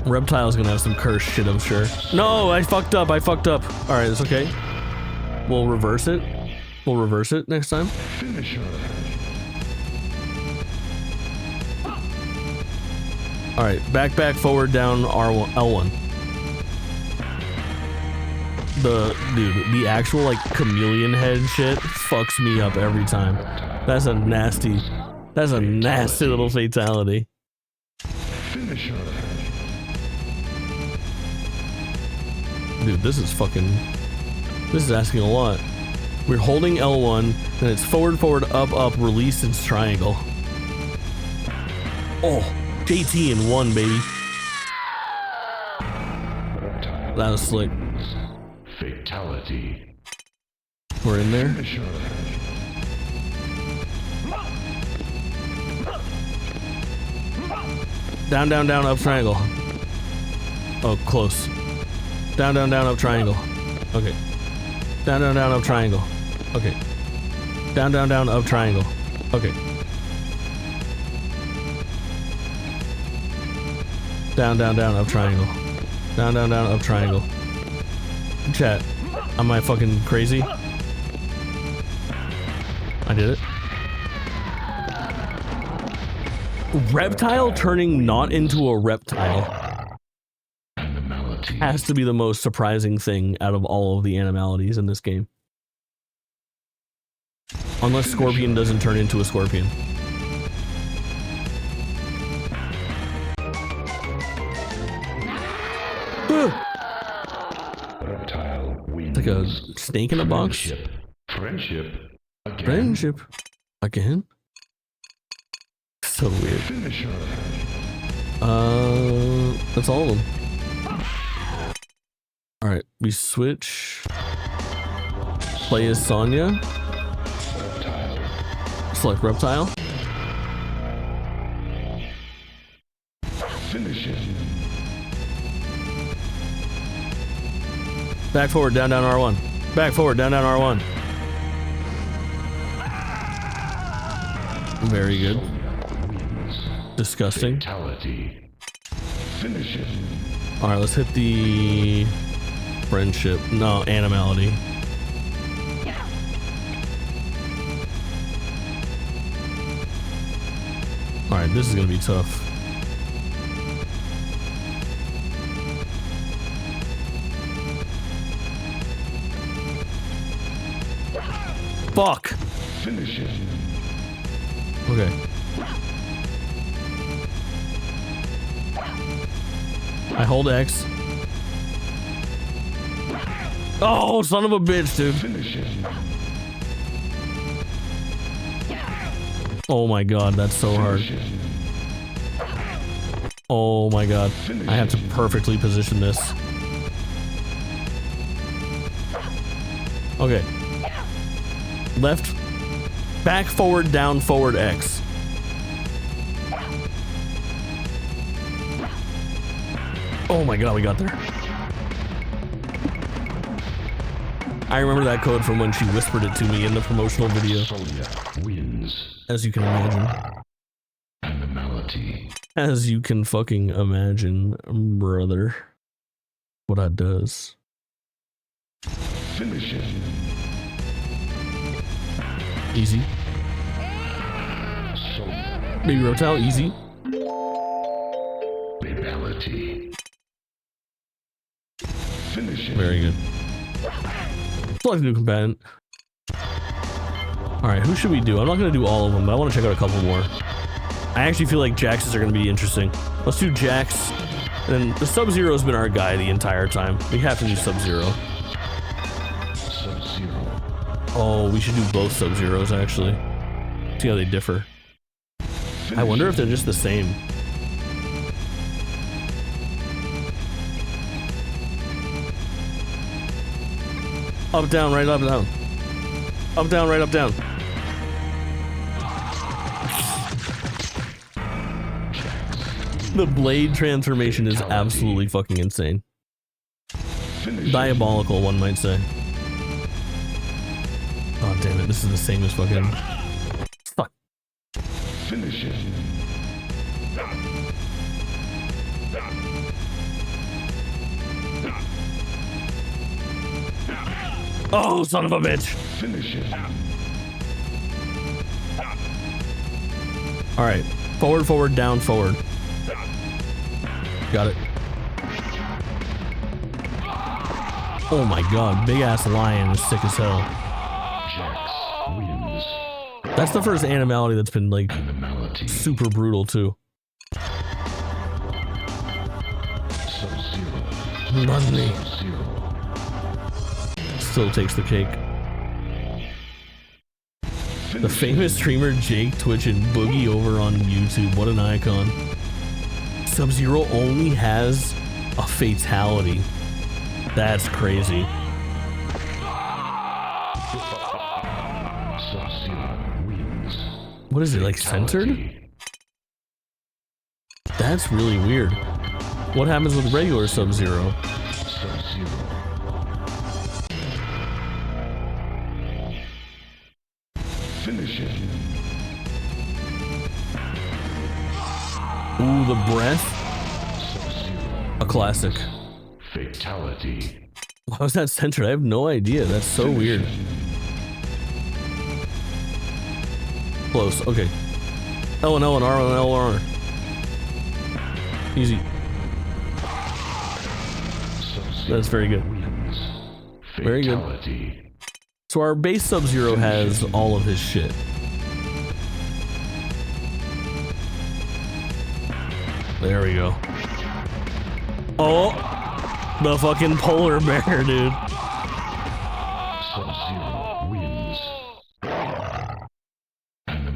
Reptile's gonna have some cursed shit, I'm sure. No, I fucked up. All right, it's okay. We'll reverse it. We'll reverse it next time. All right, back, forward, down, R1, L1. The actual like chameleon head shit fucks me up every time. That's a nasty little fatality. Dude, this is asking a lot. We're holding L1, then it's forward, up, release, and triangle. Oh, JT in one, baby. That was slick. Fatality. We're in there. Down, up, triangle. Oh, close. Down, up, triangle. Okay. Down, up, triangle. Okay. Down, up, triangle. Okay. Down, up, triangle. Down, up, triangle. Chat, am I fucking crazy? I did it. Reptile turning not into a reptile has to be the most surprising thing out of all of the animalities in this game. Unless Scorpion doesn't turn into a scorpion. It's like a snake in a box. Friendship. Friendship. Again? So weird. That's all of them. Alright, we switch. Play as Sonya. Select Reptile. Finish it. Back forward, down, R1. Back forward, down, R1. Very good. Disgusting. Fatality. Finish it. Alright, let's hit the friendship. No, animality. Alright, this is gonna be tough. Fuck! Finish it. Okay. I hold X. Oh, son of a bitch, dude. Finish it. Oh my god, that's so hard. Oh my god. I have to perfectly position this. Okay. Left, back, forward, down, forward, X. Oh my god, we got there. I remember that code from when she whispered it to me in the promotional video. Sonya wins. As you can imagine. Animality. As you can fucking imagine, brother. What I does. Finish it. Easy. Baby Reptile, easy. Fatality. Finish it. Very good. Select new combatant. Alright, who should we do? I'm not going to do all of them, but I want to check out a couple more. I actually feel like Jax's are going to be interesting. Let's do Jax. And then the Sub-Zero has been our guy the entire time. We have to do Sub-Zero. Sub-Zero. Oh, we should do both Sub-Zeros, actually. See how they differ. I wonder if they're just the same. Up, down, right, up, down. Up, down, right, up, down. The blade transformation is absolutely fucking insane. Diabolical, one might say. Oh, damn it, this is the same as fucking... Fuck. Finish it. Oh, son of a bitch. Finish it. All right. Forward, forward, down, forward. Got it. Oh my god, big ass lion is sick as hell. Jax wins. That's the first animality that's been like super brutal too. Sub-Zero. Not me. Sub-Zero. Still takes the cake. The famous streamer Jake Twitch and Boogie over on YouTube. What an icon. Sub-Zero only has a fatality. That's crazy. Sub-Zero wins. What is it, like censored? That's really weird. What happens with regular Sub-Zero? Sub-Zero. Finish it. Ooh, the breath. A classic. Fatality. Why was that censored? I have no idea. That's so weird. Close. Okay. L and L and R and L and R. Easy. That's very good. Very good. So our base Sub-Zero has all of his shit. There we go. Oh, the fucking polar bear, dude. Sub-Zero wins.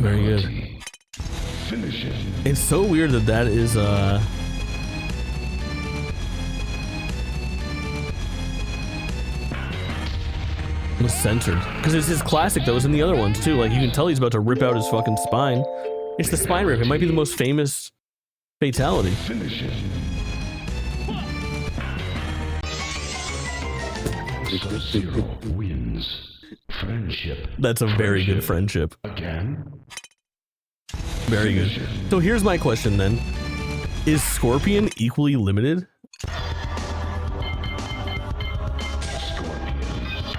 Very good. Finish it. It's so weird that that is was censored because it's his classic that was in the other ones too. Like you can tell he's about to rip out his fucking spine. It's the spine rip. It might be the most famous fatality. Finish it. Sub-Zero wins. Friendship. That's a very good friendship. Again. Very good. So here's my question then. Is Scorpion equally limited?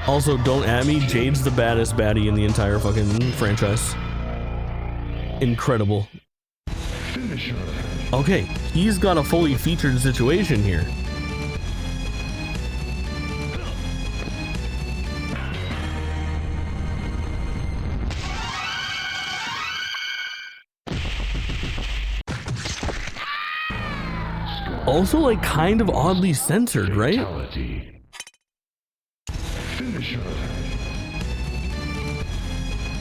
Also, don't at me, Jade's the baddest baddie in the entire fucking franchise. Incredible. Finisher. Okay, he's got a fully featured situation here. Also, like, kind of oddly censored, right? Finisher.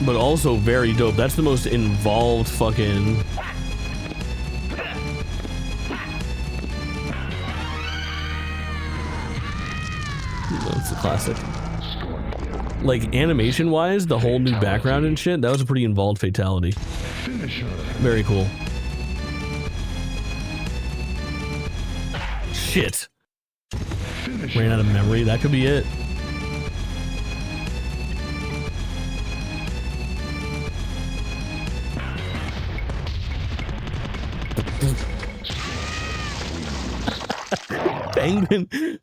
But also very dope. That's the most involved fucking... That's a classic. Like, animation-wise, the whole new background and shit, that was a pretty involved fatality. Finisher. Very cool. Shit. Ran out of memory. That could be it.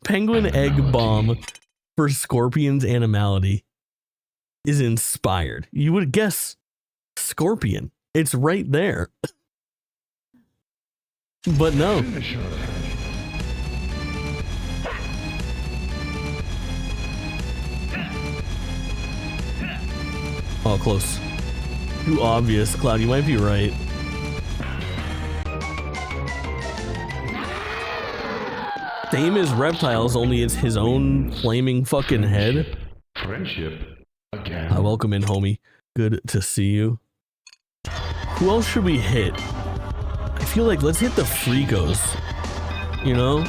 Penguin egg bomb for Scorpion's animality is inspired. You would guess Scorpion. It's right there. But no. Oh, close. Too obvious, Cloud. You might be right. Same as reptiles, only it's his own flaming fucking head. Friendship again. Welcome in, homie. Good to see you. Who else should we hit? I feel like let's hit the Freakos. You know?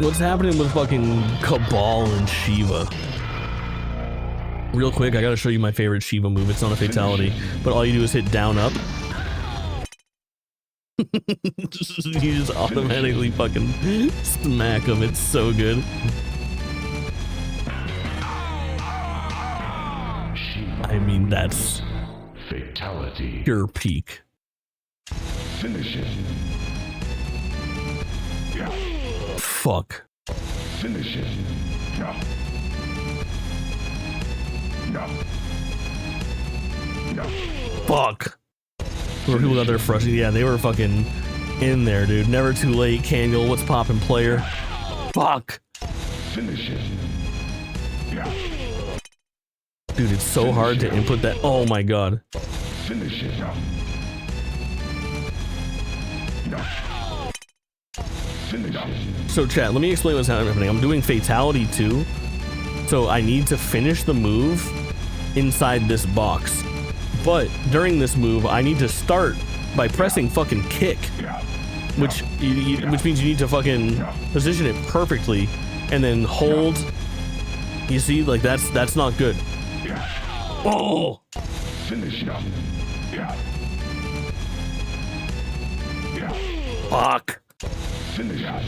What's happening with fucking Cabal and Shiva? Real quick, I gotta show you my favorite Shiva move. It's not a fatality, but all you do is hit down up. You just automatically fucking smack him. It's so good. I mean, that's fatality. Pure peak. Finish it. Fuck. Finish it. Fuck. Where people got their frustrated. Yeah, they were fucking in there, dude. Never too late. Kangle, what's poppin', player? Fuck. Finish it. Dude, it's so hard to input that. Oh my god. Finish it. Finish it. So chat, let me explain what's happening. I'm doing Fatality 2. So I need to finish the move inside this box. But during this move, I need to start by pressing fucking kick. Which means you need to fucking position it perfectly and then hold. You see, like that's not good. Oh! Finish it. Fuck. Finish it.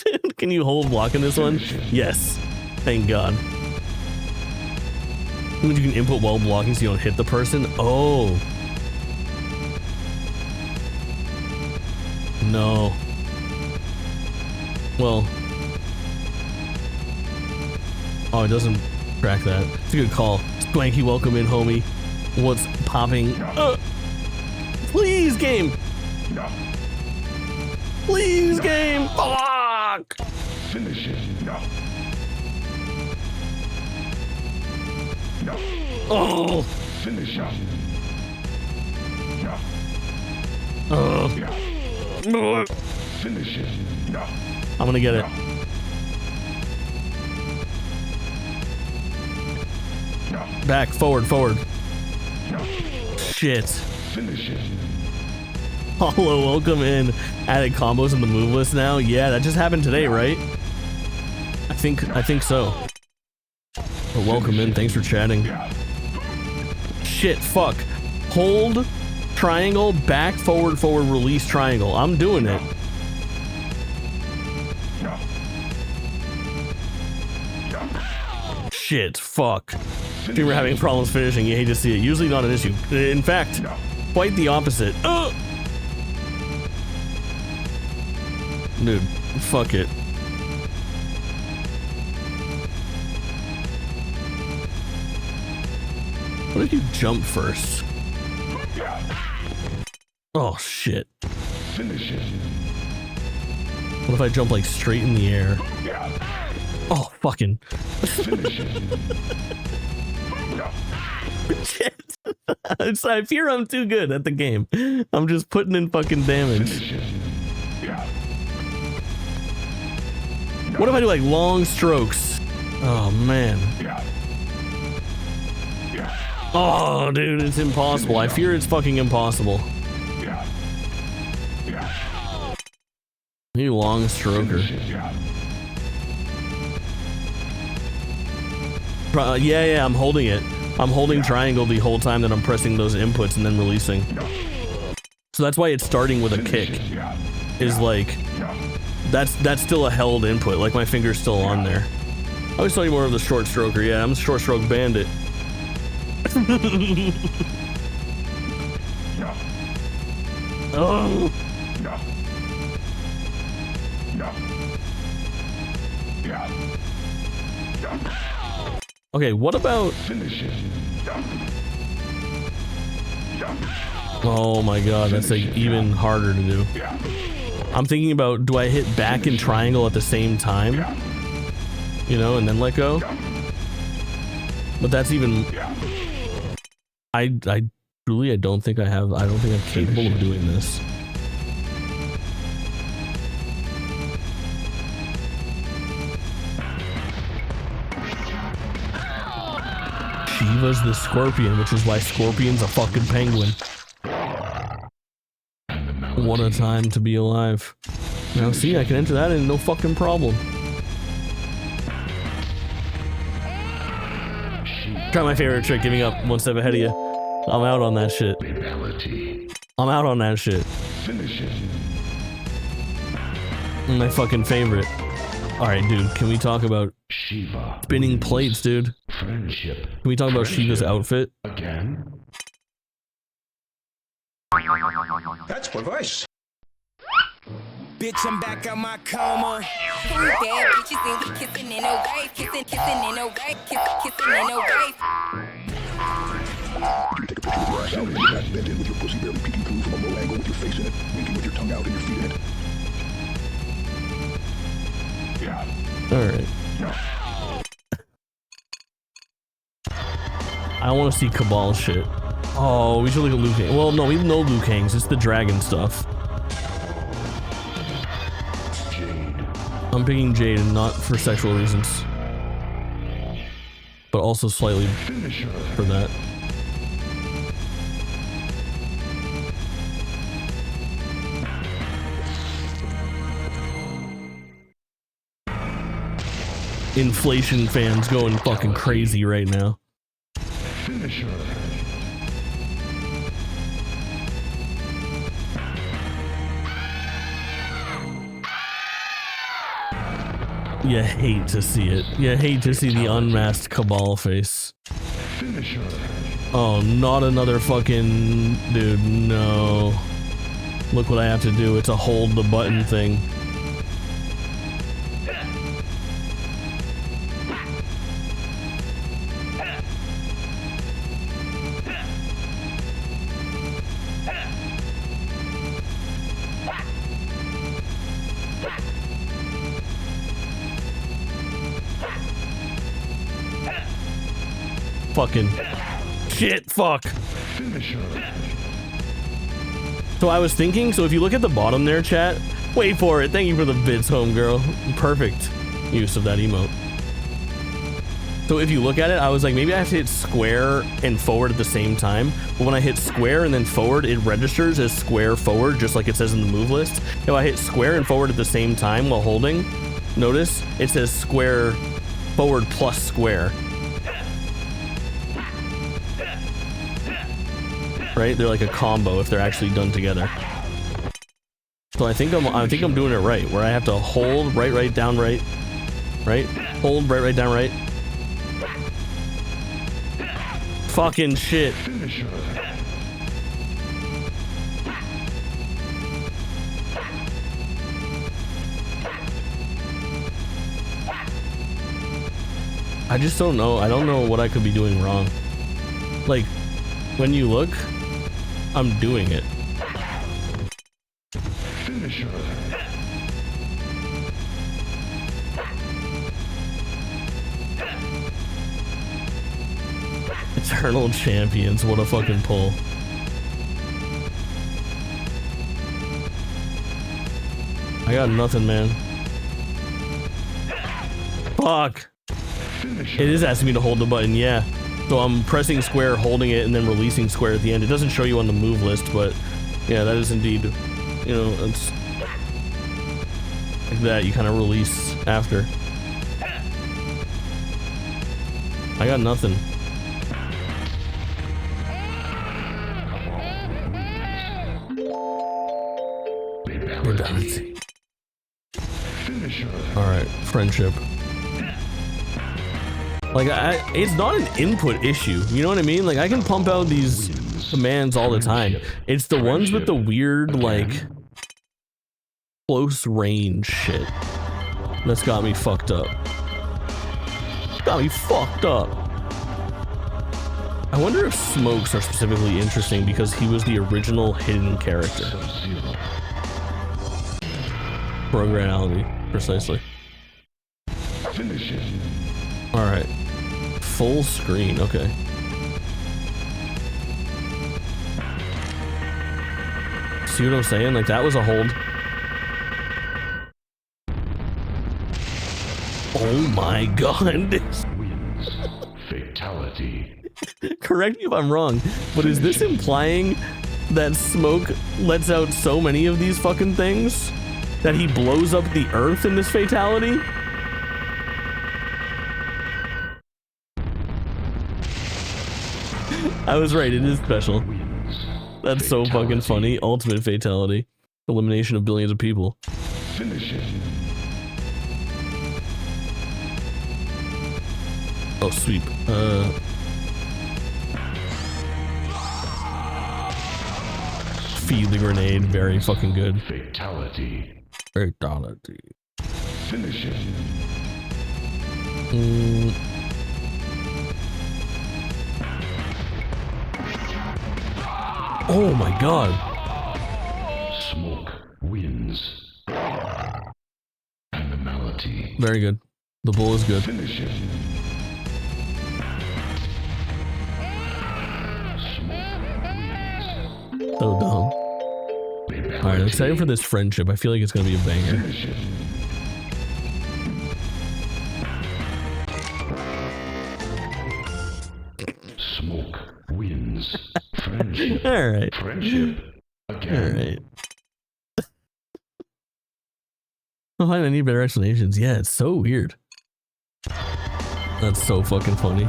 Dude, can you hold block in this one? Yes. Thank God. When you can input while blocking so you don't hit the person? Oh. No. Well. Oh, it doesn't track that. It's a good call. Swanky, welcome in, homie. What's popping? Please, game! Please, game! Fuck! Finish it. Oh! Finish it. Finish it. I'm gonna get it. Back, forward, forward. Shit. Finish it. Hollow, welcome in. Added combos in the move list now. Yeah, that just happened today, right? I think so. But welcome in. Thanks for chatting. Shit, fuck. Hold triangle, back, forward, forward, release triangle. I'm doing it. Shit, fuck. If you were having problems finishing, you hate to see it. Usually not an issue. In fact, quite the opposite. Dude, fuck it. What if you jump first? Oh shit. Finish it. What if I jump like straight in the air? Oh fucking. Finish it. Shit. I fear I'm too good at the game. I'm just putting in fucking damage. What if I do like long strokes? Oh man. Oh dude, it's impossible. I fear it's fucking impossible. You long stroker. Yeah, I'm holding it. I'm holding triangle the whole time that I'm pressing those inputs and then releasing. So that's why it's starting with a kick. Is like, that's still a held input. Like my finger's still on there. I always thought you more of the short stroker. Yeah, I'm a short stroke bandit. Oh. Okay, what about... Oh my god, that's like even harder to do. I'm thinking about, do I hit back and triangle at the same time? You know, and then let go? But that's even... I truly, I don't think I'm capable of doing this. Shiva's the scorpion, which is why Scorpion's a fucking penguin. What a time to be alive. Now see, I can enter that in no fucking problem. Try my favorite trick, giving up one step ahead of you. I'm out on that shit. I'm out on that shit. My fucking favorite. Alright, dude, can we talk about spinning plates, dude? Can we talk about Shiva's outfit? Again? That's perverse. bitch, I'm back out my coma. Bad bitches and we kissing in no grave, kissing in no grave, kissing in no grave. You take a picture of your ass out and your back bent in with your pussy barely peeking through from a low angle with your face in it, winking with your tongue out and your feet in it. Yeah. All right. I want to see Cabal shit. Oh, we should look at Liu Kang. Well, no, we know Liu Kang's. It's the dragon stuff. Jade. I'm picking Jade, and not for sexual reasons, but also slightly for that. Inflation fans going fucking crazy right now. Finisher. You hate to see it. You hate to see the unmasked Cabal face. Finisher. Oh, not another fucking... Dude, no. Look what I have to do. It's a hold the button thing. Fucking shit, fuck. So I was thinking, so if you look at the bottom there, chat, wait for it. Thank you for the bits, homegirl. Perfect use of that emote. So if you look at it, I was like, maybe I have to hit square and forward at the same time. But when I hit square and then forward, it registers as square forward, just like it says in the move list. If I hit square and forward at the same time while holding, notice it says square forward plus square. Right? They're like a combo if they're actually done together. So I think I'm doing it right, where I have to hold right, down, right, hold right, down, right. Fucking shit. I just don't know. I don't know what I could be doing wrong. Like, when you look, I'm doing it. Finisher. Eternal champions, what a fucking pull. I got nothing, man. Fuck. It is asking me to hold the button, yeah. So I'm pressing square, holding it, and then releasing square at the end. It doesn't show you on the move list, but yeah, that is indeed, you know, it's like that. You kind of release after. I got nothing. Fatality. All right, friendship. Like, it's not an input issue, you know what I mean? Like, I can pump out these commands all the time. It's the ones with the weird, like, close range shit that's got me fucked up. Got me fucked up. I wonder if Smokes are specifically interesting because he was the original hidden character. Programmality, precisely. Alright. Full screen, okay. See what I'm saying? Like, that was a hold. Oh my god. Fatality. Correct me if I'm wrong, but is this implying that Smoke lets out so many of these fucking things that he blows up the earth in this fatality? I was right, it is special. That's so fucking funny. Ultimate fatality. Elimination of billions of people. Finish it. Oh, sweep. Feed the grenade. Very fucking good. Fatality. Fatality. Finish it. Oh my god. Smoke wins. Animality. Very good. The bull is good. Finish it. So dumb. Alright, I'm excited for this friendship. I feel like it's gonna be a banger. Finish it. Smoke wins. Friendship. Alright. Friendship. Again. Alright. I don't find any better explanations. Yeah, it's so weird. That's so fucking funny.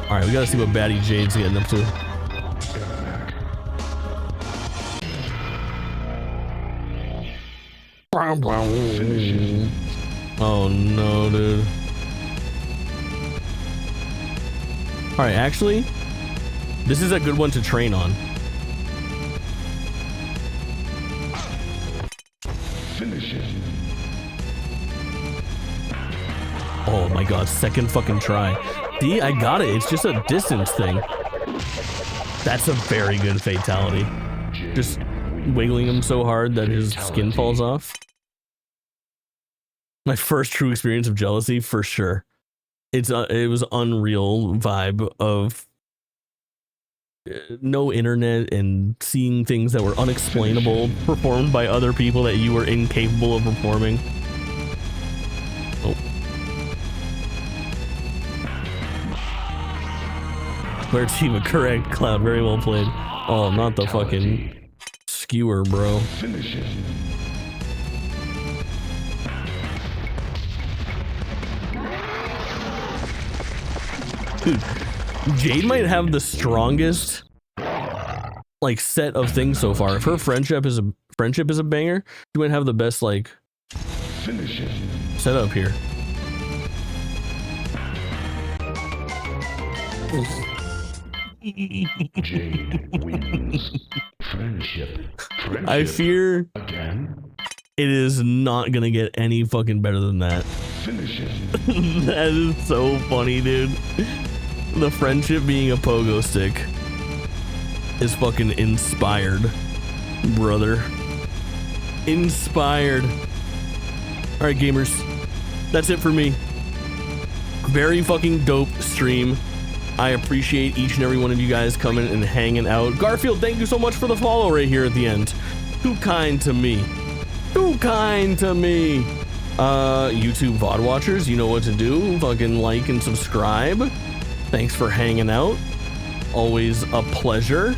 Alright, we gotta see what Baddie Jade's getting up to. Oh no, dude. Alright, actually, this is a good one to train on. Finish it. Oh my god, second fucking try. See, I got it. It's just a distance thing. That's a very good fatality. Just wiggling him so hard that his skin falls off. My first true experience of jealousy, for sure. It was unreal vibe of no internet and seeing things that were unexplainable performed by other people that you were incapable of performing. Oh. Clear Tiva, correct, Cloud, very well played. Oh, not the fucking skewer, bro. Finish it. Dude, Jade might have the strongest like set of things so far. If her friendship is a banger, she might have the best like Finish it. setup here. Jade wins. Friendship. I fear again. It is not gonna get any fucking better than that. Finish it. That is so funny, dude. The friendship being a pogo stick is fucking inspired, brother. Inspired. Alright, gamers. That's it for me. Very fucking dope stream. I appreciate each and every one of you guys coming and hanging out. Garfield, thank you so much for the follow right here at the end. Too kind to me. Too kind to me. YouTube VOD watchers, you know what to do. Fucking like and subscribe. Thanks for hanging out. Always a pleasure.